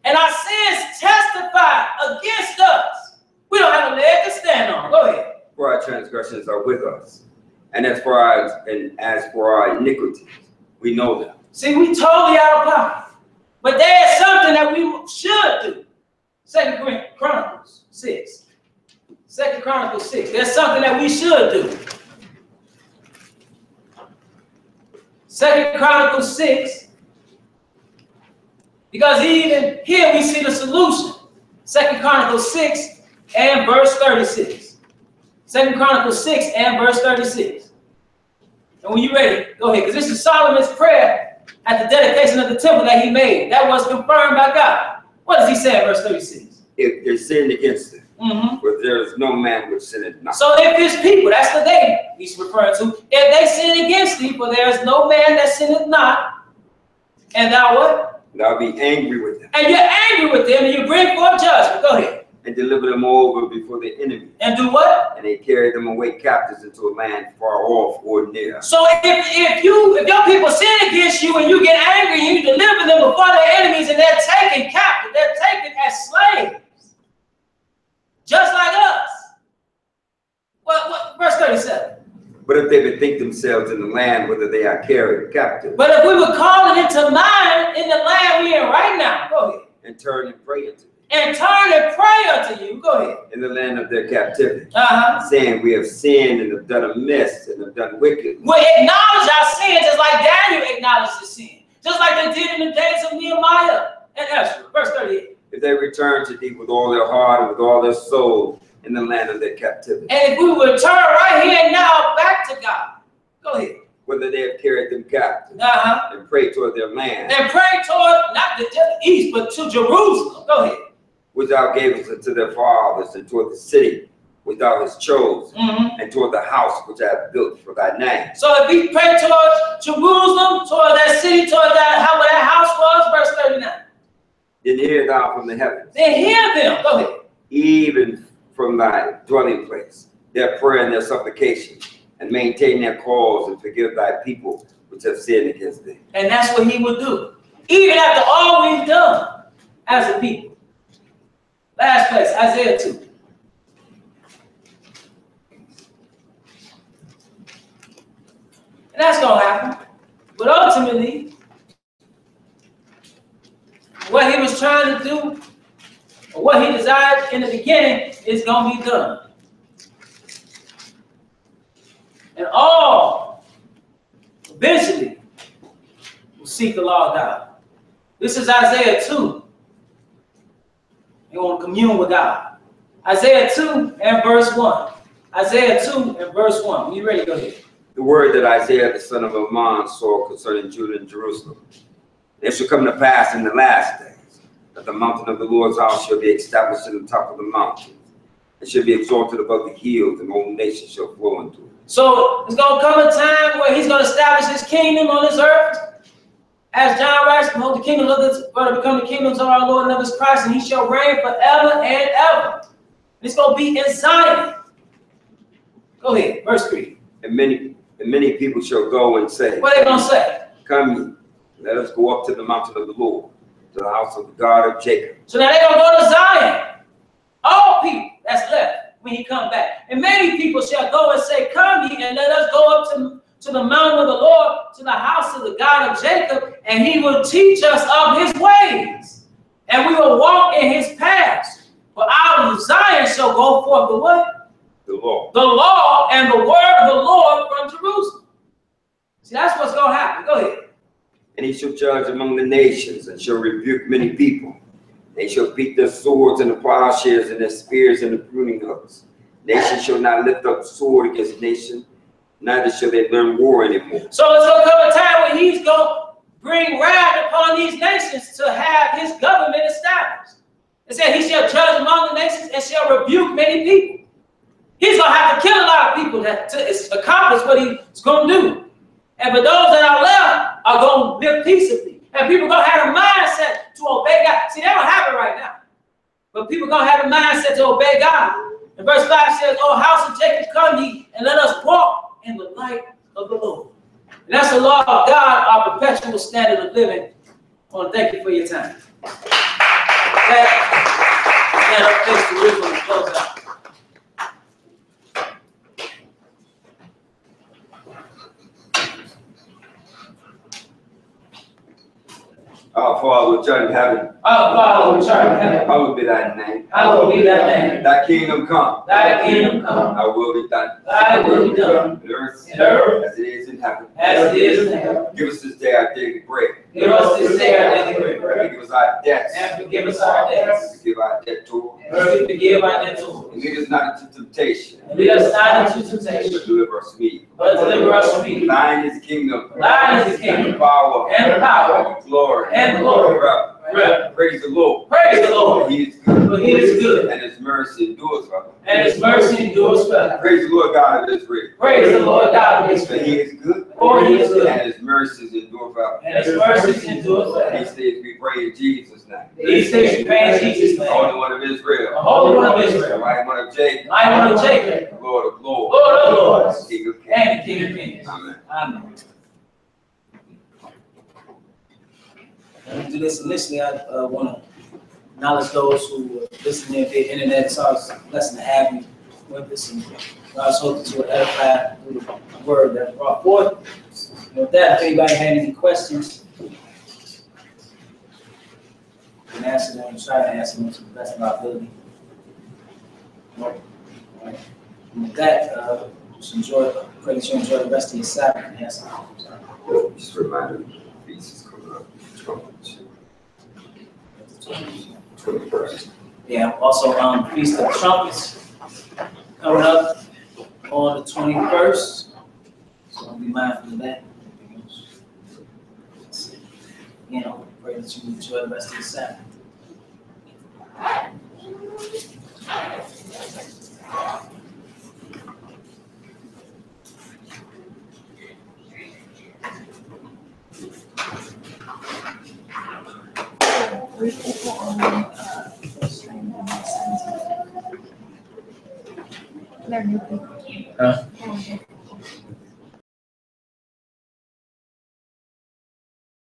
and our sins testify against us. We don't have a leg to stand on. Go ahead. For our transgressions are with us, and as for our iniquities, we know them. See, we totally out of pocket. But there's something that we should do. 2 Chronicles 6. 2 Chronicles 6. There's something that we should do. 2 Chronicles 6. Because even here we see the solution. 2 Chronicles 6 and verse 36. 2 Chronicles 6 and verse 36. And when you're ready, go ahead. Because this is Solomon's prayer at the dedication of the temple that he made. That was confirmed by God. What does he say in verse 36? If they sinned against it, but there is no man which sinneth not. So if his people, that's the they he's referring to, if they sin against thee, for there is no man that sinneth not, and thou what? Thou be angry with them. And you're angry with them, and you bring forth judgment. Go ahead. And deliver them over before the enemy. And do what? And they carry them away captives into a land far off or near. So if your people sin against you and you get angry and you deliver them before their enemies and they're taken captive, they're taken as slaves, just like us. What verse 37? But if they bethink themselves in the land, whether they are carried captive. But if we would call it into mind in the land we're in right now, go ahead. And turn and pray unto you. And turn and pray unto you. Go ahead. In the land of their captivity. Saying, we have sinned and have done amiss and have done wickedly. We acknowledge our sin just like Daniel acknowledged his sin. Just like they did in the days of Nehemiah and Ezra. Verse 38. If they return to thee with all their heart and with all their soul in the land of their captivity. And if we would turn right here and now back to God. Go ahead. Whether they have carried them captive. And pray toward their land. And pray toward, not just the east, but to Jerusalem. Go ahead. Which thou gavest unto their fathers, and toward the city which thou hast chosen, and toward the house which I have built for thy name. So if we pray toward Jerusalem, toward that city, toward that how that house was, verse 39. Then hear thou from the heavens. Then hear them. Go ahead. Even from thy dwelling place, their prayer and their supplication, and maintain their cause, and forgive thy people which have sinned against thee. And that's what he would do, even after all we've done as a people. Last place, Isaiah 2. And that's going to happen. But ultimately, what he was trying to do, or what he desired in the beginning, is going to be done. And all, eventually, will seek the law of God. This is Isaiah 2. They want to commune with God. Isaiah 2 and verse 1. Isaiah 2 and verse 1. When you ready, go ahead. The word that Isaiah, the son of Ammon, saw concerning Judah and Jerusalem. It shall come to pass in the last days that the mountain of the Lord's house shall be established in the top of the mountains. It shall be exalted above the hills, and all nations shall flow into it. So it's going to come a time where he's going to establish his kingdom on this earth. As John writes, behold, the kingdom of this going to become the kingdoms of our Lord and of his Christ, and he shall reign forever and ever. It's going to be in Zion. Go ahead, verse 3. And many people shall go and say, what are they going to say? Come ye, let us go up to the mountain of the Lord, to the house of the God of Jacob. So now they're going to go to Zion. All people that's left when he come back. And many people shall go and say, come ye, and let us go up to the mountain of the Lord, to the house of the God of Jacob, and he will teach us of his ways, and we will walk in his paths. For out of Zion shall go forth the what? The law. The law and the word of the Lord from Jerusalem. See, that's what's going to happen. Go ahead. And he shall judge among the nations, and shall rebuke many people. They shall beat their swords and the plowshares and their spears and the pruning hooks. Nation shall not lift up sword against nation, neither shall they learn war anymore. So it's going to come a time when he's going to bring wrath upon these nations to have his government established. It said he shall judge among the nations and shall rebuke many people. He's going to have to kill a lot of people to accomplish what he's going to do. And for those that are left are going to live peaceably. And people are going to have a mindset to obey God. See, they don't have it right now. But people are going to have a mindset to obey God. And verse 5 says, O house of Jacob, come ye, and let us walk in the light of the Lord. And that's the law of God, our perpetual standard of living. I want to thank you for your time. Stand up, face the rhythm, and close out. Our Father which art in heaven, Our Father which art in heaven, hallowed be thy name. hallowed be thy name. Thy kingdom come. Thy kingdom come. Thy will be done. Thy will be done. On earth, In earth, as it is in heaven. as it is in heaven. Give us this day our daily bread. Give us this day our daily bread. Forgive us our debts. And forgive us our debts. Forgive our debtors. And forgive our debtors. And lead us not into temptation, And lead us not into temptation, but deliver us from evil. but deliver us from evil. Thine is the kingdom. Thine is the And the kingdom, power. and the power, And the glory. and the glory. Forever. Forever. Praise the Lord. Praise the Lord. He is good. For he is good, And his mercy endures forever. and his mercy endures forever. Praise the Lord God of Israel. Praise the Lord God of For he Israel. is good. For he is good, And his mercies endure forever. and his mercy endures forever. These days we pray in Jesus' name. These things we pray in Jesus' The name. Holy One of The Israel. Holy One of The Israel, Mighty One of Jacob. Lion One of Jacob, Lord of Lords. Lord of Lords, King of Kings. and the King of Kings. Amen. Amen. Let me do this initially. I want to acknowledge those who listen via the internet. It's always a blessing to have you with us, and God's hoping to edify through the word that's brought forth. And with that, if anybody had any questions, we can answer them, try to answer them to the best of our ability. All right. And with that, just pray that you enjoy the rest of your Sabbath and have some. Just a reminder, feast is coming up. 21st. Yeah, also Feast of Trumpets coming up on the 21st. So be mindful of that. You know, pray that you enjoy the rest of the Sabbath. They're new people. Huh?